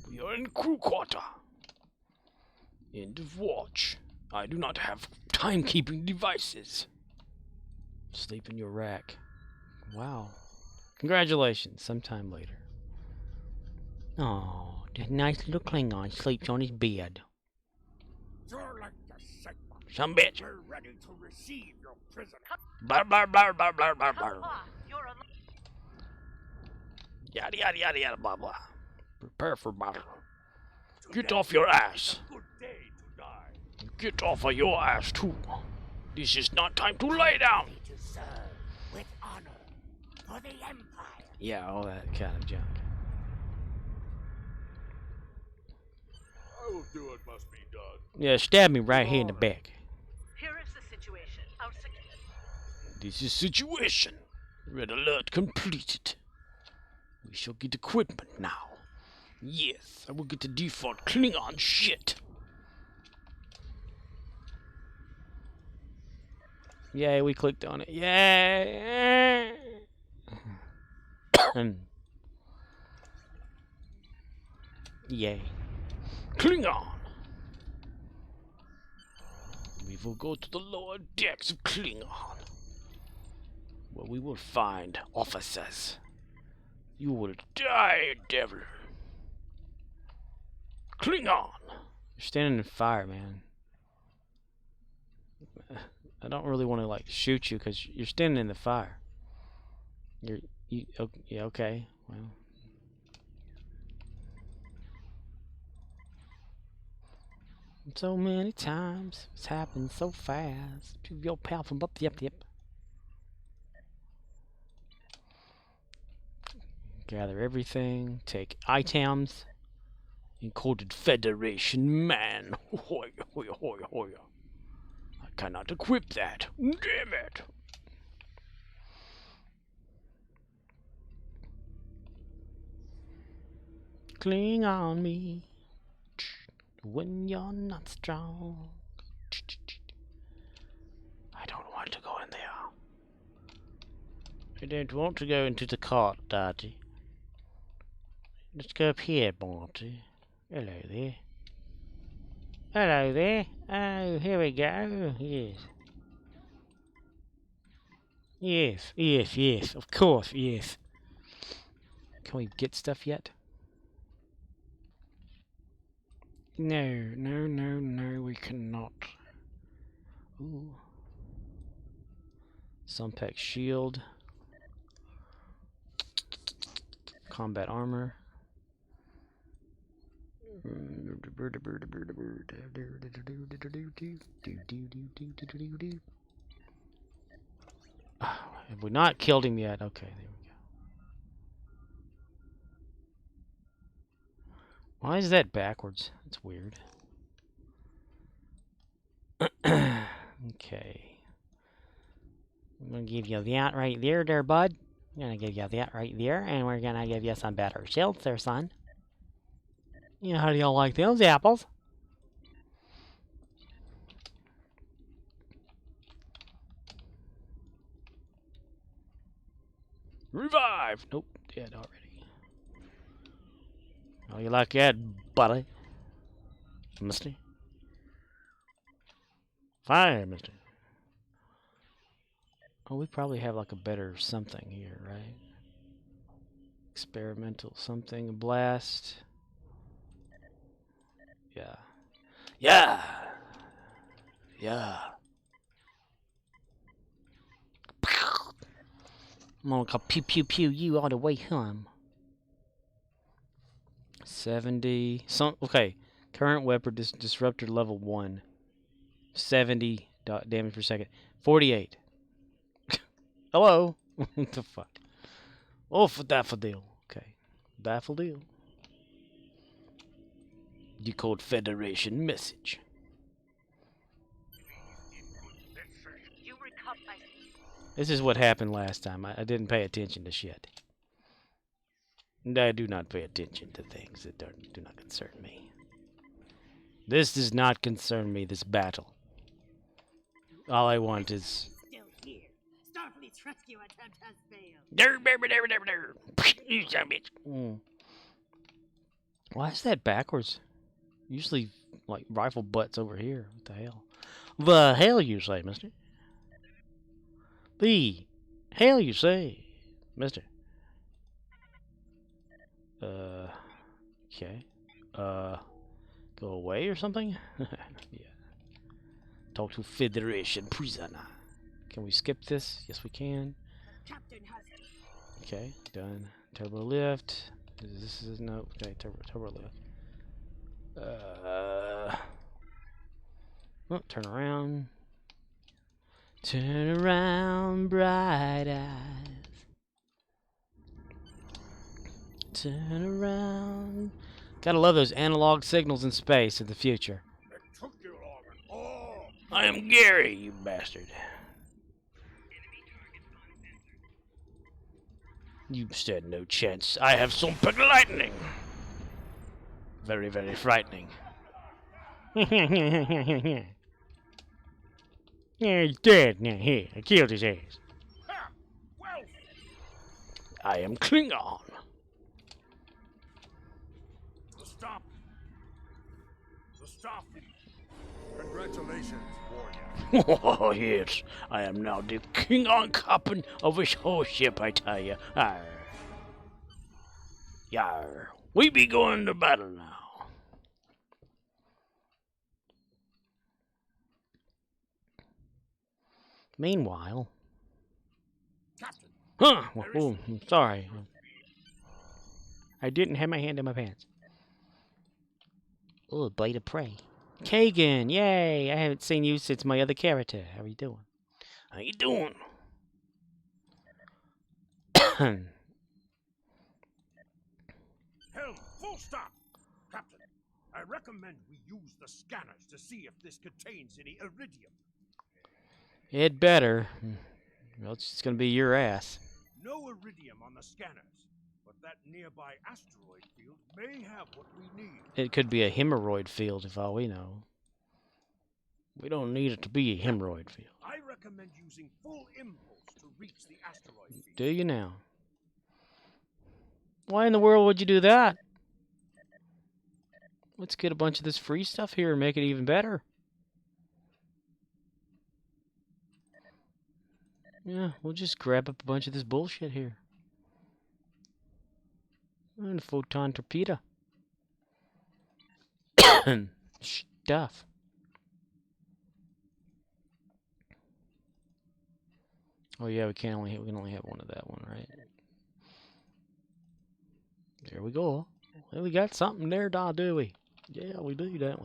We are in crew quarter. End of watch. I do not have timekeeping devices. Sleep in your rack. Wow. Congratulations. Sometime later. Oh, that nice little Klingon sleeps on his bed. You're like the sick. Some bitch. We're ready to receive your prisoner. Blah blah blah blah blah blah blah. Yada yada yada yada blah blah. Prepare for battle. Get off your ass. Get off of your ass too. This is not time to lay down. With honor for the Empire. Yeah, all that kind of junk. I will do what must be done. Yeah, stab me right here in the back. Here is the situation. This is situation. Red alert completed. We shall get equipment now. Yes, I will get the default Klingon shit. Yay, we clicked on it. Yay! Yay. Klingon! We will go to the lower decks of Klingon, where we will find officers. You will die, devil. Klingon! You're standing in fire, man. I don't really want to, like, shoot you because you're standing in the fire. Yeah, okay. Well. So many times, it's happened so fast. To your pal from up, yep. Gather everything, take items. Encoded Federation man. Hoya, hoya, hoya, hoya. I cannot equip that. Damn it. Cling on me when you're not strong. I don't want to go in there. I don't want to go into the cart, Daddy. Let's go up here, Monty. Hello there. Hello there. Oh, here we go. Yes. Yes. Of course, yes. Can we get stuff yet? No, we cannot. Ooh. Sumpec shield. Combat armor. Have we not killed him yet? Okay, there we go. Why is that backwards? That's weird. Okay. I'm gonna give you that right there, bud. I'm gonna give you that right there, and we're gonna give you some better shields there, son. You know, how do y'all like those apples? Revive! Nope, dead already. Oh, you like that, buddy? Mister? Fine, mister. Oh, we probably have like a better something here, right? Experimental something, blast. Yeah. I'm gonna go pew pew pew you all the way home. 70. Okay. Current weapon disruptor level 1. 70 damage per second. 48. Hello. What the fuck? Oh, for daffodil. Okay. Daffodil. Decode Federation message. This is what happened last time. I didn't pay attention to shit. And I do not pay attention to things that do not concern me. This does not concern me, this battle. All I want is... Still here. Starfleet's rescue attempt has failed. You son of a bitch. Why is that backwards? Usually, like, rifle butts over here. What the hell? The hell you say, mister? The hell you say, mister? Okay. Go away or something? Yeah. Talk to Federation prisoner. Can we skip this? Yes, we can. Okay, done. Turbo lift. This is no. Okay, turbo lift. Oh, turn around. Turn around, bright eyes. Turn around. Gotta love those analog signals in space in the future. I am Gary, you bastard. You stood no chance. I have some big lightning. Very, very frightening. Yeah, he's dead now. Here, I killed his ass. Well, I am Klingon. the stop. The stop. Congratulations, warrior. Oh, yes. I am now the Klingon captain of this whole ship, I tell you. Arr. Yar. We be going to battle now. Meanwhile... Captain. Huh! Oh, I'm sorry. I didn't have my hand in my pants. Oh, blade of prey. Kagan, yay! I haven't seen you since my other character. How are you doing? How you doing? Helm, full stop. Captain, I recommend we use the scanners to see if this contains any iridium. It better. Well, it's just gonna be your ass. No iridium on the scanners, but that nearby asteroid field may have what we need. It could be a hemorrhoid field, if all we know. We don't need it to be a hemorrhoid field. I recommend using full impulse to reach the asteroid field. Do you now? Why in the world would you do that? Let's get a bunch of this free stuff here and make it even better. Yeah, we'll just grab up a bunch of this bullshit here. And a photon torpedo. Stuff. Oh yeah, we can only have one of that one, right? There we go. Well, we got something there, do we? Yeah, we do, don't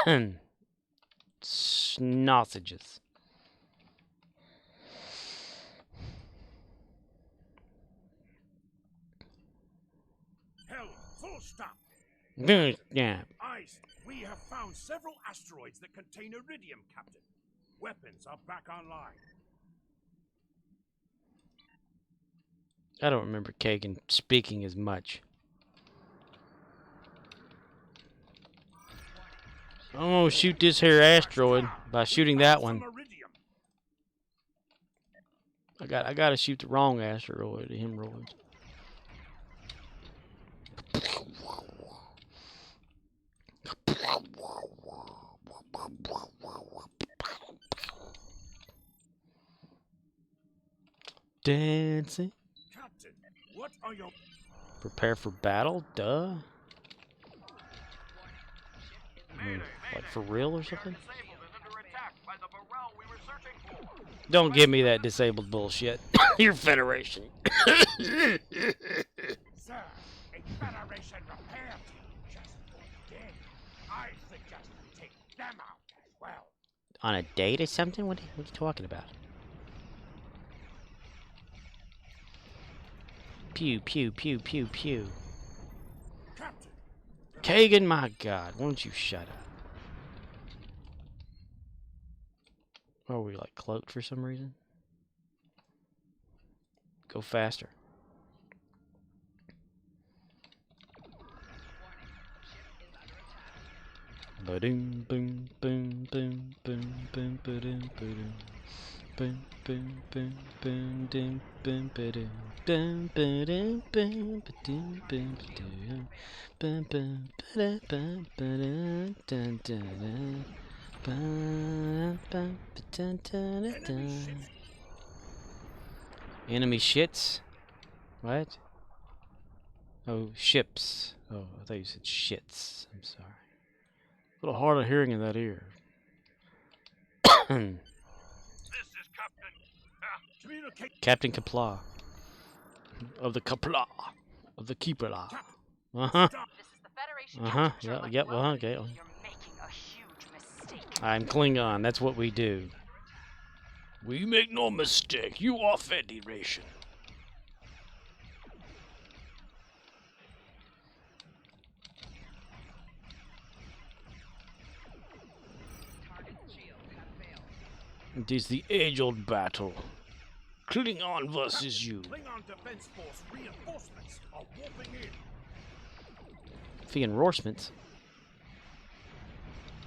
we? Sausages. Helm, full stop. Yeah. Ice, we have found several asteroids that contain iridium, Captain. Weapons are back online. I don't remember Kagan speaking as much. Oh, shoot this here asteroid by shooting that one. I gotta shoot the wrong asteroid, the hemorrhoids. Dancing. Captain, what are your... Prepare for battle? Duh. Like for real or something? Don't give me that disabled bullshit. Your Federation. Sir, a Federation repair team just dead. I suggest we take them out as well. On a date or something? What are you talking about? Pew, pew, pew, pew, pew. Kagan, my God, why don't you shut up? Oh, we like cloaked for some reason? Go faster. Ba-doom, boom, boom, boom, boom, boom, ba-doom, ba-doom. Boom, boom, boom, boom, doom, boom, ba-doom. Boom, ba-doom, boom, ba-doom, boom, ba-doom. Boom, boom, ba-da, bum, ba-da, dun, dun, dun. Bum, bum, ba-dun, dun, dun, dun. Enemy shits? What? Oh, ships. Oh, I thought you said shits. I'm sorry. A little hard of hearing in that ear. Captain Kapla. Of the Kapla. Of the Keeperla. Uh-huh. Uh-huh. Yeah, yep, okay. I'm Klingon. That's what we do. We make no mistake. You are Federation. It is the age-old battle. Klingon versus you. Klingon Defense Force reinforcements are warping in. Reinforcements?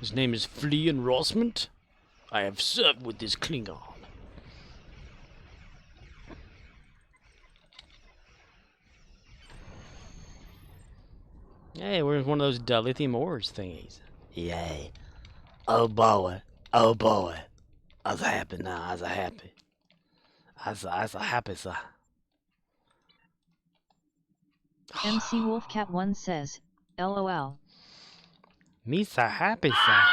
His name is Flea and Rossmont. I have served with this Klingon. Hey, we're in one of those dilithium ores thingies. Yay. Oh boy. Oh boy. I was happy now. I was happy. I was happy, sir. MC Wolfcat1 says, LOL. Me so happy, sir.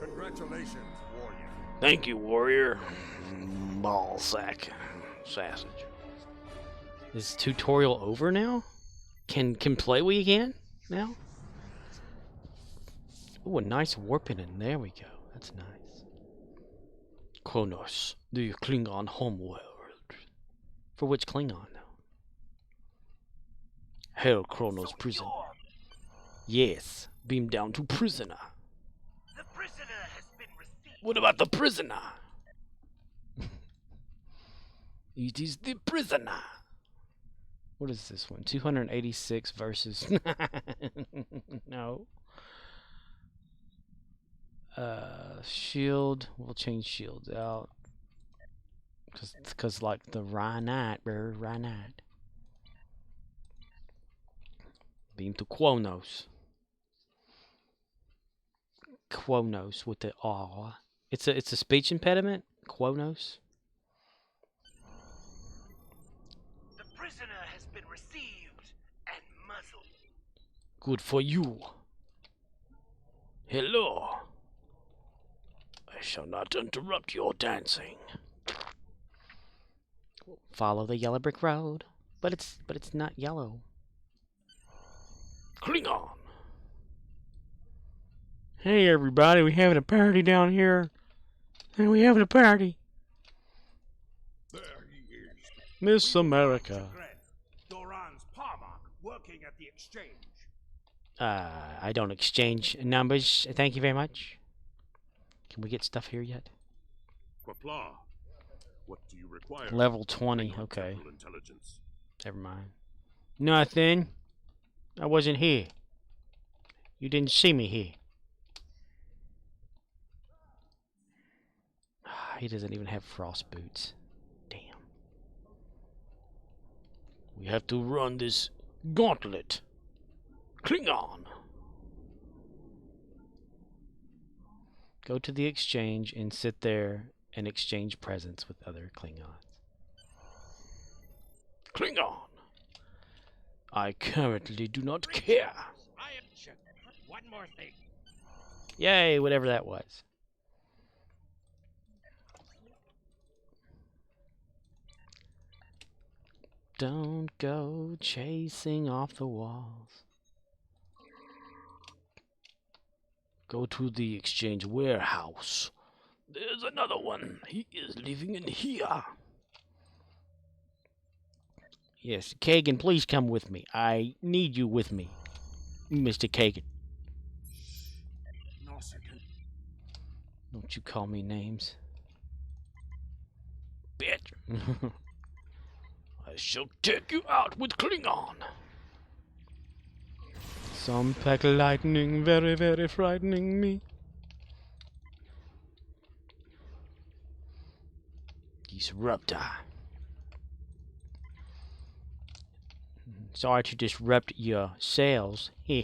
Congratulations, warrior. Thank you, warrior. Ball sack. Sausage. Is tutorial over now? Can play we again now? Ooh, a nice warping in. There we go. That's nice. Kronos, the Klingon homeworld. For which Klingon, though? Hail Kronos prison. Yes, beam down to prisoner. The prisoner has been received. What about the prisoner? It is the prisoner. What is this one? 286 versus... No. Shield. We'll change shields out. Cause like the Rhinite, bro. Rhinite. Beam to Kronos. Kronos with the R. It's a speech impediment. Kronos. The prisoner has been received and muzzled. Good for you. Hello. I shall not interrupt your dancing. Follow the yellow brick road, but it's not yellow. Klingon. Hey everybody, we having a party down here. Hey, we having a party. There he is. Miss America. Doran's Parmark working at the exchange. I don't exchange numbers. Thank you very much. Can we get stuff here yet? Quapla, what do you require? Level 20, okay. Intelligence. Never mind. Nothing. I wasn't here. You didn't see me here. He doesn't even have frost boots. Damn. We have to run this gauntlet. Klingon. Go to the exchange and sit there and exchange presents with other Klingons. Klingon. I currently do not care. I am checked. One more thing. Yay, whatever that was. Don't go chasing off the walls. Go to the exchange warehouse. There's another one. He is living in here. Yes, Kagan, please come with me. I need you with me, Mr. Kagan. Don't you call me names. Bitch. I shall take you out with Klingon. Some pack lightning, very, very frightening me. Disruptor. Sorry to disrupt your sales. Heh.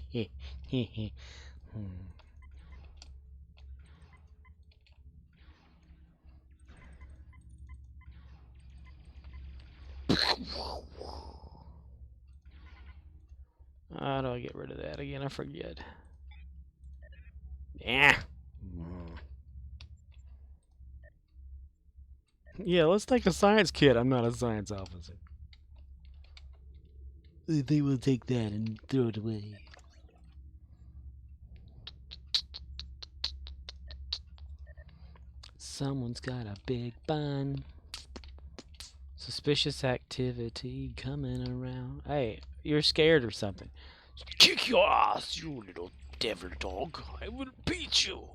How do I get rid of that again? I forget. Yeah. Yeah, let's take a science kit. I'm not a science officer. They will take that and throw it away. Someone's got a big bun. Suspicious activity coming around. Hey, you're scared or something. Kick your ass, you little devil dog. I will beat you.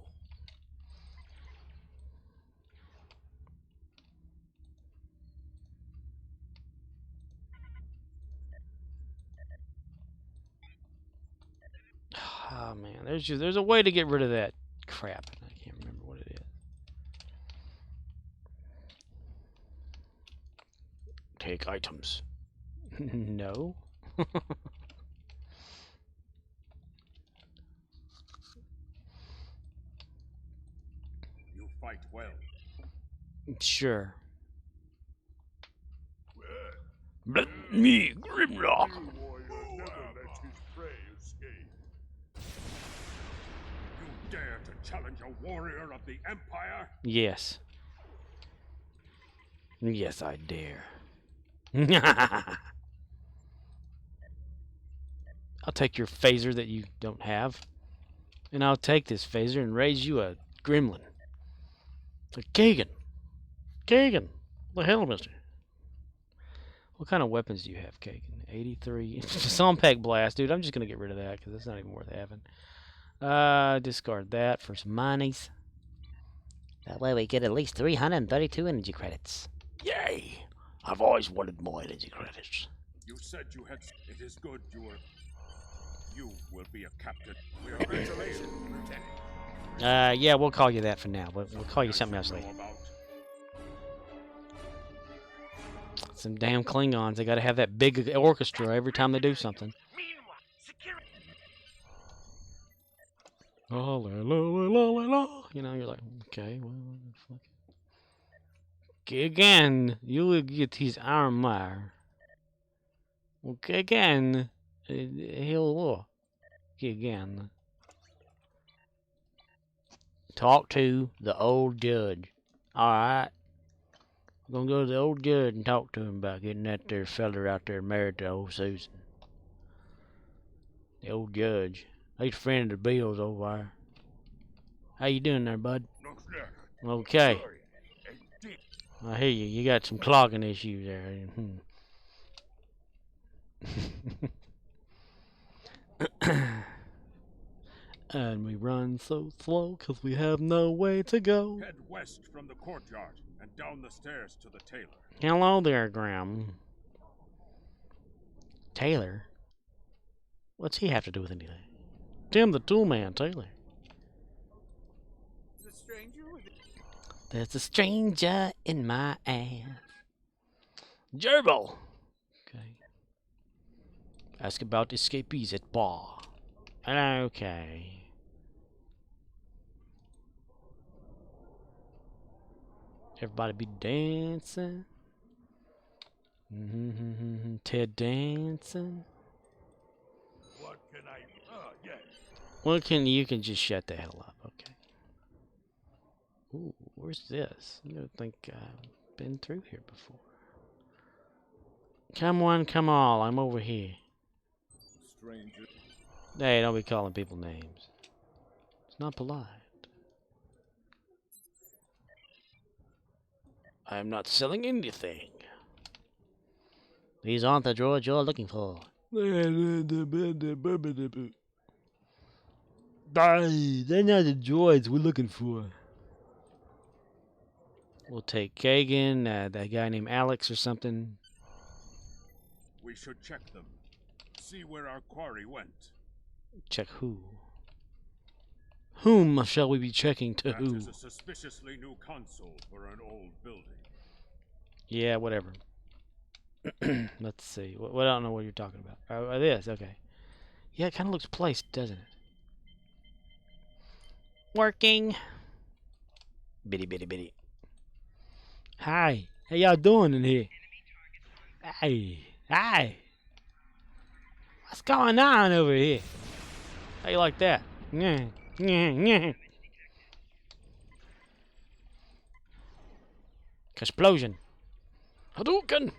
Oh man, there's a way to get rid of that crap. I can't remember what it is. Take items. No. You fight well. Sure. Let me, Grimlock. New warrior never lets his prey escape. You dare to challenge a warrior of the Empire? Yes. Yes, I dare. I'll take your phaser that you don't have, and I'll take this phaser and raise you a gremlin. A Kagan. Kagan. The hell, mister? What kind of weapons do you have, Kagan? 83. Sompac blast, dude. I'm just going to get rid of that because it's not even worth having. Discard that for some monies. That way we get at least 332 energy credits. Yay! I've always wanted more energy credits. You said you had. It is good you were. You will be a captain. Congratulations, Lieutenant. Yeah, we'll call you that for now. We'll call you something else later. Some damn Klingons. They gotta have that big orchestra every time they do something. Oh, la, la, la, la, la. You know, you're like, okay, well, fuck. Okay, again, you will get his armor. Okay, again, he'll okay, again. Talk to the old judge. Alright. We're gonna go to the old judge and talk to him about getting that there feller out there married to old Susan. The old judge. He's a friend of the Bills over there. How you doing there, bud? Okay. I hear you. You got some clogging issues there. And we run so slow because we have no way to go. Head west from the courtyard and down the stairs to the tailor. Hello there, Graham. Taylor? What's he have to do with anything? Tim the Toolman, Taylor. There's a stranger in my ass. Gerbil! Okay. Ask about escapees at bar. Okay. Everybody be dancing. Ted dancing. What can I? Yeah. Well, you can just shut the hell up, okay? Ooh, where's this? I don't think I've been through here before. Come one, come all. I'm over here. Stranger. Hey, don't be calling people names. It's not polite. I am not selling anything. These aren't the droids you're looking for. They're not the droids we're looking for. We'll take Kagan, that guy named Alex or something. We should check them. See where our quarry went. Check who? Whom shall we be checking to who? That is a suspiciously new console for an old building. Yeah, whatever. Let's see. I don't know what you're talking about. Oh, this, okay. Yeah, it kind of looks placed, doesn't it? Working. Bitty, bitty, bitty. Hi. How y'all doing in here? Hey. Hi. What's going on over here? How you like that? Yeah. Yeah. Yeah. Explosion. Hadouken.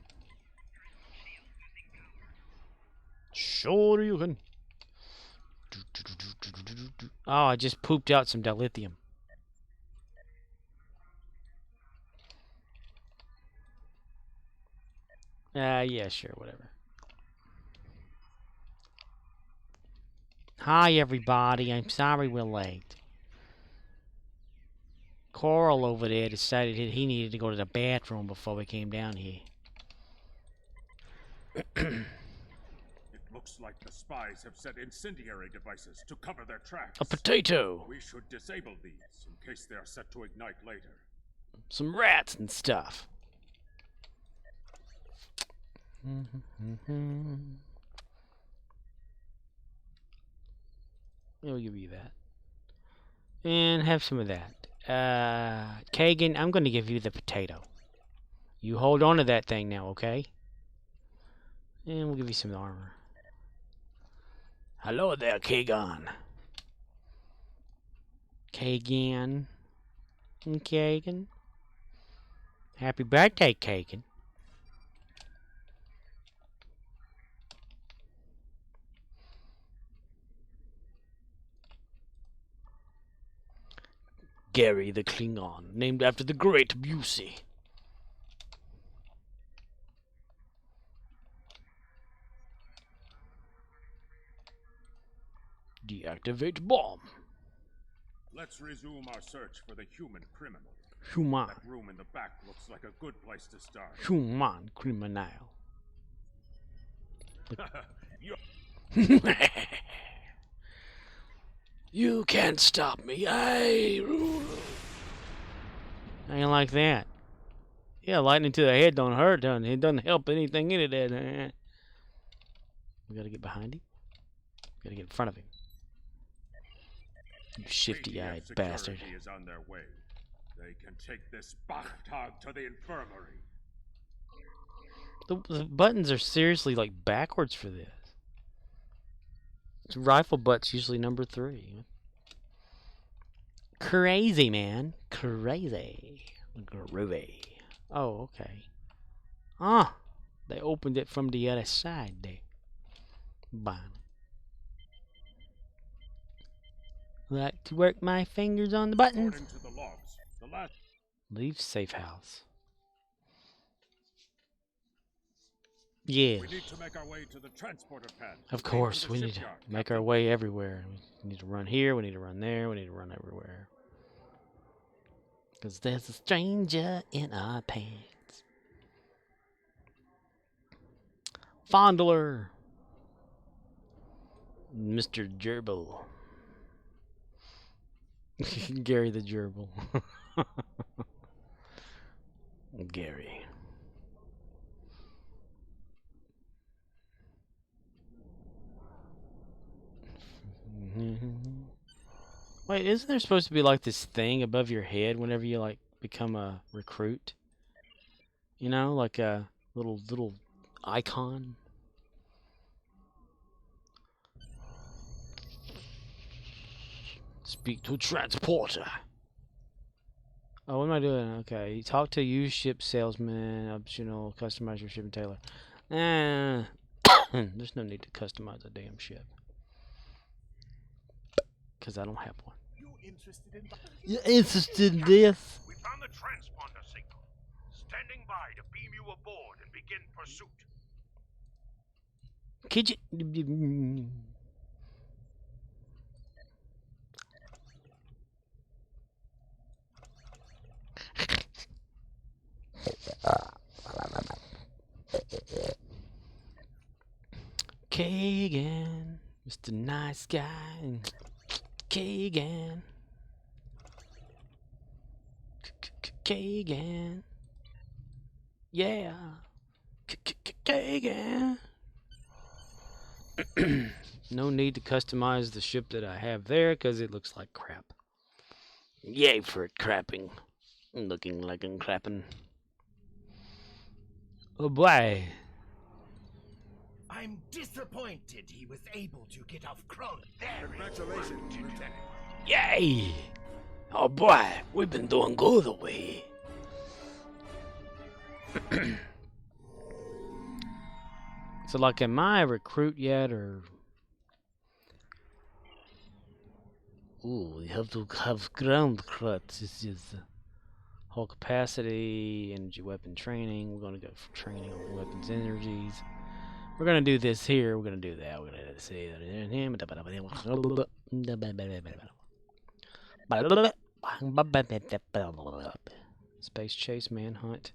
Sure you can. Oh, I just pooped out some dilithium. Yeah, sure, whatever. Hi, everybody. I'm sorry we're late. Coral over there decided he needed to go to the bathroom before we came down here. It Looks like the spies have set incendiary devices to cover their tracks. A potato. We should disable these in case they are set to ignite later. Some rats and stuff. We'll give you that. And have some of that. Kagan, I'm going to give you the potato. You hold on to that thing now, okay? And we'll give you some armor. Hello there, Kagan. Kagan. Kagan. Happy birthday, Kagan. Gary the Klingon, named after the great Busey. Deactivate bomb. Let's resume our search for the human criminal. Human. That room in the back looks like a good place to start. Human criminal. You can't stop me. I ain't like that. Yeah, lightning to the head don't hurt, doesn't it? It doesn't help anything in it. We gotta get behind him. We gotta get in front of him. You shifty-eyed bastard. Is on their way. They can take this Bachtag to the infirmary. The buttons are seriously like backwards for this. Rifle butt's usually number 3. Crazy, man. Crazy. Groovy. Oh, okay. Ah, they opened it from the other side there. Bam. Like to work my fingers on the buttons. To the logs, Leave safe house. Yes. We need to make our way to the transporter pad. Of course, we need to make our way everywhere. We need to run here, we need to run there, we need to run everywhere. Because there's a stranger in our pants. Fondler. Mr. Gerbil. Gary the Gerbil. Gary. Wait, isn't there supposed to be like this thing above your head whenever you like become a recruit? You know, like a little icon. Speak to transporter. Oh, what am I doing? Okay, talk to used ship salesman. Optional, customize your ship and tailor. There's no need to customize a damn ship. Because I don't have one. You interested in this? We found the transponder signal. Standing by to beam you aboard and begin pursuit. Could you... Kagan, Mr. Nice Guy, Kagan, Kagan, yeah, Kagan. No need to customize the ship that I have there because it looks like crap. Yay for it crapping, looking like I'm crapping. Oh boy. I'm disappointed he was able to get off Kron. Congratulations, Lieutenant. Yay! Oh boy, we've been doing good away. So, like, am I a recruit yet, or? Ooh, we have to have ground cuts. This is hull capacity, energy weapon training. We're gonna go for training on weapons energies. We're gonna do this here. We're gonna do that. We're gonna say that in him. Space chase, manhunt.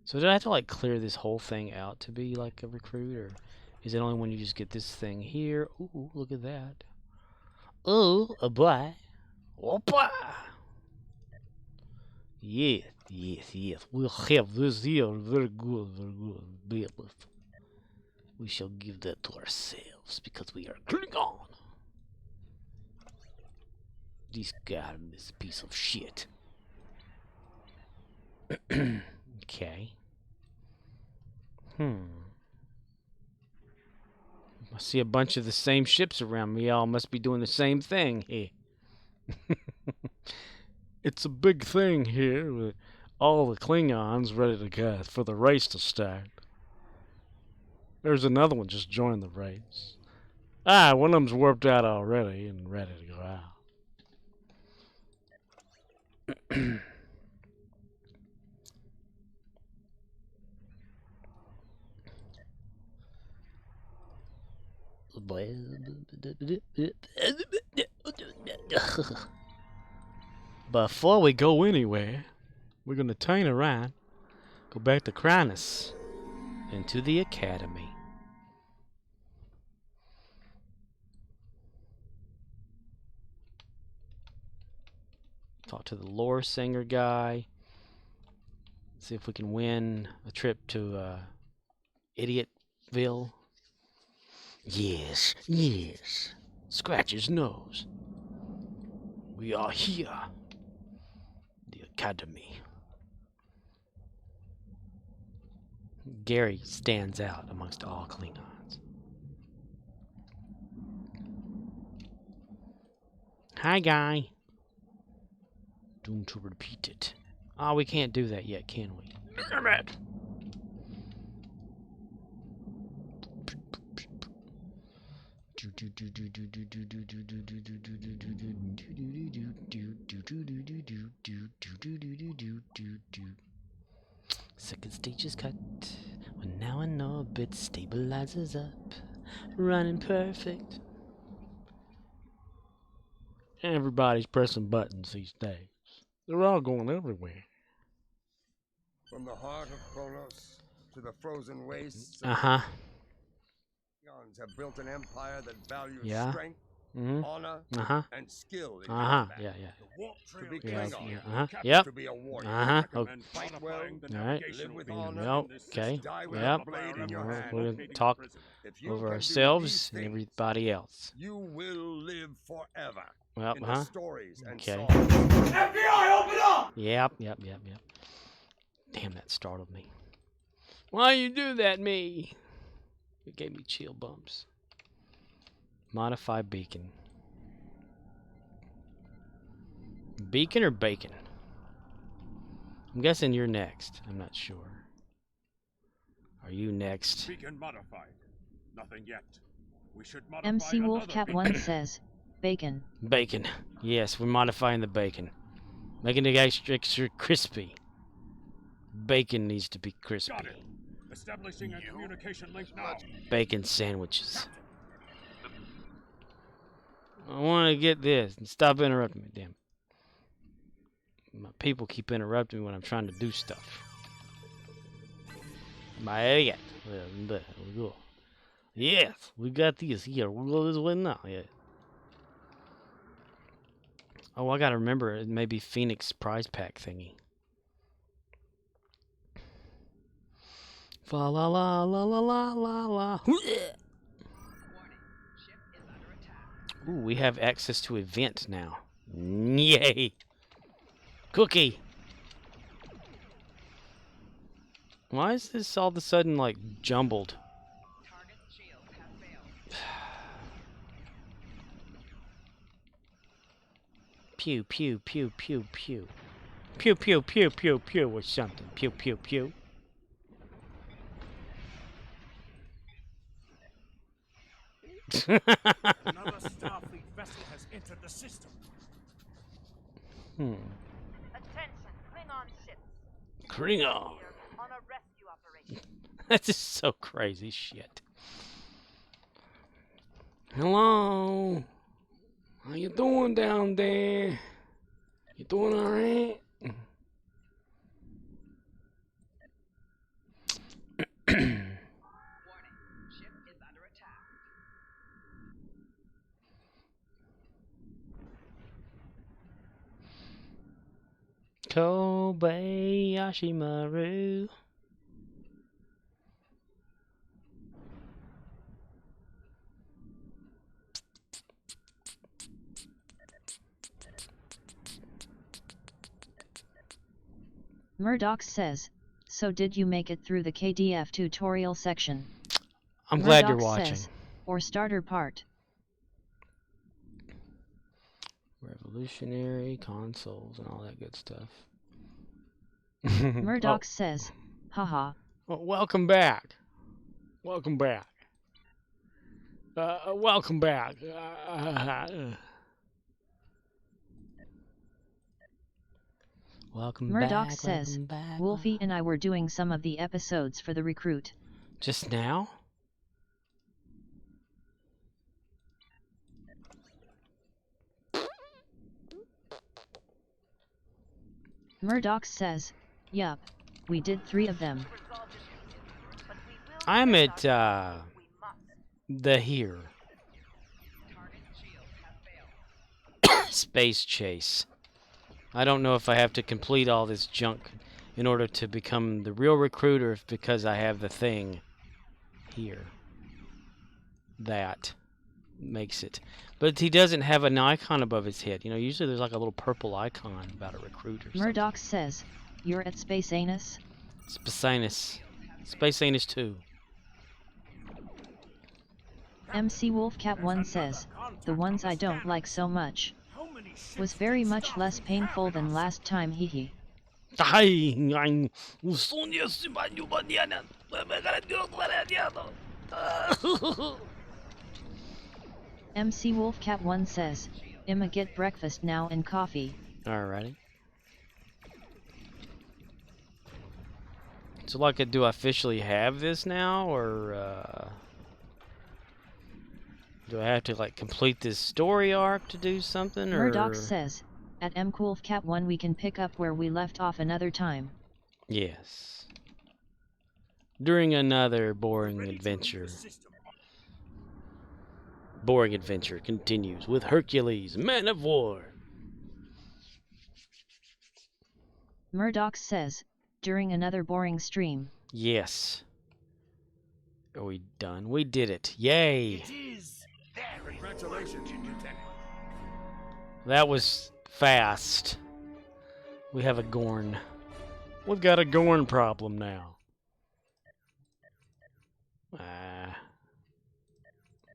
So do I have to like clear this whole thing out to be like a recruit, or Is it only when you just get this thing here? Ooh, look at that. Oh, a boy. Opa! Yes, yes, yes. We'll have this here. Very good, very good. Bailiff. We shall give that to ourselves because we are Klingon. This guy is a piece of shit. Okay. I see a bunch of the same ships around me. Y'all must be doing the same thing here. It's a big thing here with all the Klingons ready to go for the race to start. There's another one just joined the race. One of them's warped out already and ready to go out. Before we go anywhere, we're gonna turn around, go back to Cronus, into the academy. Talk to the lore singer guy. See if we can win a trip to Idiotville. Yes, yes. Scratch his nose. We are here. The academy. Gary stands out amongst all Klingons. Hi, guy. Doomed to repeat it. Oh, we can't do that yet, can we? Damn it! Second stage is cut. Well, now in orbit stabilizes up. Running perfect. Everybody's pressing buttons these days. They're all going everywhere. From the heart of Kronos to the frozen wastes. Uh-huh. Klingons have built an empire that values Yeah. strength, honor, and skill in combat. Yeah. To be Yeah, Klingon, yeah, Captain, to be a warrior. Okay. Fight well, Alright. live with honor, Okay. die with a Yep. blade in your hand. We're gonna talk If you over can do ourselves these and things, everybody else. you will live forever Well, in the stories and okay. songs. FBI, open up! Yep. Damn, that startled me. Why you do that, me? It gave me chill bumps. Modify beacon. Beacon or bacon? I'm guessing you're next. I'm not sure. Are you next? Beacon modified. Nothing yet. We should modify MC Wolfcat1 says, bacon. Bacon. Yes, we're modifying the bacon. Making it extra crispy. Bacon needs to be crispy. Got it. Establishing a communication link now. Bacon sandwiches. I want to get this. And stop interrupting me, damn it. My people keep interrupting me when I'm trying to do stuff. Yes, we got these here. We'll go this way now. Yeah. Oh, I gotta remember it may be Phoenix prize pack thingy. Fa la la la la la la la. Ooh, we have access to event now. Yay! Cookie! Why is this all of a sudden, like, jumbled? Pew, pew, pew, pew, pew. Pew, pew, pew, pew, pew, or something. Pew, pew, pew. Another Starfleet vessel has entered the system. Attention, Klingon ships. Klingon. On a rescue operation. That's just so crazy shit. Hello? How you doing down there? You doing alright? Kobayashi Maru. Murdoch says, so did you make it through the KDF tutorial section? I'm glad you're Murdoch watching. says, or starter part. Revolutionary consoles and all that good stuff. Murdoch says, haha. Well, welcome back. Welcome back. Welcome back. Welcome Murdoch back. says, Welcome back. Wolfie and I were doing some of the episodes for the recruit. Just now? Murdoch says, yup, we did 3 of them. I'm at the here. Space chase. I don't know if I have to complete all this junk in order to become the real recruit, or if because I have the thing here. That makes it. But he doesn't have an icon above his head. You know, usually there's like a little purple icon about a recruit or something. Murdoch says, you're at Space Anus? Space Anus. Space Anus 2. MC Wolfcat1 says, the ones I don't like so much. Was very much less painful than last time, hehe. MC Wolfcat1 says, I'ma get breakfast now and coffee. Alrighty. So like, do I officially have this now, or do I have to like complete this story arc to do something? Or Murdoch says, at MCoolfcat1 we can pick up where we left off another time. Yes. During another boring adventure. Boring adventure continues with Hercules, Man of War. Murdoch says, during another boring stream. Yes. Are we done? We did it. Yay. It is very congratulations, Lieutenant. That was fast. We have a Gorn. We've got a Gorn problem now.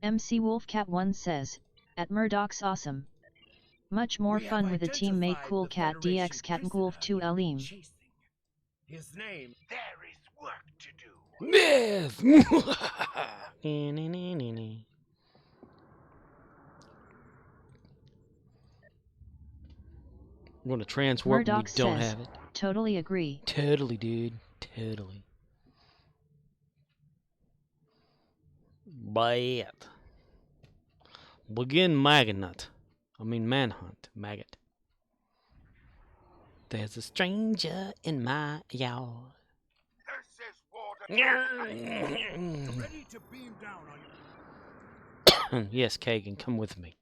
MC Wolfcat1 says, at Murdoch's awesome. Much more fun with a teammate Cool Cat DX Cat and Wolf 2 Alim. His name, there is work to do. Myth! I'm going to transwarp Murdoch and we don't says, have it. Totally agree. Totally, dude. Totally. Bad. Begin magnet. Manhunt. Maggot. There's a stranger in my yard. Ready to beam down on you. Yes, Kagan, come with me.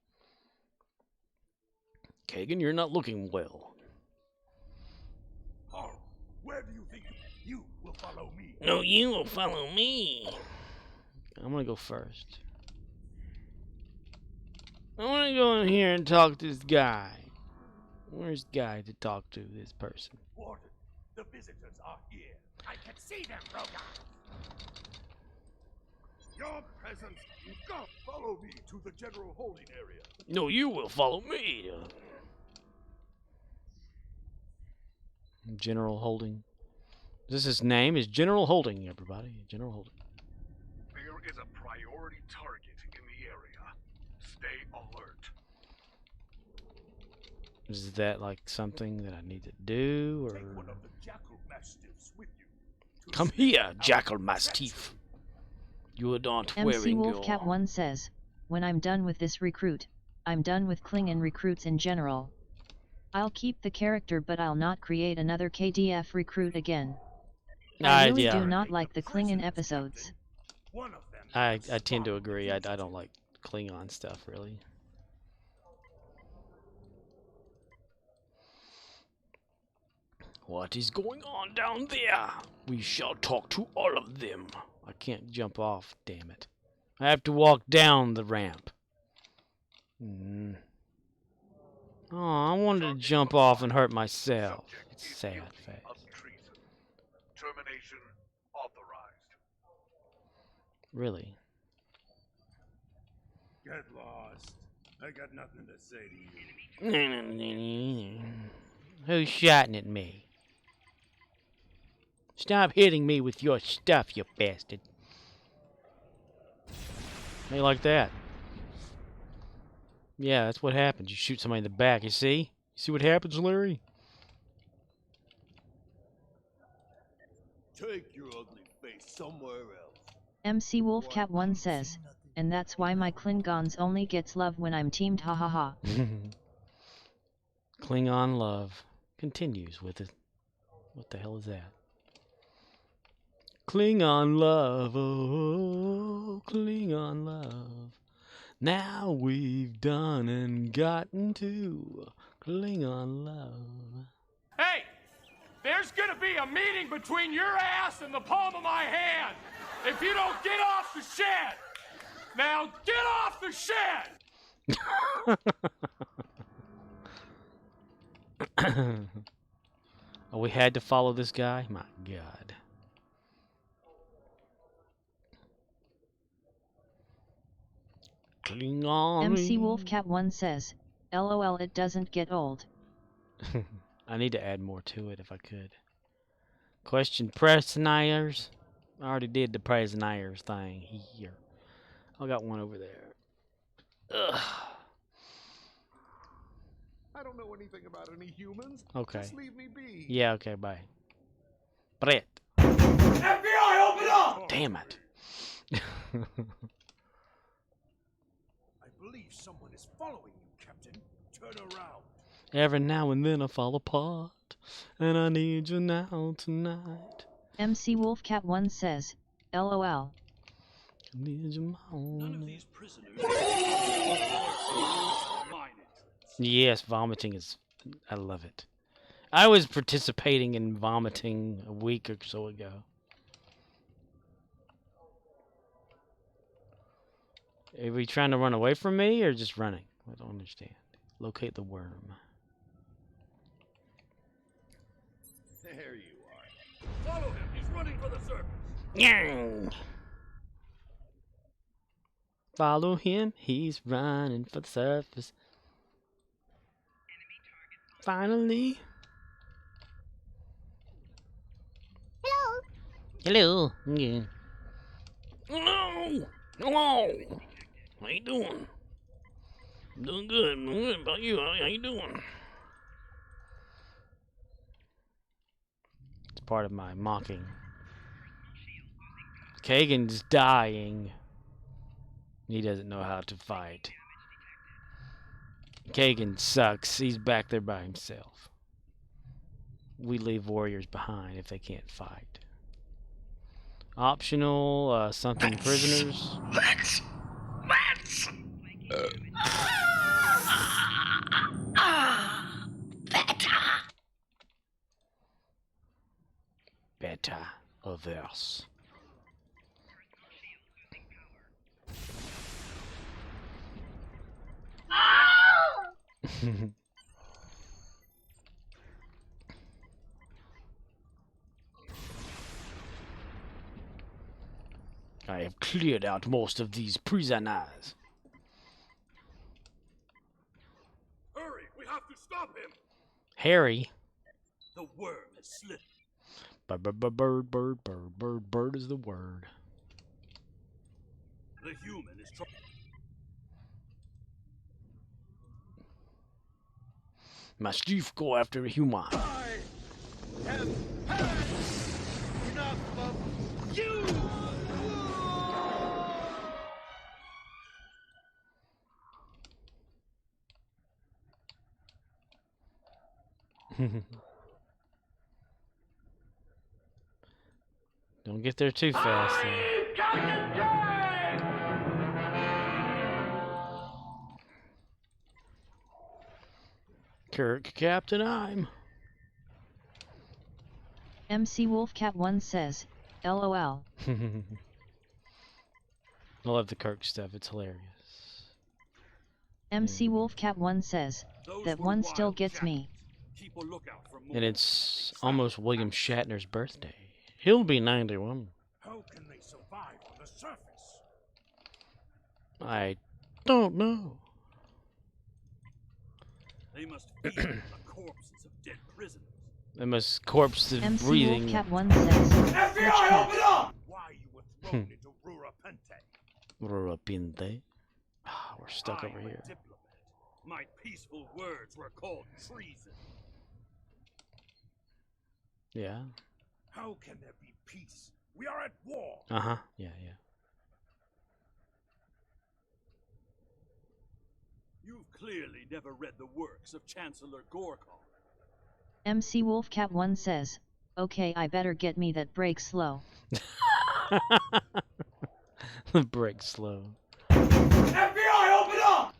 Kagan, you're not looking well. Oh, where do you think you will follow me? No, you will follow me. I'm gonna go first. I want to go in here and talk to this guy. Where's the guy to talk to, this person? Warden, the visitors are here. I can see them, Rogar. Your presence, go follow me to the general holding area. No, you will follow me. General Holding. This his name is General Holding, everybody. General Holding. There is a priority target in the area. Stay alert. Is that like something that I need to do, or? Take one of the jackal mastiffs with you. Come here, jackal mastiff. You are not MC wearing Wolfcat1 says, when I'm done with this recruit, I'm done with Klingon recruits in general. I'll keep the character, but I'll not create another KDF recruit again. I really do not like the Klingon episodes. I tend to agree. I don't like Klingon stuff, really. What is going on down there? We shall talk to all of them. I can't jump off, damn it. I have to walk down the ramp. Oh, I wanted to jump off and hurt myself. It's sad face. Termination authorized. Really? Get lost. I got nothing to say to you. Who's shouting at me? Stop hitting me with your stuff, you bastard. How you like that? Yeah, that's what happens. You shoot somebody in the back, you see? You see what happens, Larry? Take your ugly face somewhere else. MC Wolfcat1 says, and that's why my Klingons only gets love when I'm teamed, ha ha ha. Klingon love continues with it. What the hell is that? Klingon love, oh, Klingon love. Now we've done and gotten to Klingon love. Hey! There's gonna be a meeting between your ass and the palm of my hand if you don't get off the shed! Now get off the shed! Oh, we had to follow this guy? My God. Klingon. MC Wolfcat1 says, LOL, it doesn't get old. I need to add more to it if I could. Question prisoners. I already did the prisoners thing here. I got one over there. Ugh. I don't know anything about any humans. Okay. Just leave me be. Yeah, okay, bye. Brett. FBI, open up! Damn it. I believe someone is following you, Captain. Turn around. Every now and then I fall apart, and I need you now tonight. MC Wolfcat1 says, LOL. I need you None of these prisoners. Yes, vomiting is... I love it. I was participating in vomiting a week or so ago. Are we trying to run away from me or just running? I don't understand. Locate the worm. There you are. Follow him. He's running for the surface. Yeah. Follow him. He's running for the surface. Finally. Hello. Hello. Yeah. Hello. Hello. How you doing? I'm doing good. I'm doing good. About you? How you doing? It's part of my mocking. Kagan's dying. He doesn't know how to fight. Kagan sucks. He's back there by himself. We leave warriors behind if they can't fight. Optional, something prisoners. Let's. Better averse. I have cleared out most of these prisoners. Hurry, we have to stop him. Harry. The worm has slipped. Bird is the word. The human is trying. Must you go after a human? I have had enough of you. Don't get there too fast. Kirk, Captain, I'm. MC Wolfcat1 says, LOL. I love the Kirk stuff. It's hilarious. MC Wolfcat1 says, that one still gets me. Keep a lookout for more. And it's almost William Shatner's birthday. He'll be 91. How can they survive on the surface? I don't know. They must feed on the corpses of dead prisoners. They must corpse the MC breathing. Wolfcat1 says, FBI, open up! Why you were thrown into Rurapente? Rurapinte. Ah, we're stuck over here. Diplomat. My peaceful words were called treason. Yeah. How can there be peace? We are at war. Uh-huh. Yeah, yeah. You've clearly never read the works of Chancellor Gorkon. MC Wolfcat1 says, okay, I better get me that brake slow. The brake slow. FBI, open up!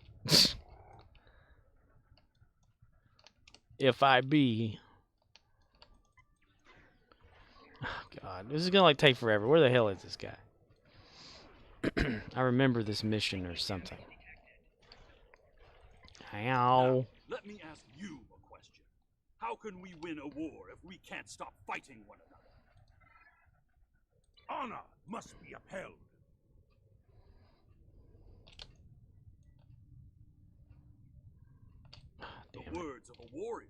If I be. Oh, God. This is gonna like take forever. Where the hell is this guy? I remember this mission or something. Ow. Let me ask you a question. How can we win a war if we can't stop fighting one another? Honor must be upheld. The words of a warrior.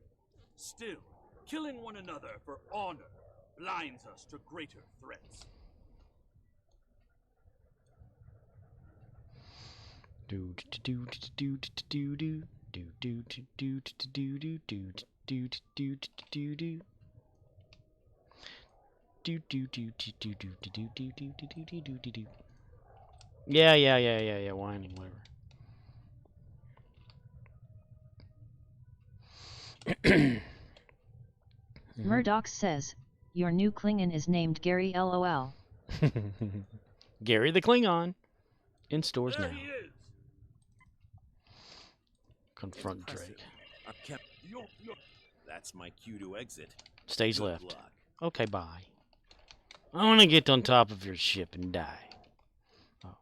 Still, killing one another for honor blinds us to greater threats. Do do do do do do do do do do do do do do do do. Do do do do do do do do do do do do do do do. Yeah. Whining, whatever. Murdoch says, your new Klingon is named Gary LOL. Gary the Klingon. In stores There now. he is. Confront Drake. That's my cue to exit. Stage Good left. luck. Okay, bye. I want to get on top of your ship and die. Oh.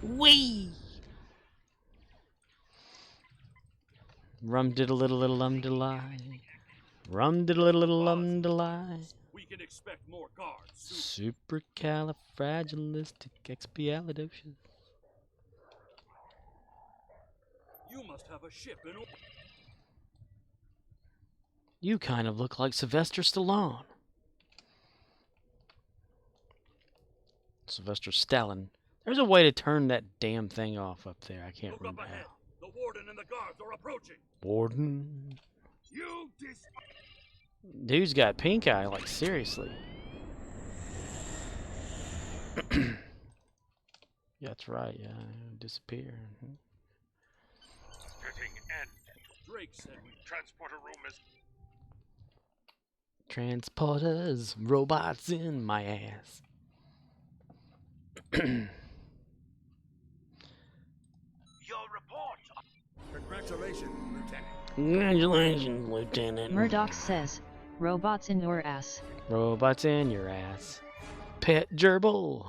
Whee! Rum did a little lie. Rum did a little lie. We can expect more guards soon. Supercalifragilisticexpialidocious. You must have a ship in order. You kind of look like Sylvester Stallone. Sylvester Stallone. There's a way to turn that damn thing off up there. I can't Look up remember ahead. how. The warden and the guards are approaching. Warden. You Dude's got pink eye, like seriously. Yeah, that's right, yeah. Disappear. Getting end. Drake said Transporter room is... Transporters, robots in my ass. your report. Congratulations, Lieutenant. Congratulations, Lieutenant. Murdoch says, robots in your ass. Robots in your ass. Pet gerbil.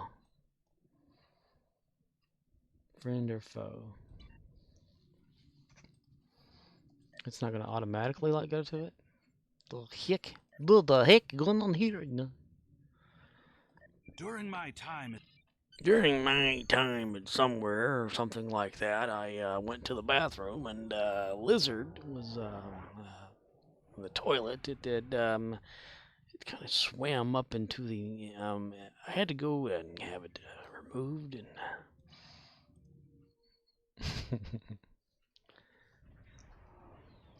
Friend or foe? It's not gonna automatically like go to it. The heck going on here? No. During my time at somewhere or something like that, I went to the bathroom and a lizard was in the toilet. It did. It kind of swam up into the. I had to go and have it removed and.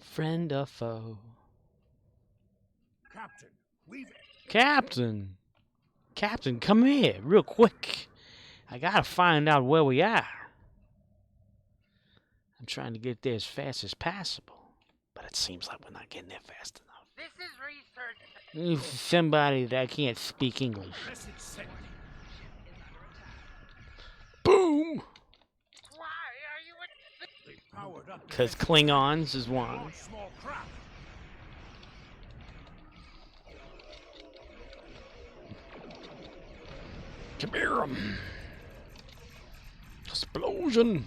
Friend or foe? Captain, we've... Captain, come here, real quick. I gotta find out where we are. I'm trying to get there as fast as possible, but it seems like we're not getting there fast enough. This is research. Somebody that can't speak English. Boom! Powered up. Because Klingons is one. Small craft. Hear 'em. Explosion.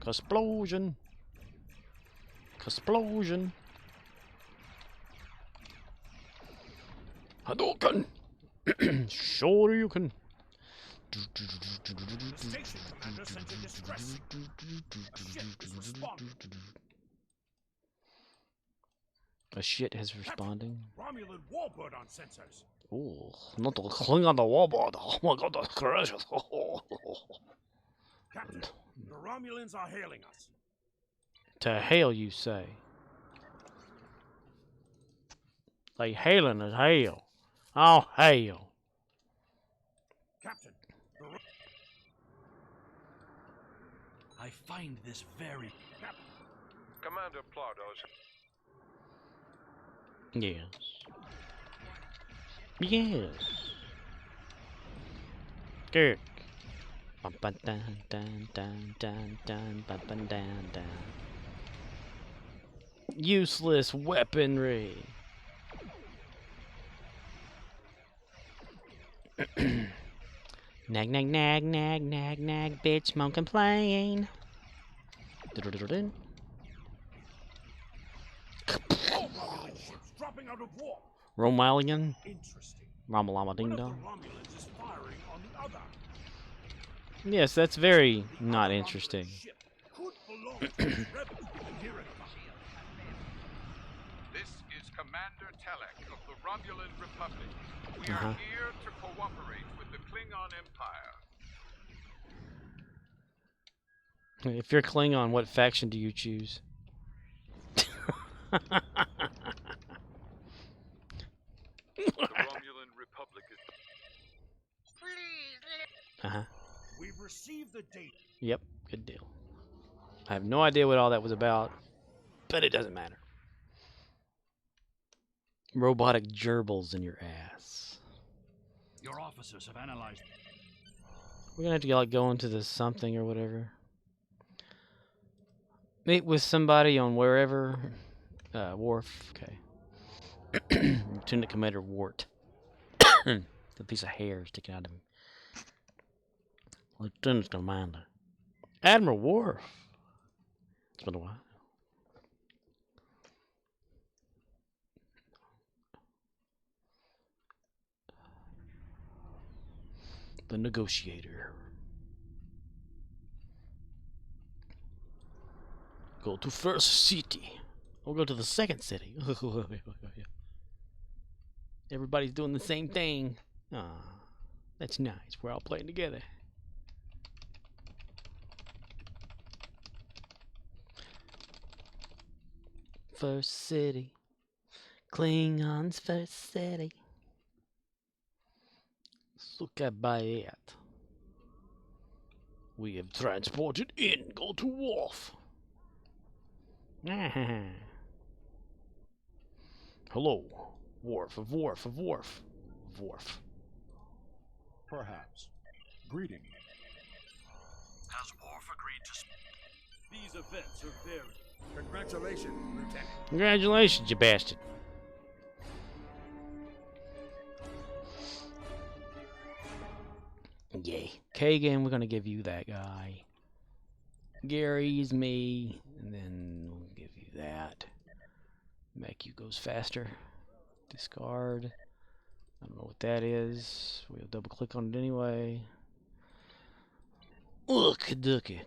Explosion. Explosion. Hadouken. Sure you can. The station commander sent a distress. A ship is responding. A shit is responding. Romulan warbird on sensors. Oh, not the Klingon the warbird. Oh my god, that's gracious. Captain, the Romulans are hailing us. To hail, you say? They hailing as hail. Oh, hail. Captain, I find this very... Commander Plardos. Yes. Yes. Good. Bum ba dun dun dun dun dun bum ba dun dun. Useless weaponry. Nag nag nag nag nag nag bitch won't complain. Dun-dun-dun-dun. all Romulan ships dropping out of warp. Romalian. Interesting. Ramalama ding One of dong. the Romulans is firing on the other. Yes, that's very not interesting. Could belong to the rebels we've been hearing about. This is Commander Telek of the Romulan Republic. We are here to cooperate with the Klingon Empire. If you're Klingon, what faction do you choose? The Romulan Republic is... We've received the data. Yep, good deal. I have no idea what all that was about, but it doesn't matter. Robotic gerbils in your ass. Your officers have analyzed... We're gonna have to like go into the something or whatever. Meet with somebody on wherever. Wharf. Okay. Lieutenant Commander Wart. The piece of hair sticking out of him. Lieutenant Commander. Admiral Worf. It's been a while. The negotiator. Go to first city. We'll go to the second city. Everybody's doing the same thing. Ah, that's nice. We're all playing together. First city. Klingons first city. Look at by it. We have transported in. Go to wharf. Hello. Wharf of wharf of wharf. Wharf. Perhaps. Greeting. Has Worf agreed to... These events are very... Congratulations, Lieutenant. Congratulations, you bastard. Yay. Kagan, we're gonna give you that guy. Gary's me, and then we'll give you that. Make you goes faster. Discard. I don't know what that is. We'll double click on it anyway. Okie dokie.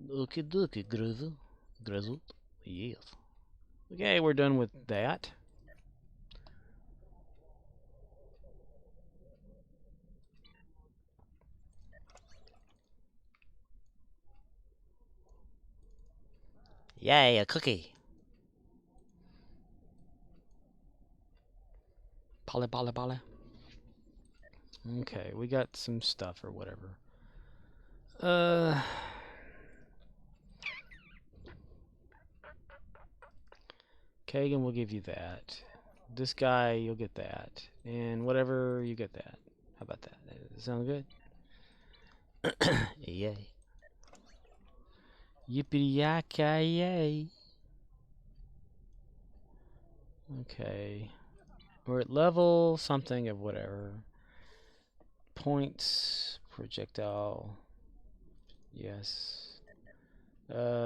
Okie dokie, Grizzle. Grizzle. Yes. Okay, we're done with that. Yay, a cookie. Polly, polly, polly. Okay, we got some stuff or whatever. Kagan will give you that. This guy, you'll get that. And whatever, you get that. How about that? Does that sound good? Yay. Yippee-yay. Okay. We're at level something of whatever. points. Projectile. Yes.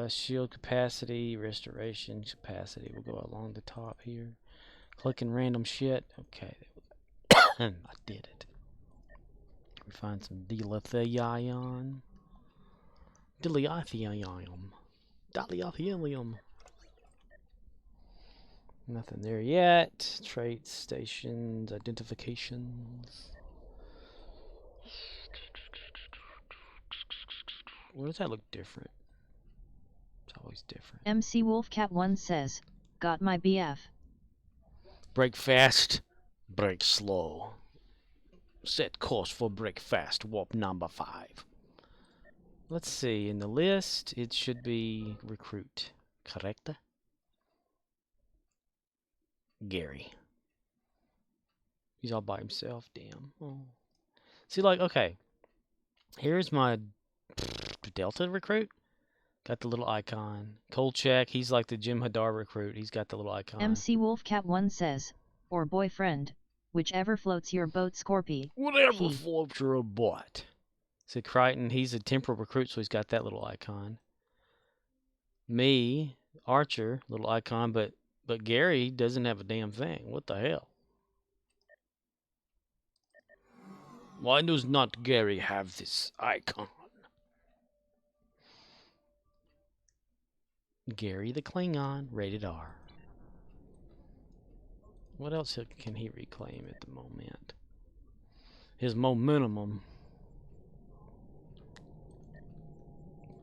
Shield capacity, restoration capacity. We'll go along the top here. Clicking random shit. Okay. I did it. We find some dilithium. Dilithium. Nothing there yet. Traits, stations, identifications. Where does that look different? It's always different. MC Wolfcat1 says, got my BF. Break fast, break slow. Set course for break fast, warp number 5. Let's see, in the list, it should be recruit, correct? Gary. He's all by himself, damn. Oh. See, like, okay. Here's my Delta recruit. Got the little icon. Kolchak, he's like the Jim Hadar recruit. He's got the little icon. MC Wolfcat1 says, or boyfriend, whichever floats your boat, Scorpy. Whatever floats your boat. So Crichton, he's a temporal recruit, so he's got that little icon. Me, Archer, little icon, but Gary doesn't have a damn thing. What the hell? Why does not Gary have this icon? Gary the Klingon, rated R. What else can he reclaim at the moment? His momentum.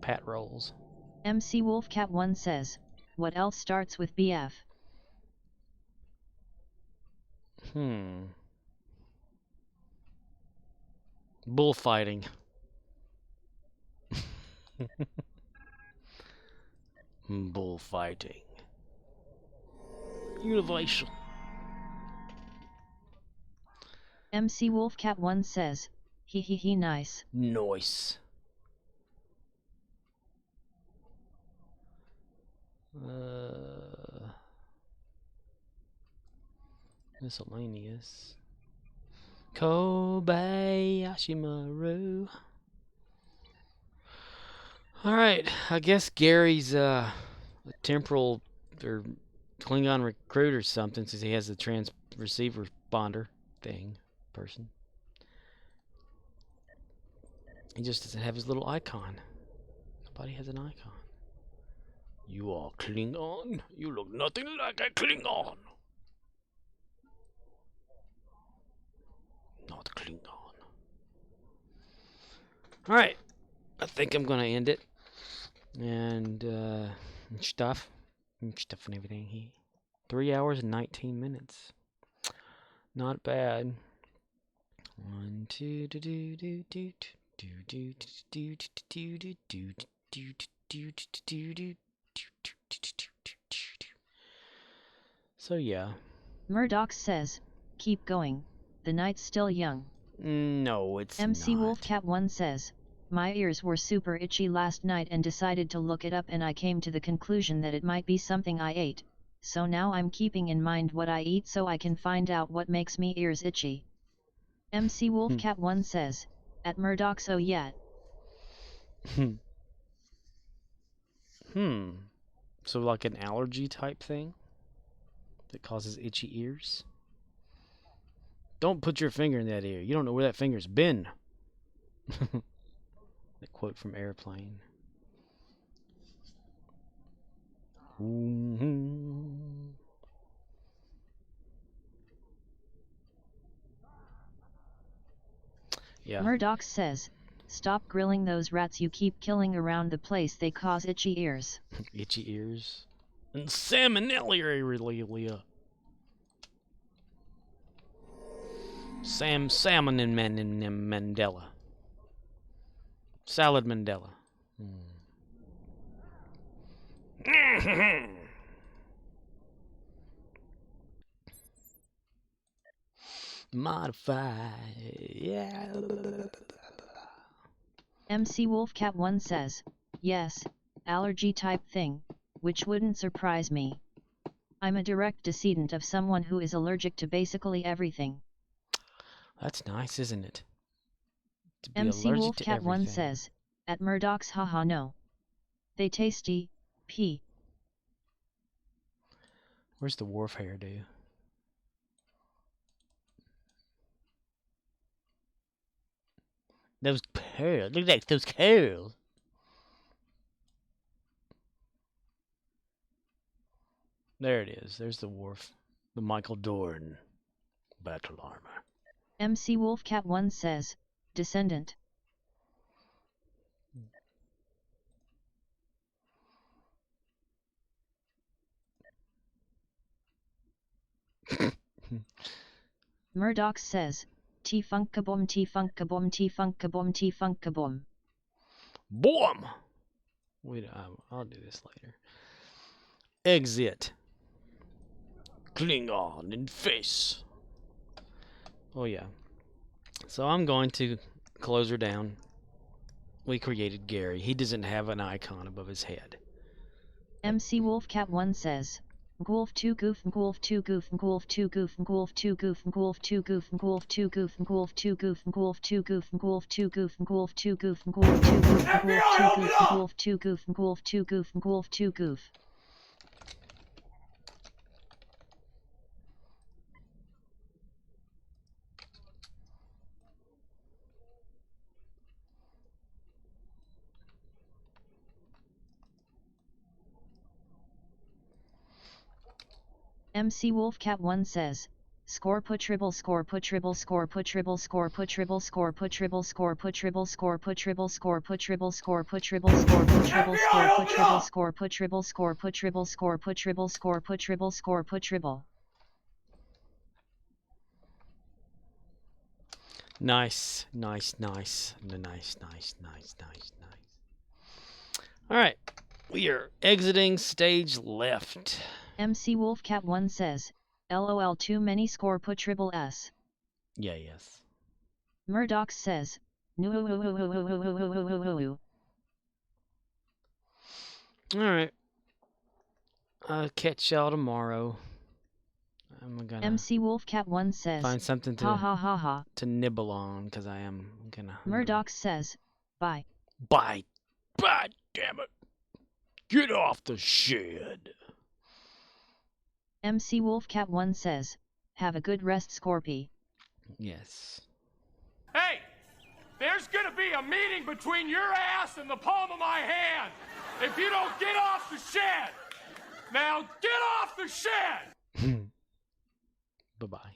Pat rolls. MC Wolfcat1 says, what else starts with BF? Bullfighting. Bullfighting. Universal. MC Wolfcat1 says, he nice. Nice. Miscellaneous. Kobayashi Maru. Alright, I guess Gary's a temporal or Klingon recruit or something, since he has the receiver bonder thing person. He just doesn't have his little icon. Nobody has an icon. You are Klingon? You look nothing like a Klingon. Not Klingon. Alright. I think I'm gonna end it. And stuff and everything here. 3 hours and 19 minutes. Not bad. 1, 2, do do do do do do do do do do do do do. So yeah. Murdoch says, keep going. The night's still young. No, it's MC not. Wolfcat1 says, my ears were super itchy last night and decided to look it up, and I came to the conclusion that it might be something I ate. So now I'm keeping in mind what I eat so I can find out what makes me ears itchy. MC Wolfcat1 says, at Murdoch's oh yeah. So like an allergy type thing that causes itchy ears? Don't put your finger in that ear. You don't know where that finger's been. The quote from Airplane. Yeah. Murdoch says, stop grilling those rats you keep killing around the place. They cause itchy ears. Itchy ears. And salmonella. Salmon and Mandela. Salad Mandela. Modify. Yeah. MC Wolfcat1 says, yes, allergy type thing, which wouldn't surprise me. I'm a direct descendant of someone who is allergic to basically everything. That's nice, isn't it? To be MC allergic to Wolfcat1 everything. says, at Murdoch's haha no. They tasty, p. Where's the wharf hairdo? Those pearls. Look at those curls. There it is. There's the wharf. The Michael Dorn battle armor. MC Wolfcat1 says, descendant. Murdoch says, T-funkabom T-funkabom T-funkabom T-funkabom. Boom! Wait, I'll do this later. Exit. Klingon in face. Oh yeah. So I'm going to close her down. We created Gary. He doesn't have an icon above his head. MC Wolfcat1 says, Golf 2 goof golf 2 goof golf 2 goof golf 2 goof golf 2 goof golf 2 goof golf 2 goof golf 2 goof golf 2 goof golf 2 goof golf 2 goof golf 2 goof golf 2 goof golf 2 goof. MC Wolfcat1 says, score put tribble score put tribble score put tribble score put tribble score put tribble score put tribble score put tribble score put tribble score put tribble score put tribble score put tribble score put tribble score put tribble score put tribble score put tribble score put tribble. Nice. Alright. We are exiting stage left. MC Wolfcat1 says, LOL too many score put tribble s. Yeah, yes. Murdoch says, no. Alright. I'll catch y'all tomorrow. I'm gonna MC Wolfcat1 says, find something ha. to nibble on, because I am gonna... Murdoch says, bye. Bye. Bye, damn it. Get off the shed. MC Wolfcat1 says, have a good rest Scorpy. Yes. Hey! There's gonna be a meeting between your ass and the palm of my hand if you don't get off the shed! Now get off the shed! Bye-bye.